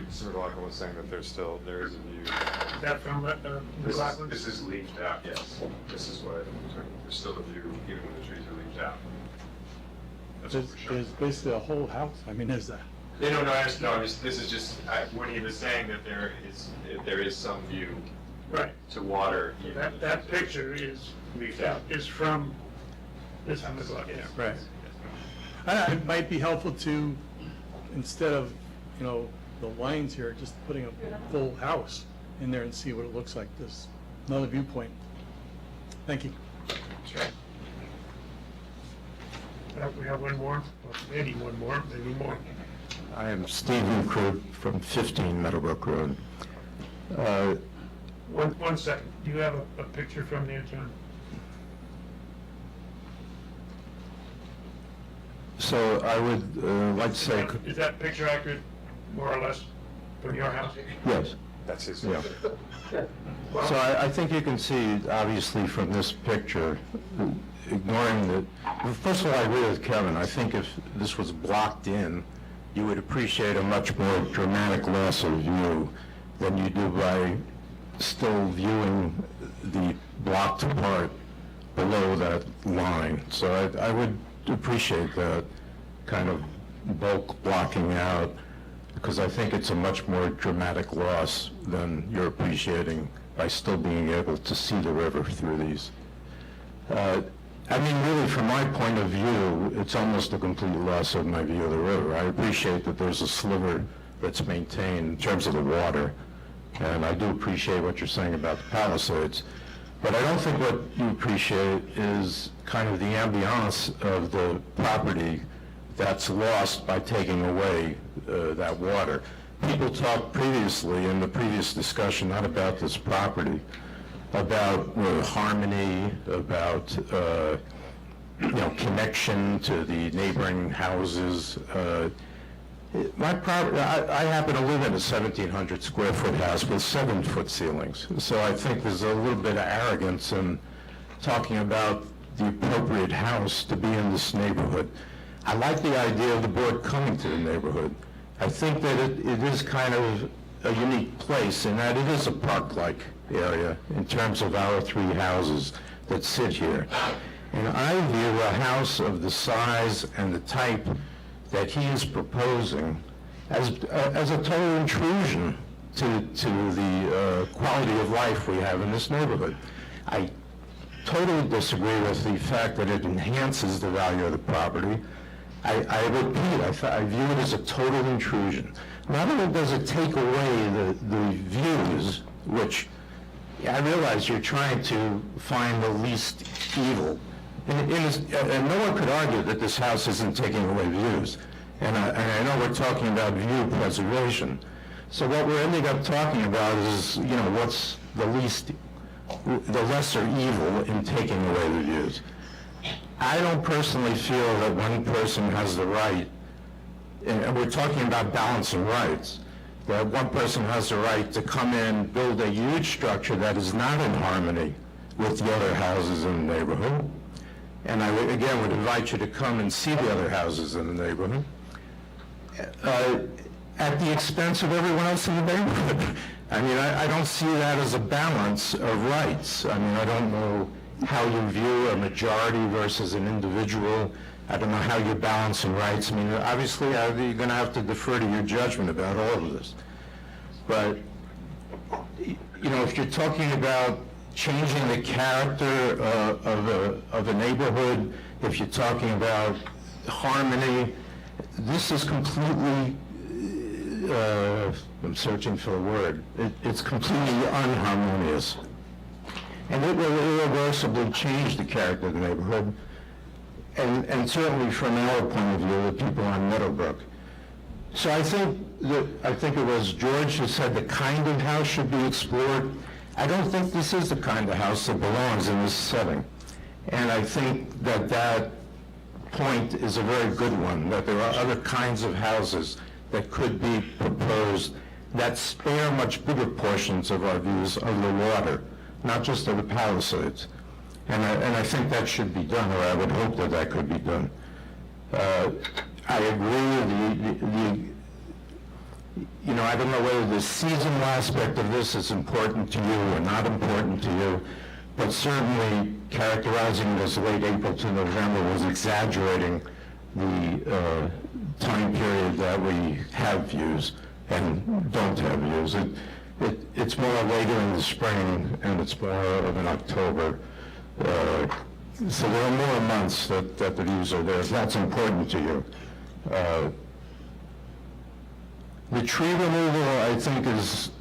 Sort of like I was saying that there is a view. Is that from McLaughlin? This is leafed out, yes. This is what, there's still a view even when the trees are leafed out. That's what we're showing. there's basically a whole house. I mean, there's that. This is just, when he was saying that there is some view Right. to water. even That picture is leafed out, is from this McLaughlin. Yes. Right. It might be helpful to, instead of, the lines here, just putting a full house in there and see what it looks like. There's another viewpoint. Thank you. Sure. We have one more, maybe one more, maybe more. I am Stephen Krug from 15 Meadowbrook Road. 1 second. Do you have a picture from there, John? So I would like to say, Is that picture accurate, more or less, from your house? yes. That's his. Yeah. So I think you can see, obviously, from this picture, ignoring the, well, first of all, I agree with Kevin. I think if this was blocked in, you would appreciate a much more dramatic loss of view than you do by still viewing the blocked part below that line. So I would appreciate that kind of bulk blocking out, because I think it's a much more dramatic loss than you're appreciating by still being able to see the river through these. I mean, really, from my point of view, it's almost a complete loss of my view of the river. I appreciate that there's a sliver that's maintained in terms of the water, and I do appreciate what you're saying about the Palisades, but I don't think what you appreciate is kind of the ambiance of the property that's lost by taking away that water. People talked previously in the previous discussion, not about this property, about harmony, about connection to the neighboring houses. I happen to live in a 1,700 square foot house with 7-foot ceilings. So I think there's a little bit of arrogance in talking about the appropriate house to be in this neighborhood. I like the idea of the board coming to the neighborhood. I think that it is kind of a unique place in that it is a park-like area in terms of our 3 houses that sit here. And I view a house of the size and the type that he is proposing as a total intrusion to the quality of life we have in this neighborhood. I totally disagree with the fact that it enhances the value of the property. I repeat, I view it as a total intrusion. Not only does it take away the views, which I realize you're trying to find the least evil, and no one could argue that this house isn't taking away views. And I know we're talking about view preservation. So what we're ending up talking about is, what's the lesser evil in taking away the views. I don't personally feel that one person has the right, and we're talking about balancing rights, that one person has the right to come in, build a huge structure that is not in harmony with the other houses in the neighborhood. And I, again, would invite you to come and see the other houses in the neighborhood, at the expense of everyone else in the neighborhood. I mean, I don't see that as a balance of rights. I mean, I don't know how you view a majority versus an individual. I don't know how you're balancing rights. I mean, obviously, you're going to have to defer to your judgment about all of this. But, if you're talking about changing the character of a neighborhood, if you're talking about harmony, this is completely, I'm searching for a word, it's completely unharmonious. And it will irreversibly change the character of the neighborhood, and certainly from our point of view, the people on Meadowbrook. So I think it was George who said the kind of house should be explored. I don't think this is the kind of house that belongs in this setting. And I think that point is a very good one, that there are other kinds of houses that could be proposed that spare much bigger portions of our views of the water, not just of the Palisades. And I think that should be done, or I would hope that could be done. I agree, I don't know whether the seasonal aspect of this is important to you or not important to you, but certainly characterizing it as late April to November was exaggerating the time period that we have views and don't have views. It's more later in the spring, and it's more of an October. So there are more months that the views are there, if that's important to you. The tree removal, I think, is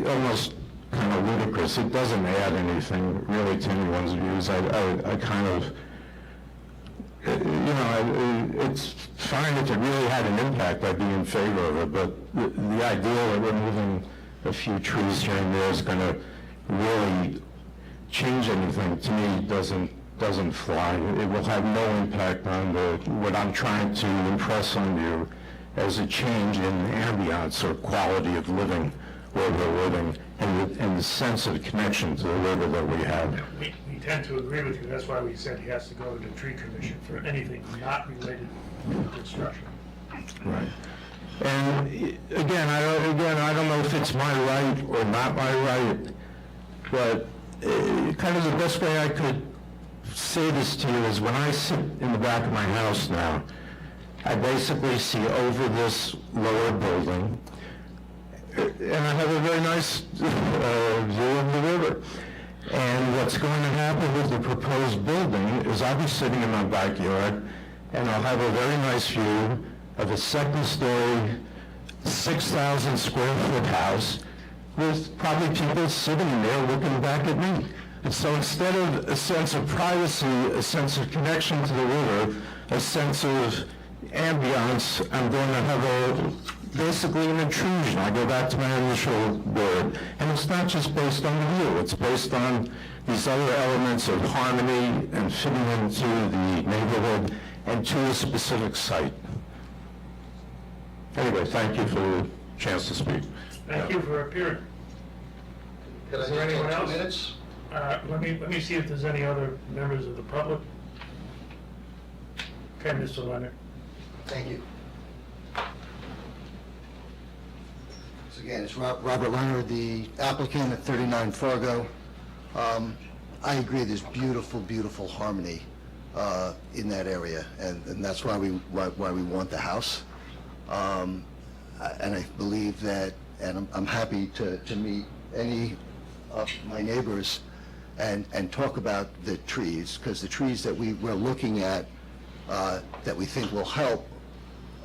almost kind of ludicrous. It doesn't add anything really to anyone's views. I kind of, it's fine if it really had an impact, I'd be in favor of it, but the idea of removing a few trees here and there is going to really change anything, to me, doesn't fly. It will have no impact on what I'm trying to impress on you as a change in ambiance or quality of living where we're living, and the sense of connection to the river that we have. We tend to agree with you. That's why we said he has to go to the tree commission for anything not related to construction. Right. And again, I don't know if it's my right or not my right, but kind of the best way I could say this to you is when I sit in the back of my house now, I basically see over this lower building, and I have a very nice view of the river. And what's going to happen with the proposed building is I'll be sitting in my backyard, and I'll have a very nice view of a second-story, 6,000 square foot house with probably people sitting there looking back at me. And so instead of a sense of privacy, a sense of connection to the river, a sense of ambiance, I'm going to have basically an intrusion. I go back to my initial word. And it's not just based on the view, it's based on these other elements of harmony and fitting into the neighborhood and to a specific site. Anyway, thank you for the chance to speak. Thank you for appearing. Could I Is just there anyone take 2 else? minutes? Let me see if there's any other members of the public. Okay, Mr. Leonard. Thank you. So again, it's Robert Leonard, the applicant at 39 Fargo. I agree, there's beautiful, beautiful harmony in that area, and that's why we want the house. And I believe that, and I'm happy to meet any of my neighbors and talk about the trees, because the trees that we're looking at that we think will help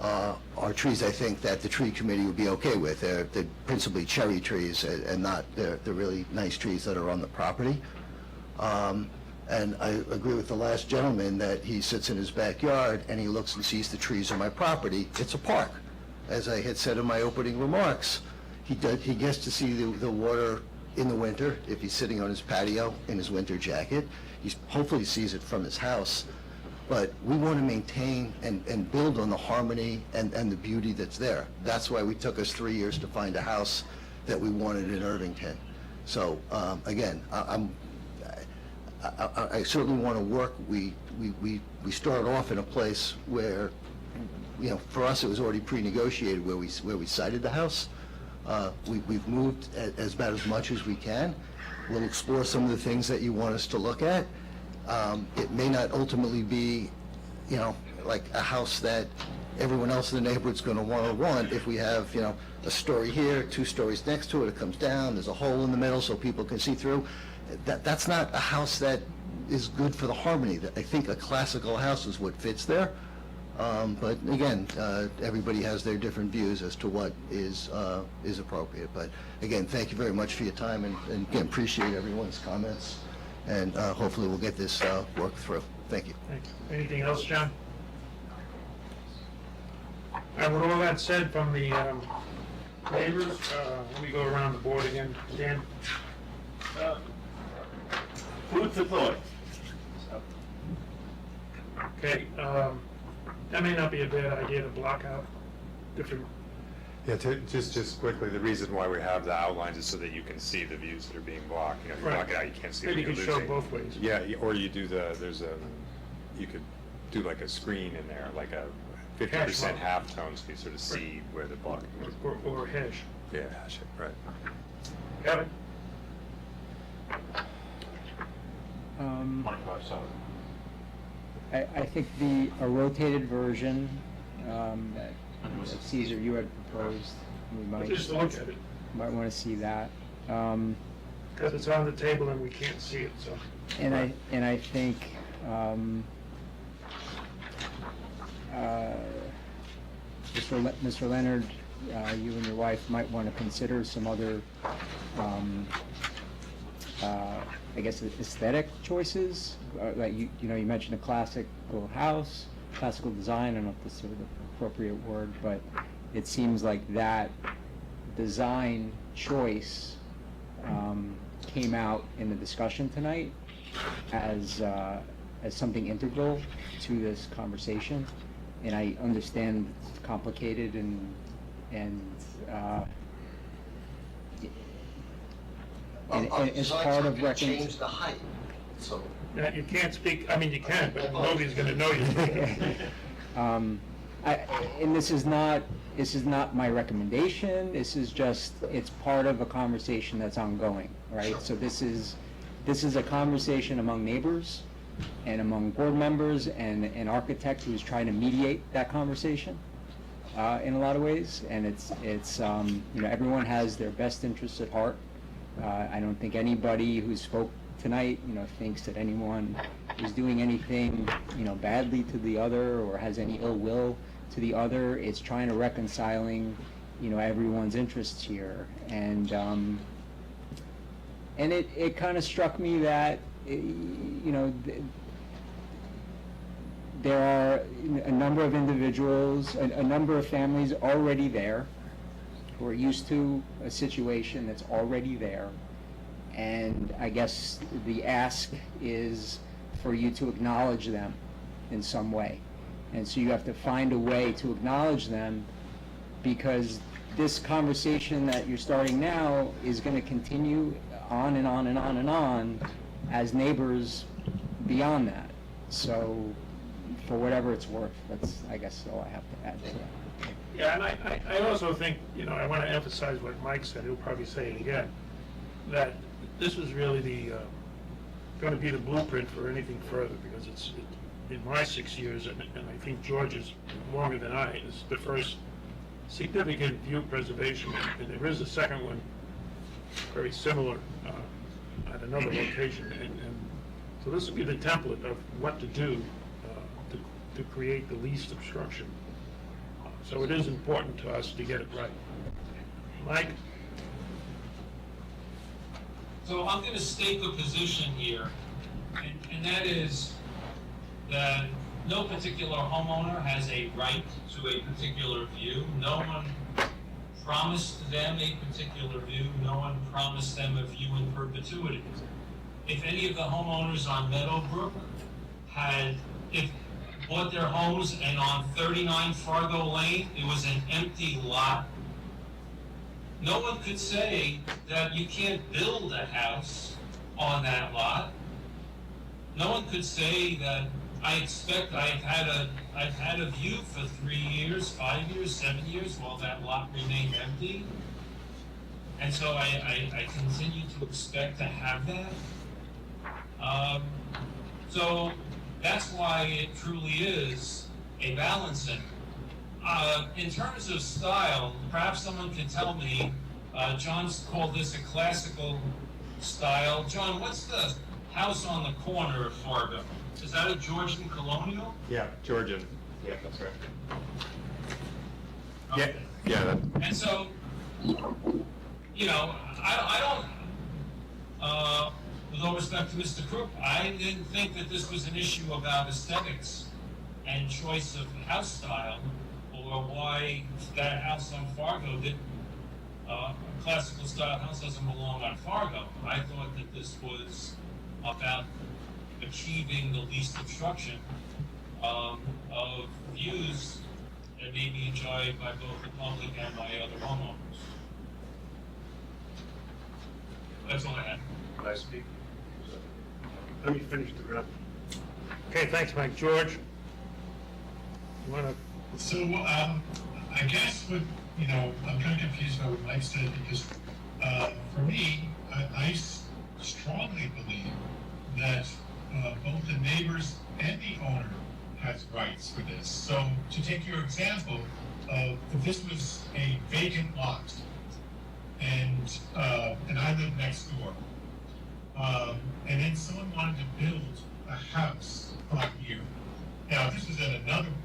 are trees I think that the tree committee would be okay with. They're principally cherry trees and not the really nice trees that are on the property. And I agree with the last gentleman that he sits in his backyard and he looks and sees the trees on my property. It's a park. As I had said in my opening remarks, he gets to see the water in the winter if he's sitting on his patio in his winter jacket. He hopefully sees it from his house. But we want to maintain and build on the harmony and the beauty that's there. That's why we took us 3 years to find a house that we wanted in Irvington. So again, I certainly want to work. We started off in a place where, you know, for us it was already pre-negotiated where we sited the house. We've moved about as much as we can. We'll explore some of the things that you want us to look at. It may not ultimately be, you know, like a house that everyone else in the neighborhood's going to want if we have, you know, a story here, 2 stories next to it, it comes down, there's a hole in the middle so people can see through. That's not a house that is good for the harmony. I think a classical house is what fits there. But again, everybody has their different views as to what is appropriate. But again, thank you very much for your time, and again, appreciate everyone's comments. And hopefully we'll get this worked through. Thank you. Thank you. Anything else, John? And with all that said from the neighbors, let me go around the board again. Dan? Food for thought. Okay, that may not be a bad idea to block out different, Yeah, just quickly, the reason why we have the outlines is so that you can see the views that are being blocked. You know, if you Right. block it out, you can't see maybe what you you're can show losing. both ways. Yeah, or you do you could do like a screen in there, like a 50% halftone, so you sort of see where the blocking is. Or hash. Yeah, hash it, right. Kevin? 25 south. I think a rotated version that Caesar, you had proposed, we might Just look at it, want to see that. because it's on the table and we can't see it, so. And I think Mr. Leonard, you and your wife might want to consider some other I guess aesthetic choices. Like you mentioned a classical house, classical design. I don't know if this is sort of the appropriate word, but it seems like that design choice came out in the discussion tonight as something integral to this conversation. And I understand it's complicated and it's part of Change the height, so. You can't speak, I mean, you can, but nobody's gonna know you. And this is not my recommendation. This is just, it's part of a conversation that's ongoing, right? So this is a conversation among neighbors and among board members and an architect who's trying to mediate that conversation in a lot of ways. And it's everyone has their best interests at heart. I don't think anybody who spoke tonight, thinks that anyone is doing anything, badly to the other or has any ill will to the other. It's trying to reconciling, everyone's interests here. And it kind of struck me that, there are a number of individuals, a number of families already there who are used to a situation that's already there. And I guess the ask is for you to acknowledge them in some way. And so you have to find a way to acknowledge them because this conversation that you're starting now is going to continue on and on and on and on as neighbors beyond that. So, for whatever it's worth, that's, I guess, all I have to add to that. Yeah, and I also think, I want to emphasize what Mike said, he'll probably say it again, that this is really going to be the blueprint for anything further, because it's in my 6 years, and I think George is longer than I, it's the first significant view preservation, and there is a second one, very similar, at another location, and so this will be the template of what to do to create the least obstruction. So it is important to us to get it right. Mike? So I'm going to state the position here, and that is that no particular homeowner has a right to a particular view. No one promised them a particular view. No one promised them a view in perpetuity. If any of the homeowners on Meadowbrook bought their homes and on 39 Fargo Lane, it was an empty lot, no one could say that you can't build a house on that lot. No one could say that I've had a view for 3 years, 5 years, 7 years while that lot remained empty. And so I continue to expect to have that. So that's why it truly is a balancing. In terms of style, perhaps someone can tell me, John's called this a classical style. John, what's the house on the corner of Fargo? Is that a Georgian colonial? Yeah, Georgian. Yeah, that's right. Okay. Yeah. And so, I don't, with all respect to Mr. Crook, I didn't think that this was an issue about aesthetics and choice of house style, or why that house on Fargo didn't, a classical style house doesn't belong on Fargo. I thought that this was about achieving the least obstruction of views that may be enjoyed by both the public and by other homeowners. That's all I have. Can I speak? Let me finish the graph. Okay, thanks, Mike. George? You want to? So, I guess I'm kind of confused by what Mike said, because for me, I strongly believe that both the neighbors and the owner has rights for this. So, to take your example, if this was a vacant lot, and I live next door, and then someone wanted to build a house on here. Now, if this was in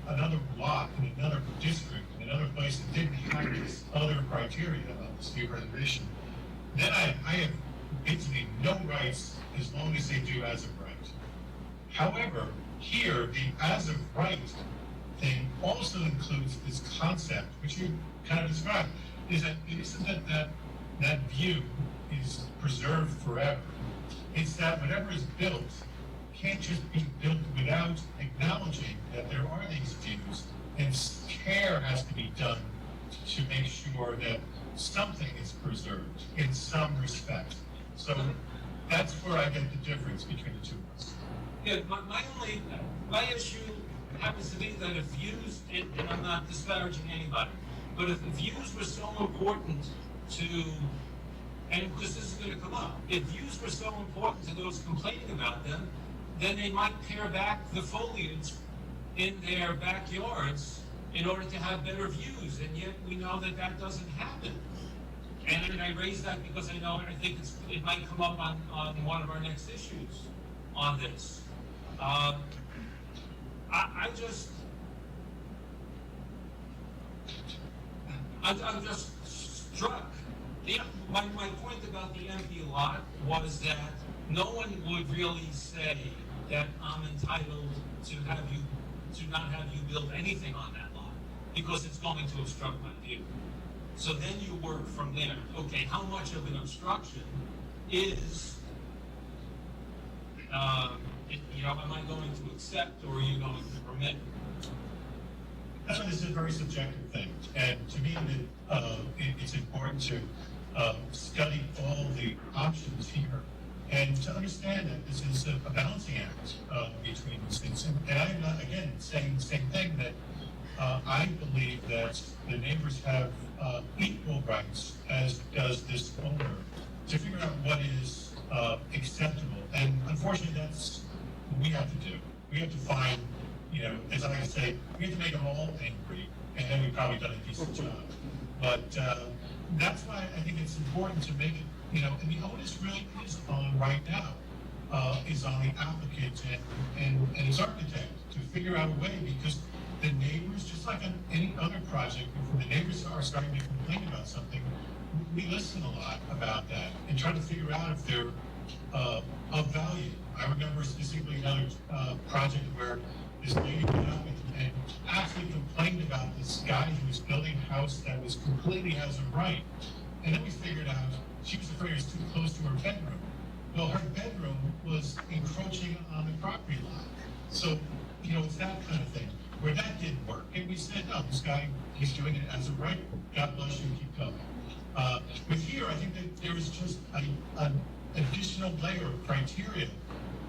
another lot in another district, in another place that didn't have this other criteria of this view preservation, then I have basically no rights as long as they do as of right. However, here, the as of right thing also includes this concept, which you kind of described, is that it isn't that view is preserved forever. It's that whatever is built can't just be built without acknowledging that there are these views, and care has to be done to make sure that something is preserved in some respect. So that's where I get the difference between the two of us. Yeah, my issue happens to be that if views, and I'm not disparaging anybody, but if views were so important to, and because this is going to come up, if views were so important to those complaining about them, then they might pare back the foliage in their backyards in order to have better views, and yet we know that that doesn't happen. And I raise that because I think it might come up on one of our next issues on this. I'm just struck. My point about the empty lot was that no one would really say that I'm entitled to not have you build anything on that lot because it's going to obstruct my view. So then you work from there. Okay, how much of an obstruction is, am I going to accept or are you going to permit? that's why this is a very subjective thing. And to me, it's important to study all the options here and to understand that this is a balancing act between these things. And I'm not, again, saying the same thing, that I believe that the neighbors have equal rights, as does this owner, to figure out what is acceptable. And unfortunately, that's what we have to do. We have to find, as I say, we have to make them all angry, and then we've probably done a decent job. But that's why I think it's important to make it, and the onus really is on right now, is on the applicant and his architect to figure out a way, because the neighbors, just like on any other project, if the neighbors are starting to complain about something, we listen a lot about that and try to figure out if they're of value. I remember specifically another project where this lady went up and actually complained about this guy who was building a house that was completely hazard right. And then we figured out she was afraid it was too close to her bedroom. Well, her bedroom was encroaching on the property line. So, it's that kind of thing where that didn't work. And we said, no, this guy, he's doing it as a right. God bless you, keep going. But here, I think that there is just an additional layer of criteria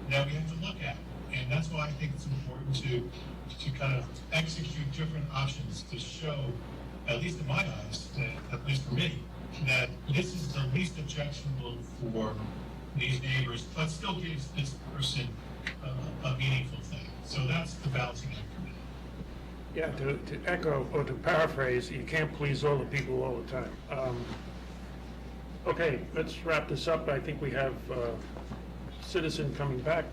that we have to look at. And that's why I think it's important to kind of execute different options to show, at least in my eyes, at least for me, that this is the least objectionable for these neighbors, but still gives this person a meaningful thing. So that's the balancing act for me. Yeah, to echo or to paraphrase, you can't please all the people all the time. Okay, let's wrap this up. I think we have citizen coming back.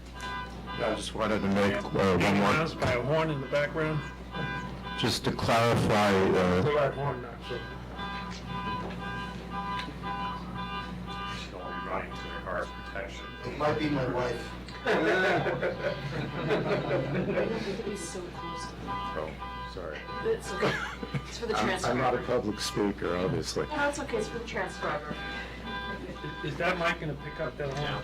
I just wanted to make one Being more, announced by a horn in the background. just to clarify, Pull that horn now, so. She's only running to the car's protection. It might be my wife. He's so close to me. Oh, sorry. It's okay. It's for the transcriber. I'm not a public speaker, obviously. No, it's okay. It's for the transcriber. Is that mic going to pick up that horn? I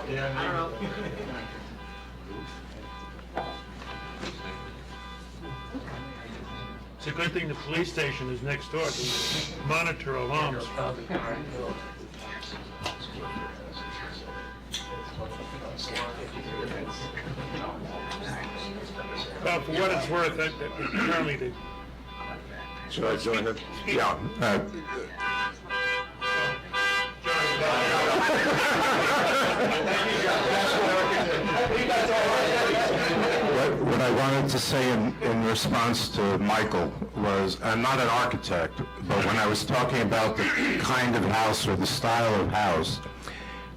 don't know. It's a good thing the police station is next door to monitor alarms. Well, for what it's worth, apparently the... Should I join it? Yeah. what I wanted to say in response to Michael was, I'm not an architect, but when I was talking about the kind of house or the style of house,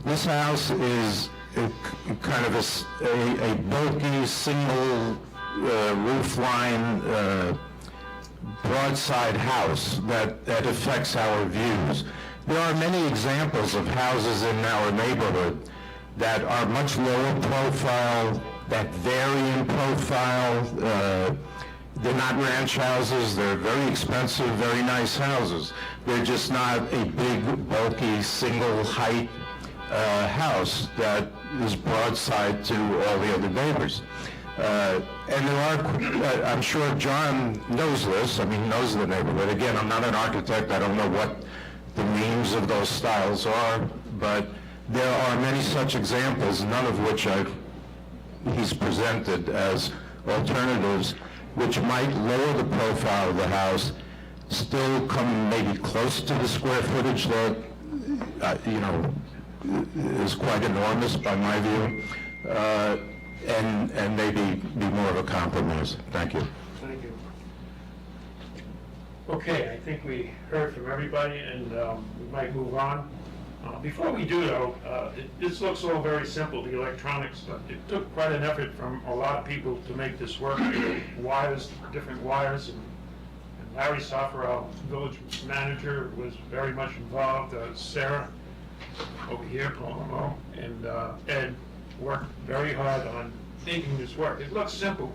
this house is kind of a bulky, single roof line, broadside house that affects our views. There are many examples of houses in our neighborhood that are much lower profile, that vary in profile. They're not ranch houses, they're very expensive, very nice houses. They're just not a big, bulky, single height house that is broadside to all the other neighbors. And there are, I'm sure John knows this, I mean, he knows the neighborhood. Again, I'm not an architect, I don't know what the names of those styles are, but there are many such examples, none of which he's presented as alternatives, which might lower the profile of the house, still come maybe close to the square footage that, is quite enormous by my view, and maybe be more of a compromise. Thank you. Thank you. Okay, I think we heard from everybody, and we might move on. Before we do, though, this looks all very simple, the electronics, but it took quite an effort from a lot of people to make this work. Wires, different wires, and Larry Soffer, our village manager, was very much involved. Sarah, over here, Paul, and Ed worked very hard on making this work. It looks simple,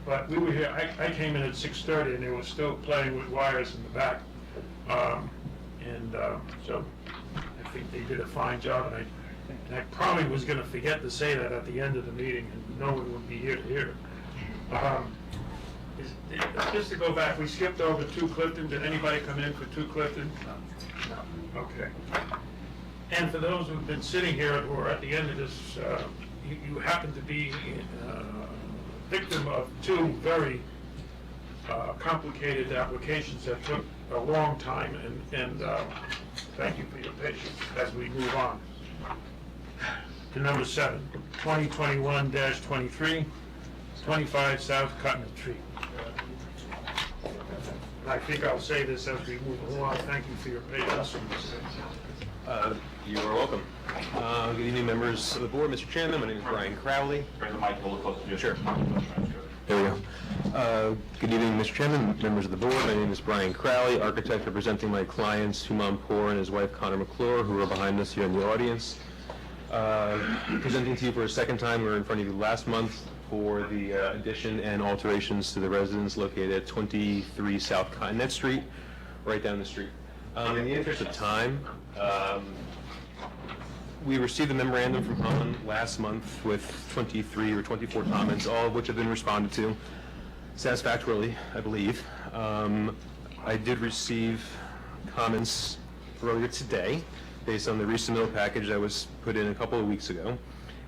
but we were here, I came in at 6:30 and they were still playing with wires in the back. So I think they did a fine job, and I probably was going to forget to say that at the end of the meeting, and no one would be here to hear it. Just to go back, we skipped over 2 Clifton. Did anybody come in for 2 Clifton? No. Okay. And for those who've been sitting here who are at the end of this, you happen to be victim of 2 very complicated applications that took a long time, and thank you for your patience as we move on to number 7, 2021-23, 25 South Cotton Tree. I think I'll say this as we move along. Thank you for your patience. You are welcome. Good evening, members of the board. Mr. Chairman, my name is Brian Crowley. Bring the mic a little closer to you. Sure. There we go. Good evening, Mr. Chairman, members of the board. My name is Brian Crowley, architect representing my clients, Human Poor and his wife, Connor McClure, who are behind us here in the audience. Presenting to you for a second time. We were in front of you last month for the addition and alterations to the residence located at 23 South Continent Street, right down the street. In the interest of time, we received a memorandum from HUN last month with 23 or 24 comments, all of which have been responded to satisfactorily, I believe. I did receive comments earlier today based on the resubmittal package that was put in a couple of weeks ago.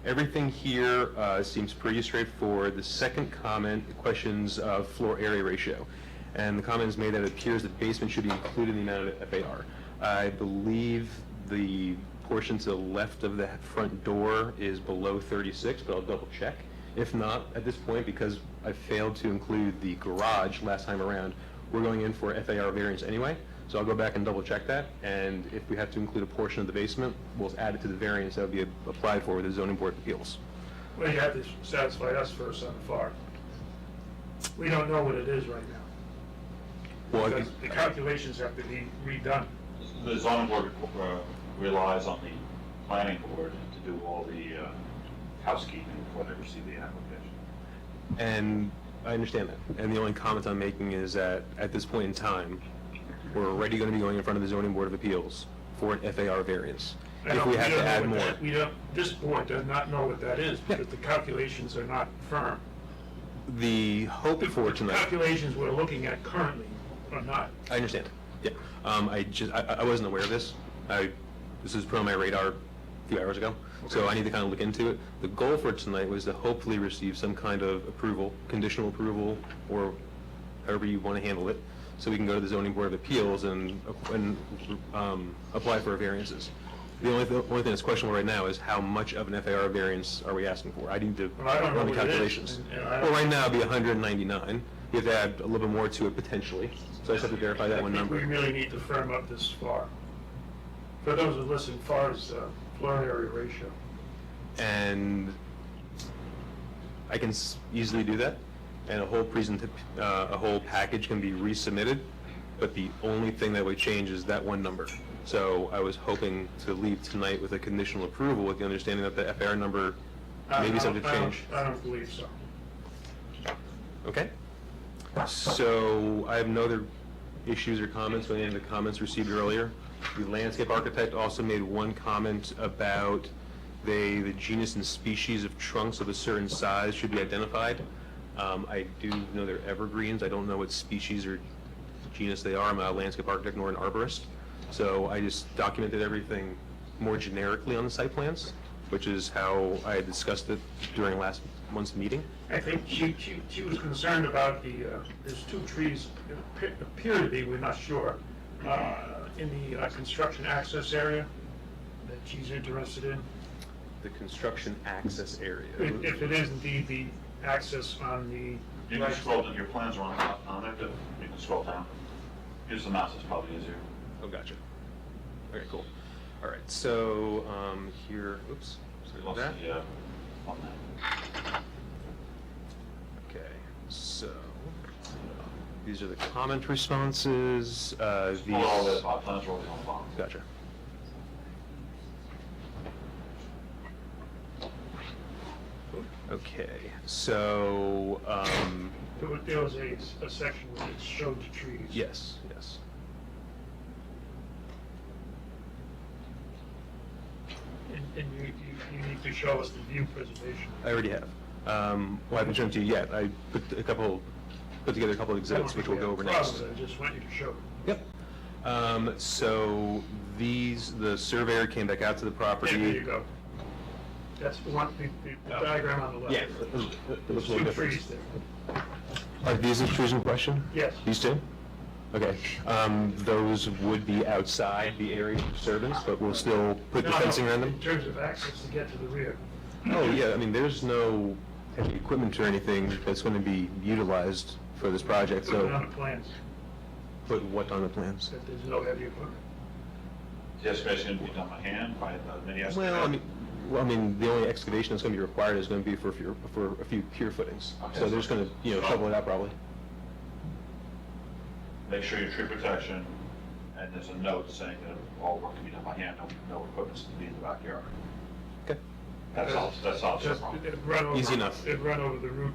Everything here seems pretty straightforward. The second comment questions floor area ratio. And the comment is made that it appears the basement should be included in the amount of FAR. I believe the portion to the left of the front door is below 36, but I'll double check. If not, at this point, because I failed to include the garage last time around, we're going in for FAR variance anyway. So I'll go back and double check that, and if we have to include a portion of the basement, we'll add it to the variance that will be applied for with the zoning board of appeals. Well, you have to satisfy us first on the FAR. We don't know what it is right now. Well, Because the calculations have to be redone. The zoning board relies on the planning board to do all the housekeeping before they receive the application. And I understand that. And the only comment I'm making is that at this point in time, we're already going to be going in front of the zoning board of appeals for an FAR variance. If we have to add more. This board does not know what that is because the calculations are not firm. The hope for The tonight. calculations we're looking at currently are not. I understand. Yeah. I wasn't aware of this. This was put on my radar a few hours ago, so I need to kind of look into it. The goal for tonight was to hopefully receive some kind of approval, conditional approval, or however you want to handle it, so we can go to the zoning board of appeals and apply for variances. The only thing that's questionable right now is how much of an FAR variance are we asking for? I need to I don't know run the what it is, calculations. and Well, right now it'd be 199. You have to add a little bit more to it potentially, so I just have to verify that one I think number. we really need to firm up this FAR. For those who listen, FAR is floor area ratio. And I can easily do that, and a whole package can be resubmitted, but the only thing that would change is that one number. So I was hoping to leave tonight with a conditional approval with the understanding that the FAR number may be subject to change. I don't believe so. Okay? So I have no other issues or comments with any of the comments received earlier. The landscape architect also made one comment about the genus and species of trunks of a certain size should be identified. I do know they're evergreens. I don't know what species or genus they are. I'm not a landscape architect nor an arborist. So I just documented everything more generically on the site plans, which is how I had discussed it during last month's meeting. I think she was concerned about there's 2 trees, appear to be, we're not sure, in the construction access area that she's interested in. The construction access area. If it is indeed the access on the. You can scroll down, your plans are on there, but you can scroll down. Use the mouse, it's probably easier. Oh, gotcha. Okay, cool. All right, so here, oops, sorry about that. On that. Okay, so these are the comment responses. These. All the plans are always on the bottom. Gotcha. Okay, so There was a section where it showed the trees. yes, yes. And you need to show us the view preservation. I already have. Well, I haven't shown it to you yet. I put a couple put together a couple of exhibits, which we'll go over next. I just want you to show. Yep. So the surveyor came back out to the property. There you go. That's the one, the diagram on the left. Yeah, it looks a There's little two different. trees there. Are these the trees in question? Yes. These two? Okay. Those would be outside the area of disturbance, but we'll still put the No, fencing around them? In terms of access to get to the rear. Oh, yeah, I mean, there's no heavy equipment or anything that's going to be utilized for this project, Put it on so the plans, put what on the plans? that there's no heavy equipment. The excavation can be done by hand, by the mini excavator. Well, I mean, the only excavation that's going to be required is going to be for a few pier footings. So they're just going to, shovel it out probably. Make sure your tree protection, and there's a note saying that all work can be done by hand, no equipment's to be in the backyard. Okay. That's all the Just, problem. it'd run over. Easy enough. It'd run over the root,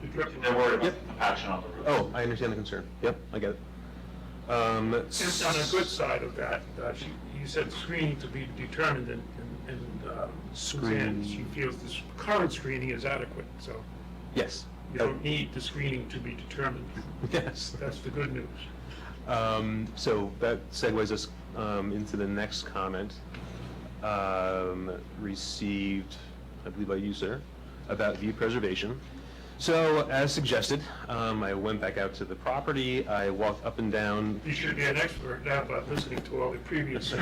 the drip. They're worried about Yep. the compaction on the roof. Oh, I understand the concern. Yep, I get it. And on the good side of that, you said screening to be determined, and Suzanne, she feels this current screening is adequate, so Yes. you don't need the screening to be determined. Yes. That's the good news. So that segues us into the next comment. Received, I believe by you, sir, about view preservation. So, as suggested, I went back out to the property, I walked up and down. You should be an expert now about listening to all the previous.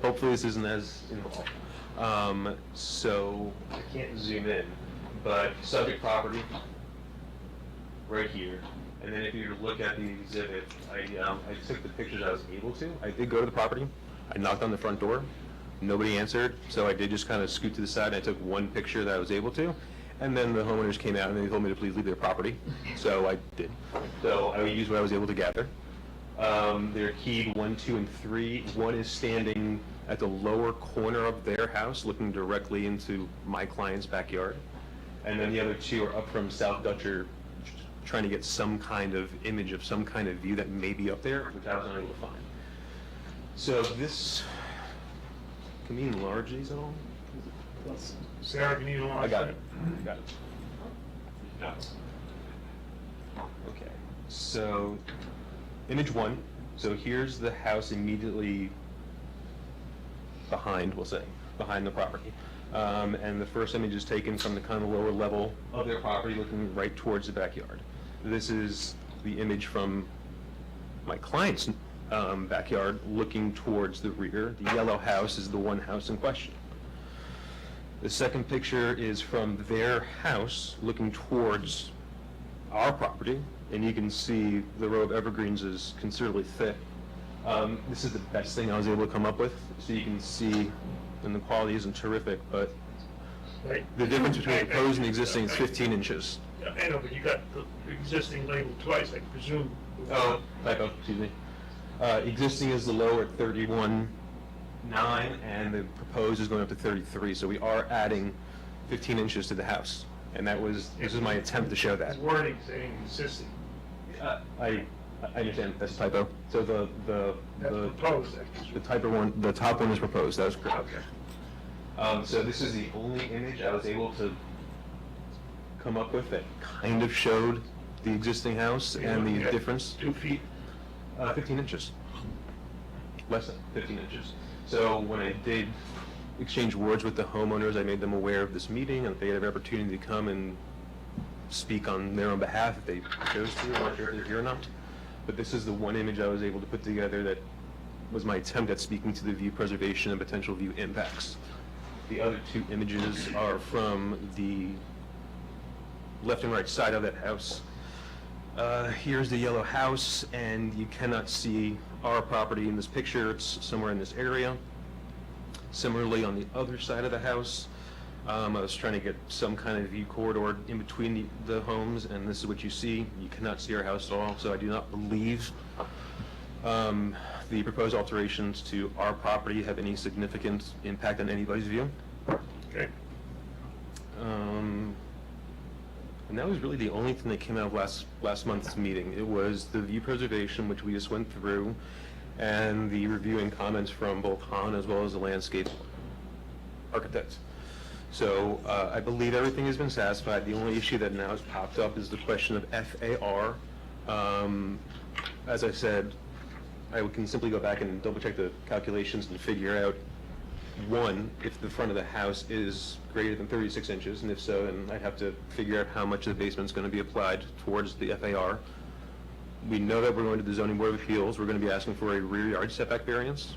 Hopefully this isn't as involved. So, I can't zoom in, but subject property, right here. And then if you look at the exhibit, I took the pictures I was able to. I did go to the property, I knocked on the front door, nobody answered, so I did just kind of scoot to the side, and I took one picture that I was able to. And then the homeowners came out and they told me to please leave their property, so I did. So I used what I was able to gather. They're keyed 1, 2, and 3. One is standing at the lower corner of their house, looking directly into my client's backyard. And then the other two are up from South Dutcher, trying to get some kind of image of some kind of view that may be up there, which I was unable to find. So this, can we enlarge these at all? Sarah, can you enlarge I got that? it. Got it. Yeah. Okay, so image 1. So here's the house immediately behind, we'll say, behind the property. And the first image is taken from the kind of lower level of their property, looking right towards the backyard. This is the image from my client's backyard, looking towards the rear. The yellow house is the one house in question. The second picture is from their house, looking towards our property, and you can see the row of evergreens is considerably thick. This is the best thing I was able to come up with, so you can see, and the quality isn't terrific, but Right. the difference between proposed and existing is 15 inches. I know, but you got the existing labeled twice, I presume. Oh, typo, excuse me. Existing is the low at 31.9, and the proposed is going up to 33, so we are adding 15 inches to the house. And this is my attempt to show that. It's wording saying existing. I understand, that's typo. So That's proposed, actually. the typo one, the top one is proposed, that was correct. Okay. So this is the only image I was able to come up with that kind of showed the existing house and the Okay. difference. 2 feet. 15 inches. Less than 15 inches. So when I did exchange words with the homeowners, I made them aware of this meeting and they had an opportunity to come and speak on their own behalf if they chose to. I'm not sure if they're here or not. But this is the one image I was able to put together that was my attempt at speaking to the view preservation and potential view impacts. The other two images are from the left and right side of that house. Here's the yellow house, and you cannot see our property in this picture. It's somewhere in this area. Similarly, on the other side of the house, I was trying to get some kind of view corridor in between the homes, and this is what you see. You cannot see our house at all, so I do not believe the proposed alterations to our property have any significant impact on anybody's view. Okay. And that was really the only thing that came out of last month's meeting. It was the view preservation, which we just went through, and the review and comments from both Han as well as the landscape architect. So I believe everything has been satisfied. The only issue that now has popped up is the question of FAR. As I said, I can simply go back and double check the calculations and figure out, one, if the front of the house is greater than 36 inches, and if so, then I'd have to figure out how much of the basement's going to be applied towards the FAR. We know that we're going to the Zoning Board of Appeals. We're going to be asking for a rear yard setback variance,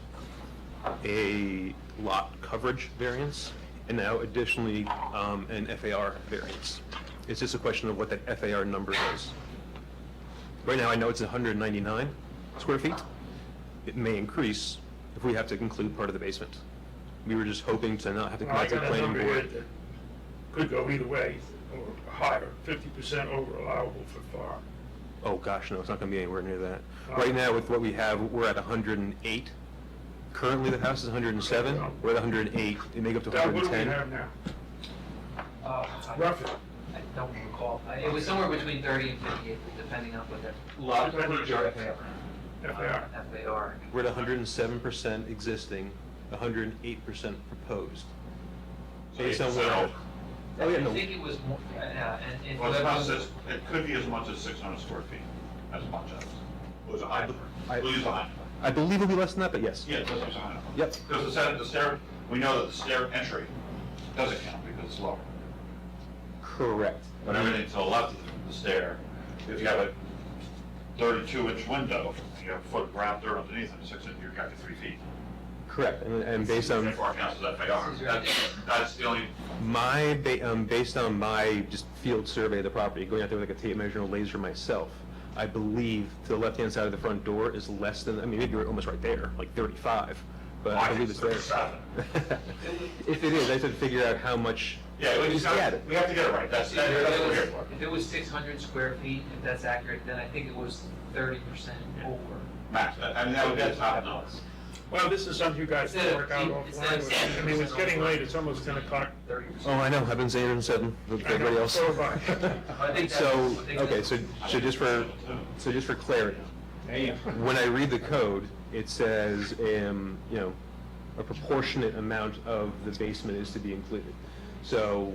a lot coverage variance, and now additionally an FAR variance. It's just a question of what that FAR number is. Right now, I know it's 199 square feet. It may increase if we have to include part of the basement. We were just hoping to not have to come I out to the got a planning number here board. that could go either way, or higher, 50% over allowable for FAR. Oh, gosh, no, it's not going to be anywhere near that. Right now, with what we have, we're at 108. Currently, the house is 107. We're at 108. It may go up to Doug, what do we 110. have now? Roughly. I don't recall. It was somewhere between 30 and 58, depending on what that. Lot coverage or FAR. FAR. We're at 107% existing, 108% proposed. Based on what? Oh, yeah, I no. think it was more, and Well, it's not, it could be as much as 600 square feet, as much as. It was a high number. We'll use a high number. I believe it'll be less than that, but yes. Yeah, it does use a high number. Yep. Because the stair, we know that the stair entry doesn't count because it's lower. Correct. But everything to the left of the stair, if you have a 32-inch window, you have a foot of ground dirt underneath and 6 inch, you've got your 3 feet. Correct, and based on FAR counts as FAR. That's the only, based on my just field survey of the property, going out there with like a tape measure and a laser myself, I believe to the left-hand side of the front door is less than, I mean, maybe you're almost right there, like 35, but I believe it's there. If it is, I have to figure out how much. yeah, we just add it. we have to get it right. That's what we're here for. If it was 600 square feet, if that's accurate, then I think it was 30% over. Max, I mean, that would be the top number. Well, this is something you guys can work out Instead of offline. I mean, it's getting late, it's almost 10 o'clock. 30%. Oh, I know, I've been saying it and said with I everybody know, else. so have I. I think that's- So, I think okay, that's- so just for clarity, when I read the code, it says, you know, a proportionate amount of the basement is to be included. So,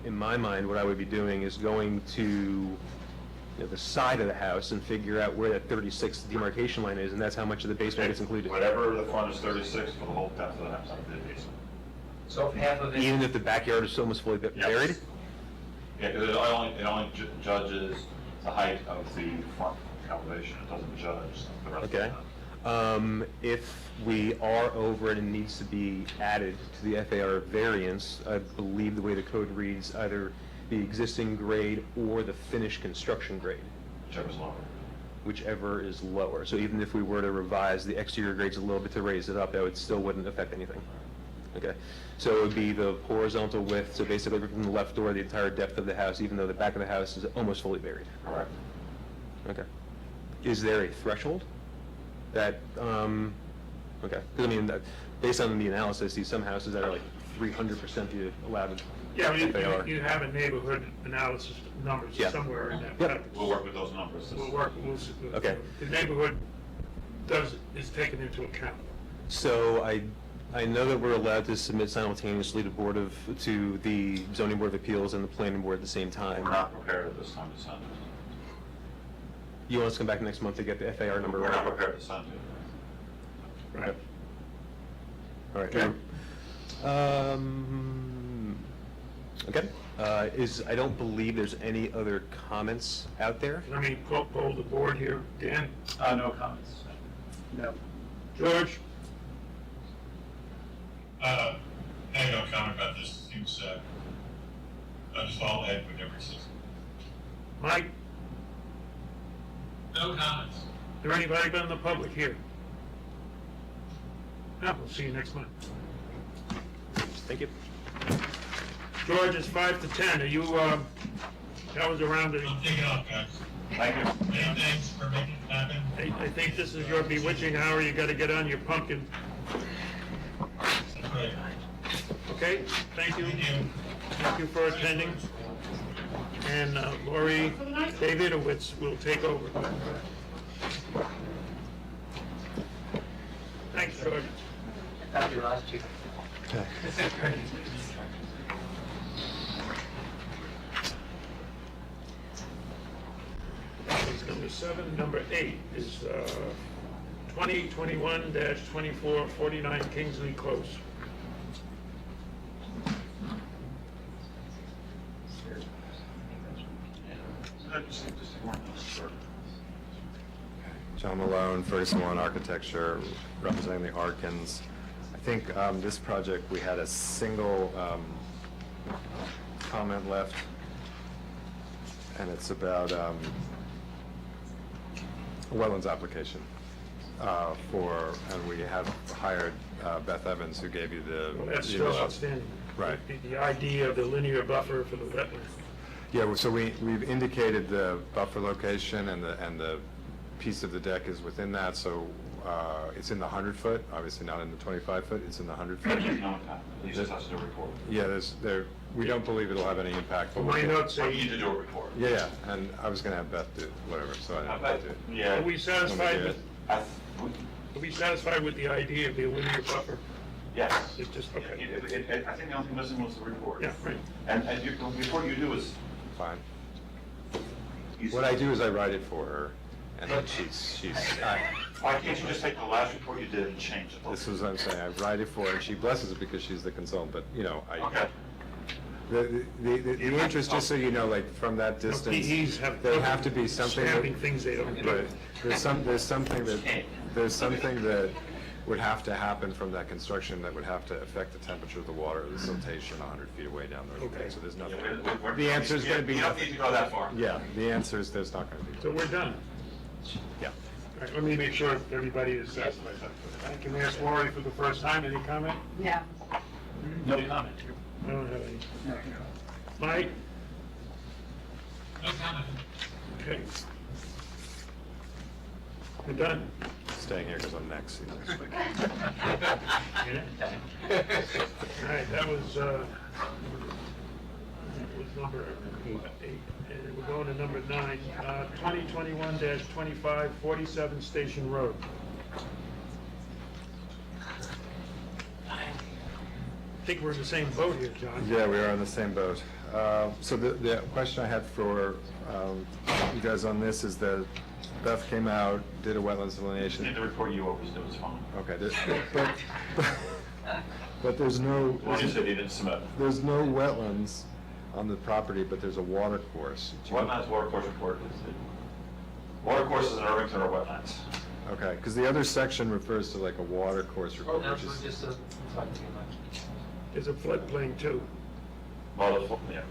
in my mind, what I would be doing is going to, you know, the side of the house and figure out where that 36 demarcation line is, and that's how much of the basement gets included. Whatever the front is 36 for the whole depth of the house, that'd be the basement. So if half of it. Even if the backyard is almost fully buried? Yeah, because it only judges the height of the front elevation, it doesn't judge the rest of the Okay. house. If we are over and it needs to be added to the FAR variance, I believe the way the code reads, either the existing grade or the finished construction grade, Whichever's lower. whichever is lower. So even if we were to revise the exterior grades a little bit to raise it up, that would still wouldn't affect anything. Okay, so it would be the horizontal width, so basically from the left door, the entire depth of the house, even though the back of the house is almost fully buried. Correct. Okay. Is there a threshold that, okay, because I mean, based on the analysis, see some houses that are like 300% the allowed Yeah, FAR. you have a neighborhood analysis numbers Yeah. somewhere in that Yep. package. We'll work with those numbers. Okay. The neighborhood is taken into account. So I know that we're allowed to submit simultaneously to the zoning board of appeals and the planning board at the same time. We're not prepared at this time to send it. You want us to come back next month to get the FAR number We're right? not prepared to send it. Right. All right. Okay. Okay. I don't believe there's any other comments out there. Let me poll the board here. Dan? No comments. No. George? I have no comment about this. Seems, I just follow ahead with every says. Mike? No comments. Is there anybody but in the public here? No, we'll see you next month. Thank you. George, it's 5 to 10. Are you, that was around the... I'm taking off, guys. Thank you. Many thanks for making it happen. I think this is your bewitching hour. You gotta get on your pumpkin. That's right. Okay? Thank you. Thank you. Thank you for attending. And Lori Davidowitz will take over. Thanks, George. After your last two. number 7. Number 8 is 2021-2449 Kingsley Close. John Malone, Ferguson One Architecture, representing the Arkins. I think this project, we had a single comment left, and it's about a wetlands application and we have hired Beth Evans, who gave you the... Well, that's the still initial- outstanding. Right. The idea of the linear buffer for the wetland. Yeah, well, so we've indicated the buffer location, and the piece of the deck is within that, so it's in the 100-foot, obviously not in the 25-foot, it's in the 100-foot. He just has to do a report. Yeah, we don't believe it'll have any impact. but My we'll- notes So say, you need to do a report. Yeah, and I was gonna have Beth do whatever, so I didn't have to do it. Yeah. are we satisfied with, I are we satisfied with the idea of the linear buffer? Yes. It's just, okay. I think the only thing missing was the report. Yeah, right. And the report you do is, Fine. What I do is I write it for her, and then she's, why can't you just take the last report you did and change it? this is what I'm saying, I write it for her, and she blesses it because she's the consultant, but, you know, Okay. The interest, just so you know, like, from that distance, PEs have there have to be something. stamping things they don't do. Right, there's something that would have to happen from that construction that would have to affect the temperature of the water, the siltation 100 feet away down the road. Okay. So there's Yeah, nothing. The answer is gonna be You don't need to go that far. Yeah, the answer is there's not gonna be. So we're done. Yeah. All right, let me make sure everybody is satisfied. I can ask Lori for the first time, any comment? Yeah. No comment. I don't have any. Mike? No comment. Okay. We're done. Staying here because I'm next. All right, that was number 8. And we're going to number 9, 2021-25, 47 Station Road. I think we're in the same boat here, John. Yeah, we are on the same boat. So the question I had for you guys on this is that Beth came out, did a wetlands delineation. The report you always do is fine. Okay, but there's no, Well, you said you didn't submit. there's no wetlands on the property, but there's a water course. Wetlands water course report is, water courses in Irvington are wetlands. Okay, because the other section refers to like a water course report, That which was is, just a, There's a floodplain too. Well, yeah.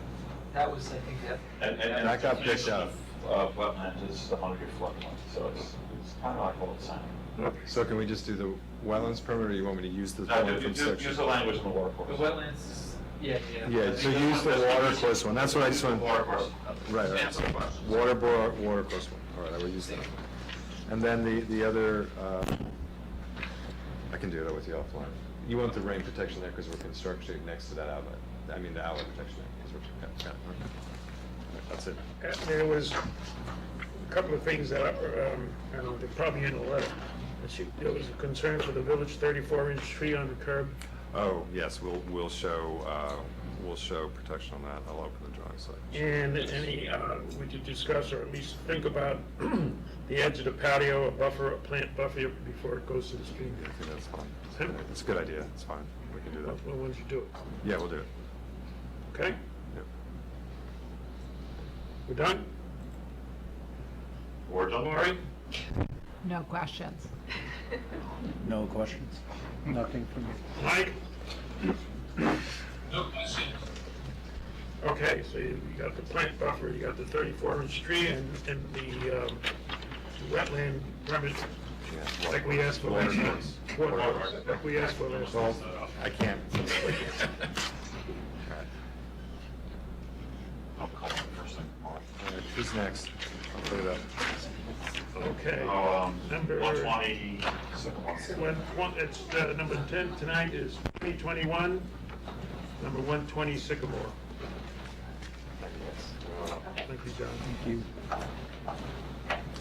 that was, I think, that. And That got picked up. Wetlands is the 100-year floodplain, so it's kind of like what it's saying. so can we just do the wetlands permit, or you want me to use the No, one use from section? the language in the water The course. wetlands, yeah. Yeah, so use the water course one, that's what I just want. Water course. Right, Answer the question. water course one, all right, I will use that. And then the other, I can do that with you offline. You want the rain protection there because we're constructing next to that outlet, I mean the outlet protection there, 'cause we're, yeah, okay. All right, that's it. There was a couple of things that are, I don't know, they're probably in the letter. There was a concern for the village 34-inch tree on the curb. Oh, yes, we'll show protection on that, I'll open the drawing site. And any, we could discuss or at least think about the edge of the patio, a buffer, a plant buffer before it goes to the stream. I think that's fine, it's a good idea, it's fine, we can do that. Well, once you do it, Yeah, we'll do it. okay? Yep. We're done? We're done. Lori? No questions. No questions? Nothing from me. Mike? No question. Okay, so you got the plant buffer, you got the 34-inch tree, and the wetland permit, Yeah. like we asked for last time. Like we asked for last Well, time. I can't. I'll call him first thing tomorrow. All right, who's next? I'll put it up. Okay. Number 120. It's number 10 tonight is 2021, number 120 Sycamore. Thank you, John. Thank you.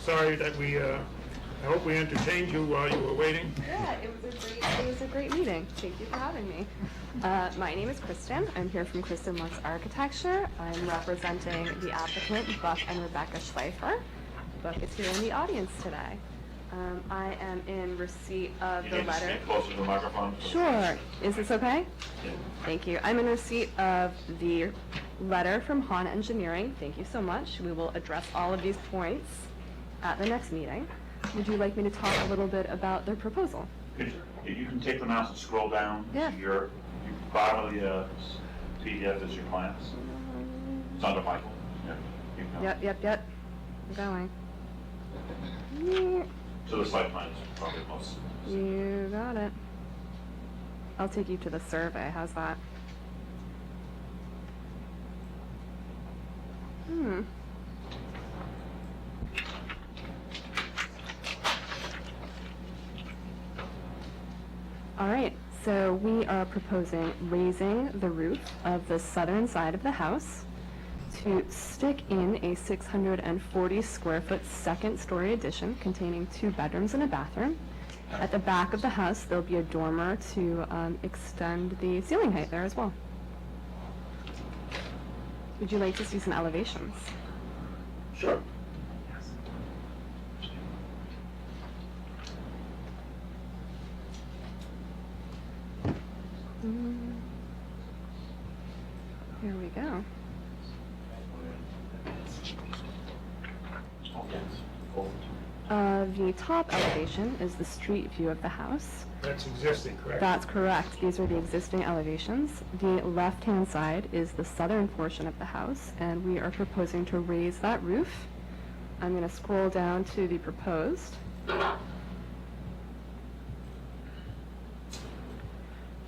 Sorry that I hope we entertained you while you were waiting. Yeah, it was a great meeting. Thank you for having me. My name is Kristen. I'm here from Kristen Lux Architecture. I'm representing the applicant, Buck and Rebecca Schleifer. book is here in the audience today. I am in receipt of You the need to letter. speak closer to the microphone. Sure. Is this okay? Yeah. Thank you. I'm in receipt of the letter from Han Engineering. Thank you so much. We will address all of these points at the next meeting. Would you like me to talk a little bit about their proposal? You can take the mouse and scroll down Yeah. to your bottom of the PDF is your plans. It's under Michael. Yeah. You can go. Yep. I'm going. So the site plan is probably the most. You got it. I'll take you to the survey. How's that? All right, so we are proposing raising the roof of the southern side of the house to stick in a 640 square foot second story addition containing 2 bedrooms and a bathroom. At the back of the house, there'll be a dormer to extend the ceiling height there as well. Would you like to see some elevations? Sure. Here we go. The top elevation is the street view of the house. That's existing, correct? That's correct. These are the existing elevations. The left-hand side is the southern portion of the house, and we are proposing to raise that roof. I'm going to scroll down to the proposed.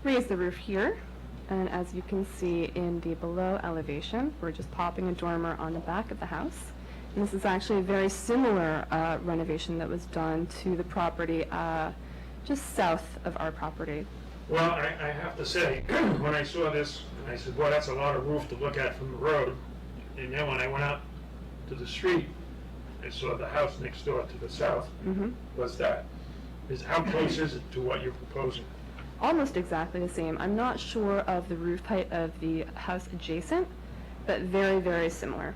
Raise the roof here, and as you can see in the below elevation, we're just popping a dormer on the back of the house. And this is actually a very similar renovation that was done to the property just south of our property. Well, I have to say, when I saw this, I said, well, that's a lot of roof to look at from the road. And then when I went out to the street, I saw the house next door to the south. Was that? How close is it to what you're proposing? Almost exactly the same. I'm not sure of the roof height of the house adjacent, but very, very similar.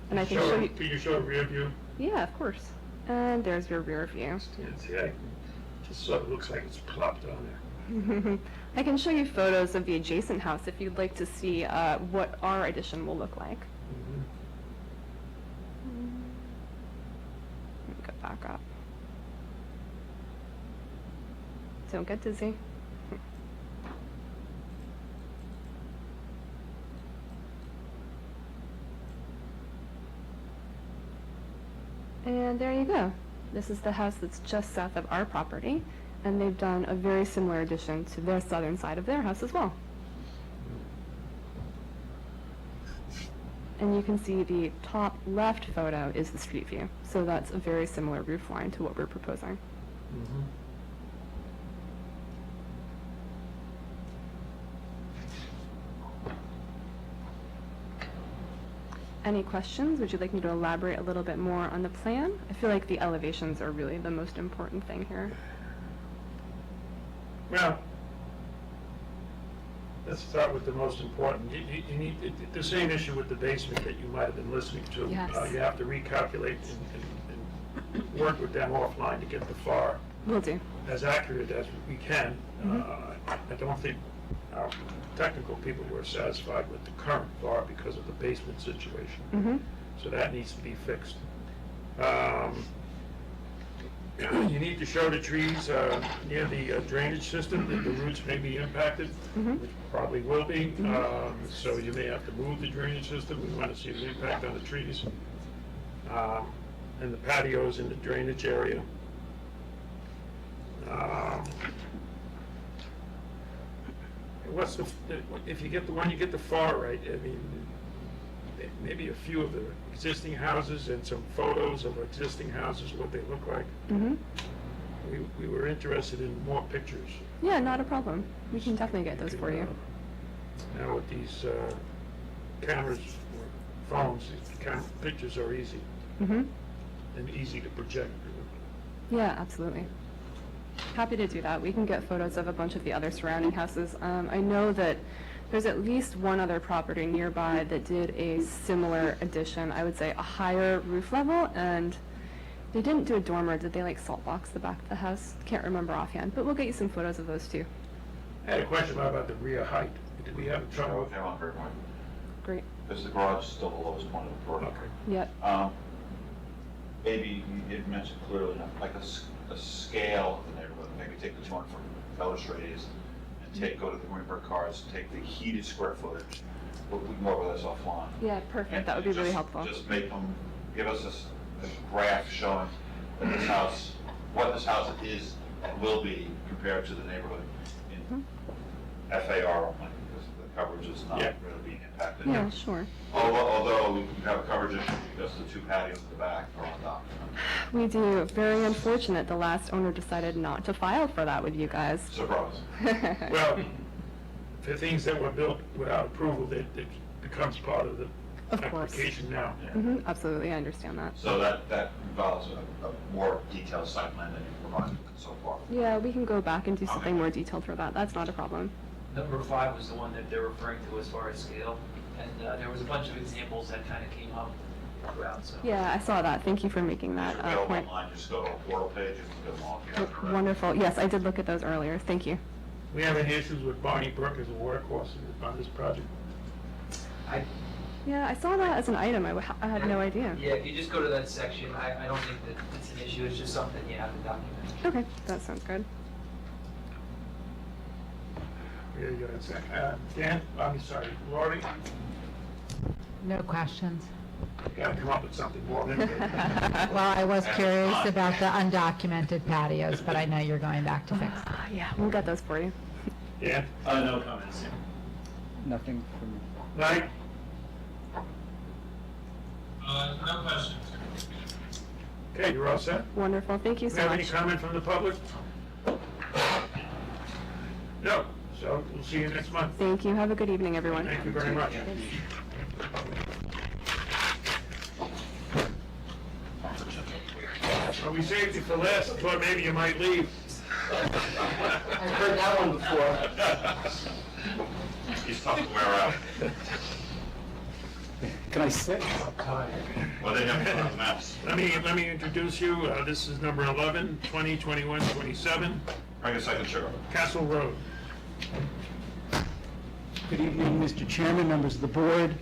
And I can show you. Can you show a rear view? Yeah, of course. And there's your rear view. Yeah, see, it just sort of looks like it's plopped on there. I can show you photos of the adjacent house if you'd like to see what our addition will look like. Let me go back up. Don't get dizzy. And there you go. This is the house that's just south of our property, and they've done a very similar addition to their southern side of their house as well. And you can see the top left photo is the street view, so that's a very similar roof line to what we're proposing. Any questions? Would you like me to elaborate a little bit more on the plan? I feel like the elevations are really the most important thing here. Well, let's start with the most important. You need, the same issue with the basement that you might have been listening to. Yes. You have to recalculate and work with them offline to get the FAR Will do. as accurate as we can. I don't think our technical people were satisfied with the current FAR because of the basement situation. So that needs to be fixed. You need to show the trees near the drainage system, that the roots may be impacted, which probably will be. So you may have to move the drainage system. We want to see the impact on the trees. And the patios in the drainage area. If you get the one, you get the FAR right. I mean, maybe a few of the existing houses and some photos of existing houses, what they look like. We were interested in more pictures. Yeah, not a problem. We can definitely get those for you. Now with these cameras or phones, pictures are easy and easy to project. Yeah, absolutely. Happy to do that. We can get photos of a bunch of the other surrounding houses. I know that There's at least one other property nearby that did a similar addition, I would say a higher roof level, and they didn't do a dormer, did they like salt box the back of the house? Can't remember offhand, but we'll get you some photos of those too. I had a question about the rear height. Did we have trouble? Okay, on very point. Great. Because the garage is still the lowest point of the portico. Yep. Maybe you did mention clearly, like a scale of the neighborhood, maybe take the 200 from Bellish radius and go to the Greenberg cards, take the heated square footage. We can go over this offline. Yeah, perfect. That would be really helpful. Just make them, give us a graph showing that this house, what this house is and will be compared to the neighborhood in FAR only, because the coverage is not really being impacted. Yeah, sure. Although we have a coverage issue because the two patios at the back are on dock. We do. Very unfortunate. The last owner decided not to file for that with you guys. Surprise. Well, the things that were built without approval, that becomes part of the Of course. application now. Absolutely, I understand that. So that involves a more detailed site plan than you provided so far. Yeah, we can go back and do something more detailed for that. That's not a problem. Number 5 was the one that they're referring to as far as scale, and there was a bunch of examples that kind of came up throughout, so. Yeah, I saw that. Thank you for making that If you're available point. online, just go to a portal page and get them all. if you have them. Wonderful. Yes, I did look at those earlier. Thank you. We have any issues with Barney Brook as a watercourse on this project? Yeah, I saw that as an item. I had no idea. Yeah, if you just go to that section, I don't think that it's an issue, it's just something you have to document. Okay, that sounds good. Very good. Dan, I'm sorry, Lori, No questions. you gotta come up with something more than Well, I was curious about the undocumented patios, but I know you're going back to fix them. Yeah, we'll get those for you. Dan? No comments. Nothing from, Mike? No questions. Okay, you're all set? Wonderful. Thank you Do so we have any much. comment from the public? No, so we'll see you next month. Thank you. Have a good evening, everyone. Thank you very much. Well, we saved you for last, I thought maybe you might leave. I've heard that one before. He's tough to wear out. Can I sit? Well, they have maps. Let me introduce you. This is number 11, 20, 21, 27, Bring a second chair. Castle Road. good evening, Mr. Chairman, members of the board.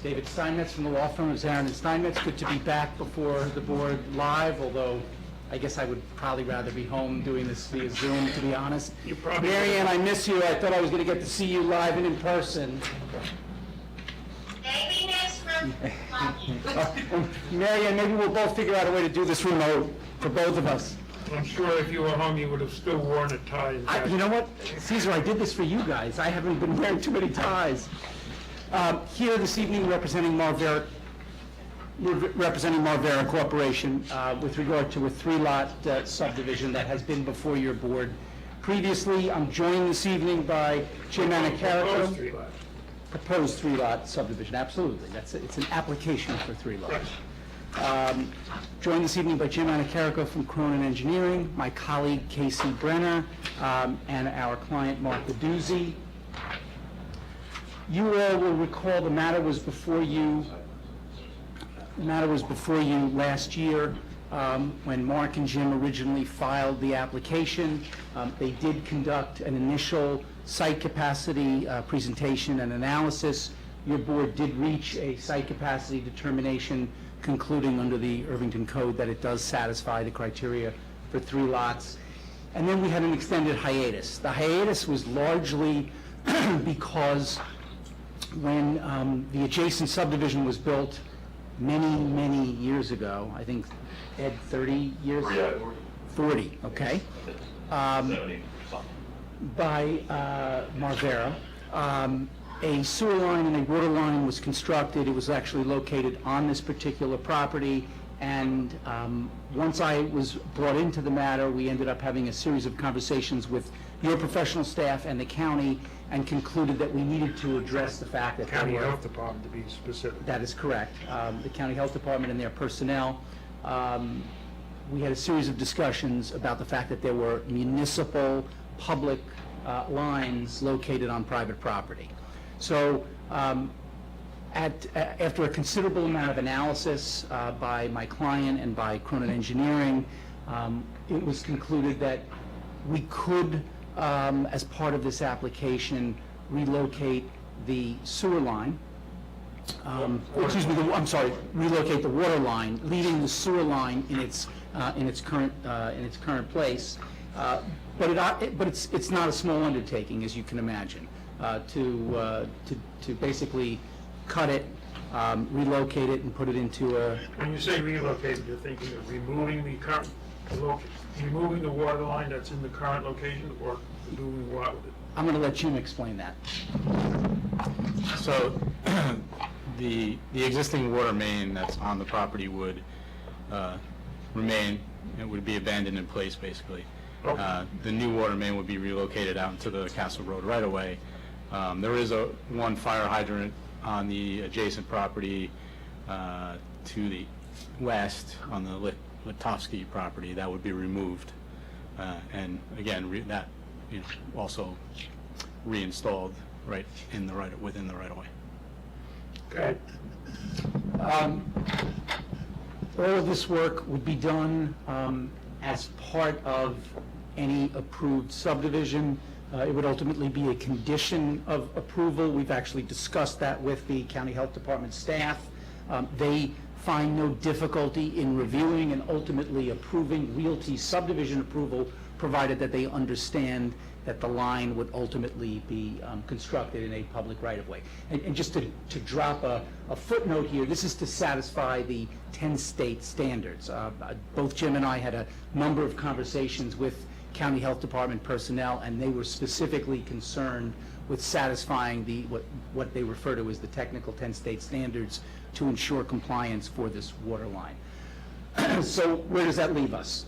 David Steinmetz from the law firm of Zarin and Steinmetz. Good to be back before the board live, although I guess I would probably rather be home doing this via Zoom, to be honest. You probably Mary Ann, I miss you. I thought I was going to get to see you live and in person. Maybe next month. Mary Ann, maybe we'll both figure out a way to do this remote for both of us. I'm sure if you were home, you would have still worn a tie. You know what, Caesar, I did this for you guys. I haven't been wearing too many ties. Here this evening representing Marvera Corporation with regard to a 3-lot subdivision that has been before your board previously. I'm joined this evening by Jim Anacarico. Proposed 3-lot subdivision, absolutely. It's an application for 3 lots. Joined this evening by Jim Anacarico from Cronin Engineering, my colleague Casey Brenner, and our client Mark Baduzzi. You all will recall the matter was before you last year when Mark and Jim originally filed the application. They did conduct an initial site capacity presentation and analysis. Your board did reach a site capacity determination concluding under the Irvington Code that it does satisfy the criteria for 3 lots. And then we had an extended hiatus. The hiatus was largely because when the adjacent subdivision was built many years ago, I think, Ed, 30 years? 40, okay. 70 something. By Marvera. A sewer line and a water line was constructed. It was actually located on this particular property. And once I was brought into the matter, we ended up having a series of conversations with your professional staff and the county and concluded that we needed to address the fact that County Health Department, to be specific. that is correct. The County Health Department and their personnel. We had a series of discussions about the fact that there were municipal public lines located on private property. So after a considerable amount of analysis by my client and by Cronin Engineering, it was concluded that we could, as part of this application, relocate the sewer line. Excuse me, I'm sorry, relocate the water line, leaving the sewer line in its current place. But it's not a small undertaking, as you can imagine, to basically cut it, relocate it, and put it into a. When you say relocate, you're thinking of removing the current removing the water line that's in the current location, or doing what with it? I'm going to let Jim explain that. So, the existing water main that's on the property would remain, it would be abandoned in place, basically. The new water main would be relocated out into the Castle Road right-of-way. There is one fire hydrant on the adjacent property to the west on the Litovsky property that would be removed. And again, that also reinstalled right in the within the right-of-way. Okay. All of this work would be done as part of any approved subdivision. It would ultimately be a condition of approval. We've actually discussed that with the County Health Department staff. They find no difficulty in reviewing and ultimately approving Realty subdivision approval, provided that they understand that the line would ultimately be constructed in a public right-of-way. And just to drop a footnote here, this is to satisfy the 10-state standards. Both Jim and I had a number of conversations with County Health Department personnel, and they were specifically concerned with satisfying what they refer to as the technical 10-state standards to ensure compliance for this water line. So where does that leave us?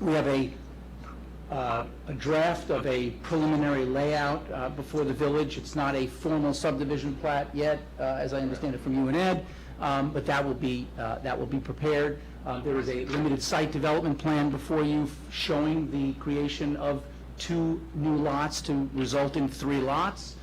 We have a draft of a preliminary layout before the village. It's not a formal subdivision plat yet, as I understand it from you and Ed, but that will be prepared. There is a limited site development plan before you showing the creation of 2 new lots to result in 3 lots.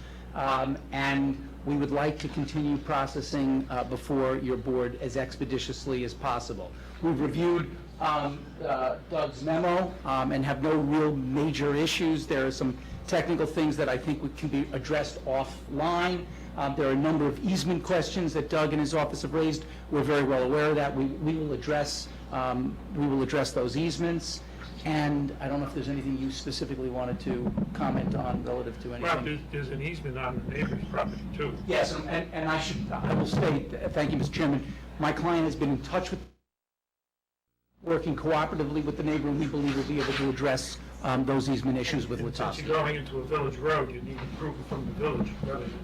And we would like to continue processing before your board as expeditiously as possible. We've reviewed Doug's memo and have no real major issues. There are some technical things that I think can be addressed offline. There are a number of easement questions that Doug and his office have raised. We're very well aware of that. We will address those easements. And I don't know if there's anything you specifically wanted to comment on relative to anything. Well, there's an easement on the neighbor's property too. Yes, and I will state, thank you, Mr. Chairman, my client has been in touch with, working cooperatively with the neighbor, and we believe we'll be able to address those easement issues with Since Litovsky. you're going into a village road, you need approval from the village, rather than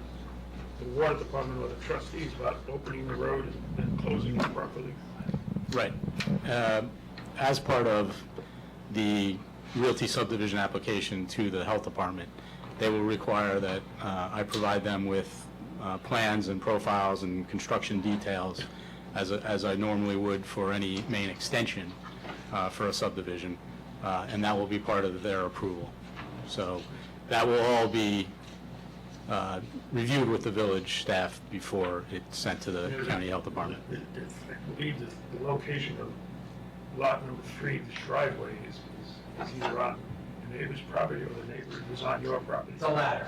the water department or the trustees about opening the road and closing it properly. Right. As part of the Realty subdivision application to the health department, they will require that I provide them with plans and profiles and construction details as I normally would for any main extension for a subdivision, and that will be part of their approval. So that will all be reviewed with the village staff before it's sent to the county health department. I believe the location of lot number 3, the driveway, is either on the neighbor's property or the neighbor is on your property. The latter,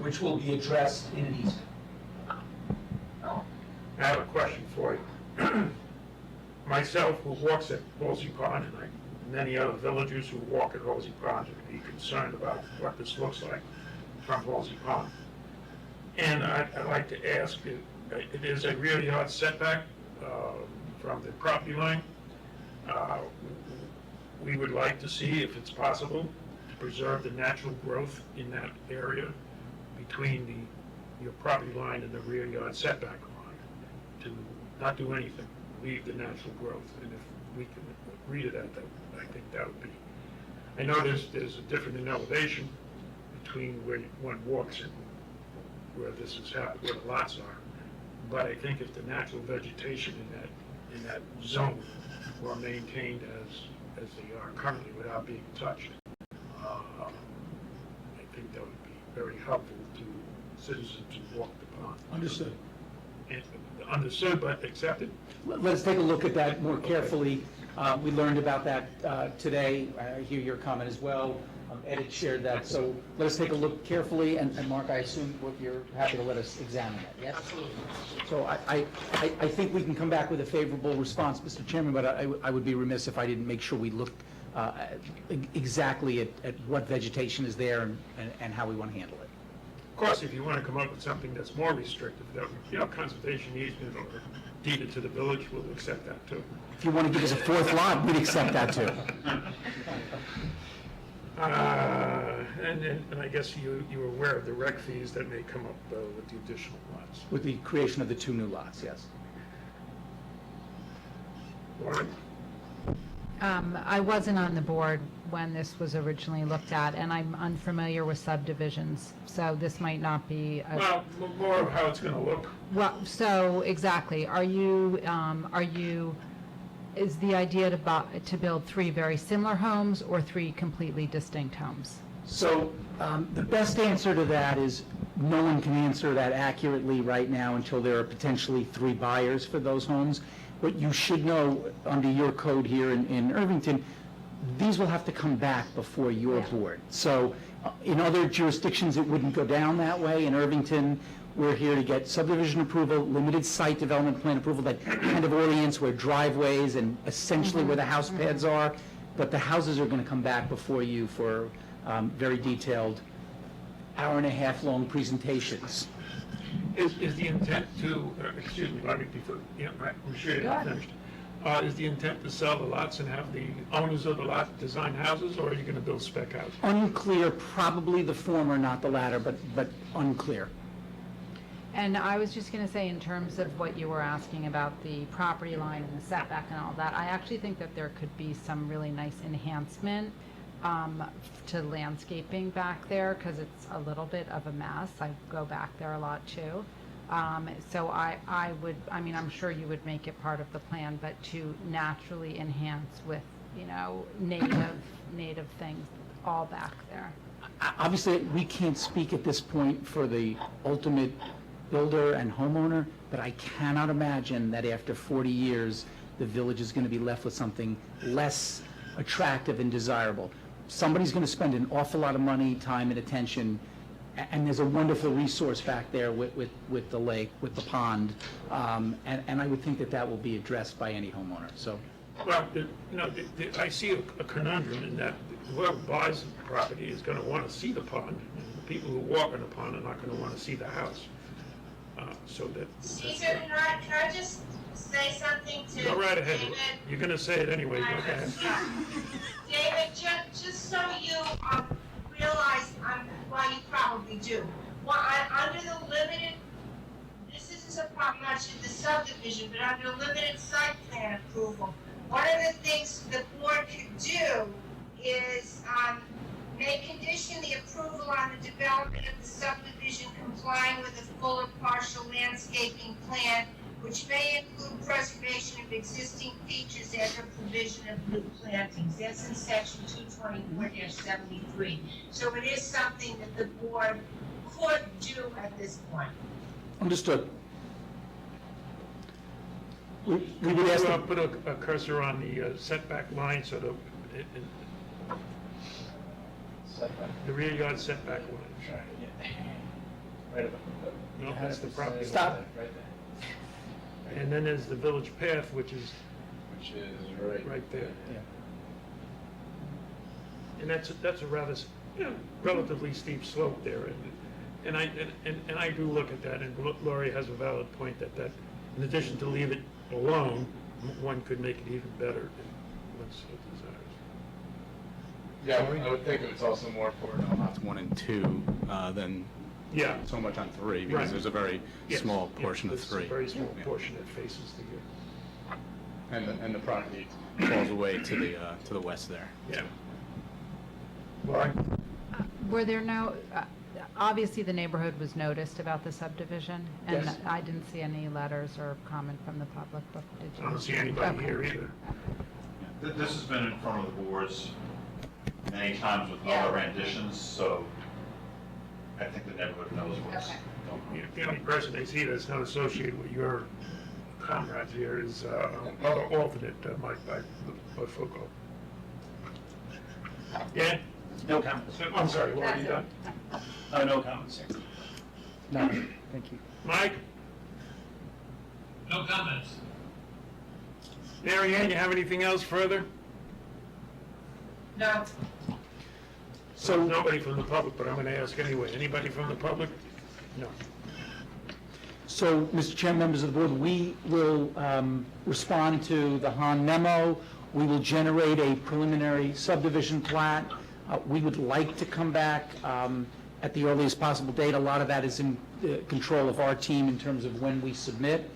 which will be addressed in an easement. I have a question for you. Myself, who walks at Halsey Pond, and many other villagers who walk at Halsey Pond would be concerned about what this looks like from Halsey Pond. And I'd like to ask, it is a rear yard setback from the property line. We would like to see, if it's possible, to preserve the natural growth in that area between your property line and the rear yard setback line, to not do anything, leave the natural growth. And if we can agree to that, I think that would be. I know there's a difference in elevation between where one walks and where this is happening, where the lots are. But I think if the natural vegetation in that zone were maintained as they are currently without being touched, I think that would be very helpful to citizens who walk the pond. Understood. And- Understood, but accepted? Let's take a look at that more carefully. We learned about that today. I hear your comment as well. Ed had shared that, so let us take a look carefully, and Mark, I assume what you're happy to let us examine that, yes? Absolutely. So I think we can come back with a favorable response, Mr. Chairman, but I would be remiss if I didn't make sure we looked exactly at what vegetation is there and how we want to handle it. Of course, if you want to come up with something that's more restrictive, that, conservation easement or deeded to the village, we'll accept that too. If you want to give us a fourth lot, we'd accept that too. And I guess you're aware of the rec fees that may come up with the additional lots. With the creation of the 2 new lots, yes. Warren? I wasn't on the board when this was originally looked at, and I'm unfamiliar with subdivisions, so this might not be a... Well, more of how it's going to look. Well, so, exactly, is the idea to build 3 very similar homes or 3 completely distinct homes? So the best answer to that is no one can answer that accurately right now until there are potentially 3 buyers for those homes. What you should know under your code here in Irvington, these will have to come back before your board. So in other jurisdictions, it wouldn't go down that way. In Irvington, we're here to get subdivision approval, limited site development plan approval that kind of orients where driveways and essentially where the house pads are. But the houses are going to come back before you for very detailed hour-and-a-half-long presentations. Is the intent to, excuse me, Bobby, before, I'm sure you're not finished. Is the intent to sell the lots and have the owners of the lot design houses, or are you going to build spec houses? Unclear, probably the former, not the latter, but unclear. And I was just going to say, in terms of what you were asking about the property line and the setback and all that, I actually think that there could be some really nice enhancement to landscaping back there, because it's a little bit of a mess. I go back there a lot too. So I would, I'm sure you would make it part of the plan, but to naturally enhance with, native things all back there. Obviously, we can't speak at this point for the ultimate builder and homeowner, but I cannot imagine that after 40 years, the village is going to be left with something less attractive and desirable. Somebody's going to spend an awful lot of money, time, and attention, and there's a wonderful resource back there with the lake, with the pond, and I would think that will be addressed by any homeowner, so. Well, I see a conundrum in that whoever buys the property is going to want to see the pond. The people who walk on the pond are not going to want to see the house. So that. Caesar, can I just say something to Go right ahead. David? You're going to say it anyway. Go ahead. David, just so you realize why you probably do. Well, under the limited, this isn't so much in the subdivision, but under limited site plan approval, one of the things the board could do is may condition the approval on the development of the subdivision complying with a full or partial landscaping plan, which may include preservation of existing features and the provision of new plantings. That's in section 224-73. So it is something that the board could do at this point. Understood. We Can would you ask put a cursor on the setback line so that the rear yard setback line? Right No, that's the property. Stop. Right there. And then there's the village path, which is right there. Yeah. And that's a rather, relatively steep slope there, and I do look at that, and Laurie has a valid point that in addition to leave it alone, one could make it even better if one so desires. Yeah, I would think it's also more important on lots 1 and 2 than so much on 3, because there's a very small portion of 3. It's a very small portion that faces the. And the property falls away to the west there. Yeah. Well, Were there no, obviously the neighborhood was noticed about the subdivision, and Yes. I didn't see any letters or comment from the public, but did you? I don't see anybody Okay. here either. This has been in front of the boards many times with other renditions, so I think the neighborhood knows what's Okay. going on. The only person they see that's not associated with your comrades here is other alternate Mike Bifoco. Yeah? No comments. I'm sorry, what have you done? No comments, sir. No, thank you. Mike? No comments. Mary Ann, you have anything else further? No. So nobody from the public, but I'm going to ask anyway. Anybody from the public? No. So, Mr. Chairman, members of the board, we will respond to the Han memo. We will generate a preliminary subdivision plat. We would like to come back at the earliest possible date. A lot of that is in control of our team in terms of when we submit.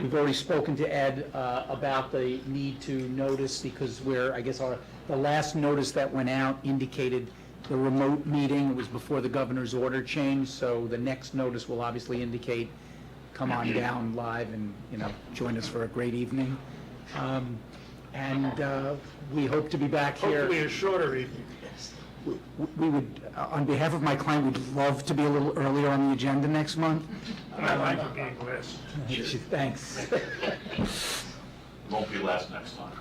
We've already spoken to Ed about the need to notice, because I guess the last notice that went out indicated the remote meeting. It was before the governor's order changed, so the next notice will obviously indicate, come on down live and, join us for a great evening. And we hope to be back here. Hopefully a shorter evening. We would, on behalf of my client, we'd love to be a little earlier on the agenda next month. I like it being less. Thanks. Won't be last next time.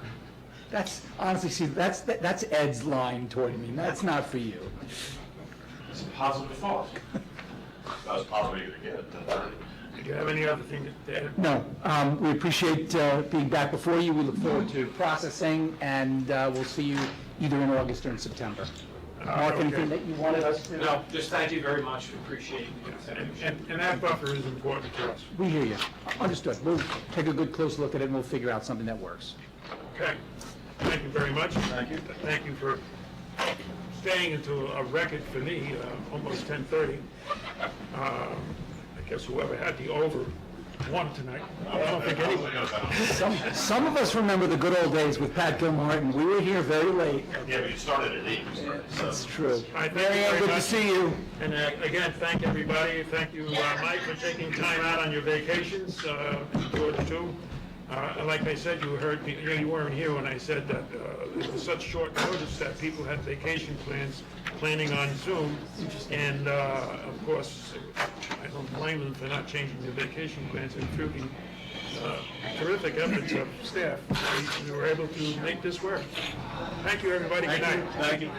That's, honestly, see, that's Ed's line toward me. That's not for you. It's a positive thought. That was probably going to get it. Do you have any other thing to add? No, we appreciate being back before you. We look forward to processing, and we'll see you either in August or in September. Mark, anything that you wanted us to? No, just thank you very much, appreciate it. And that buffer is important to us. We hear you. Understood. We'll take a good close look at it, and we'll figure out something that works. Okay. Thank you very much. Thank you. Thank you for staying until a record for me, almost 10:30. I guess whoever had the over won tonight. I don't think anyone knows. Some of us remember the good old days with Pat Gilmartin. We were here very late. Yeah, but you started at 8. That's true. All right, thank you Mary Ann, very good to much. see you. And again, thank everybody. Thank you, Mike, for taking time out on your vacations, George too. Like I said, you heard me, you weren't here when I said that it was such short notice that people had vacation plans planning on Zoom. And of course, I don't blame them for not changing their vacation plans, and through the terrific efforts of staff, we were able to make this work. Thank you, everybody. Good night. Thank you.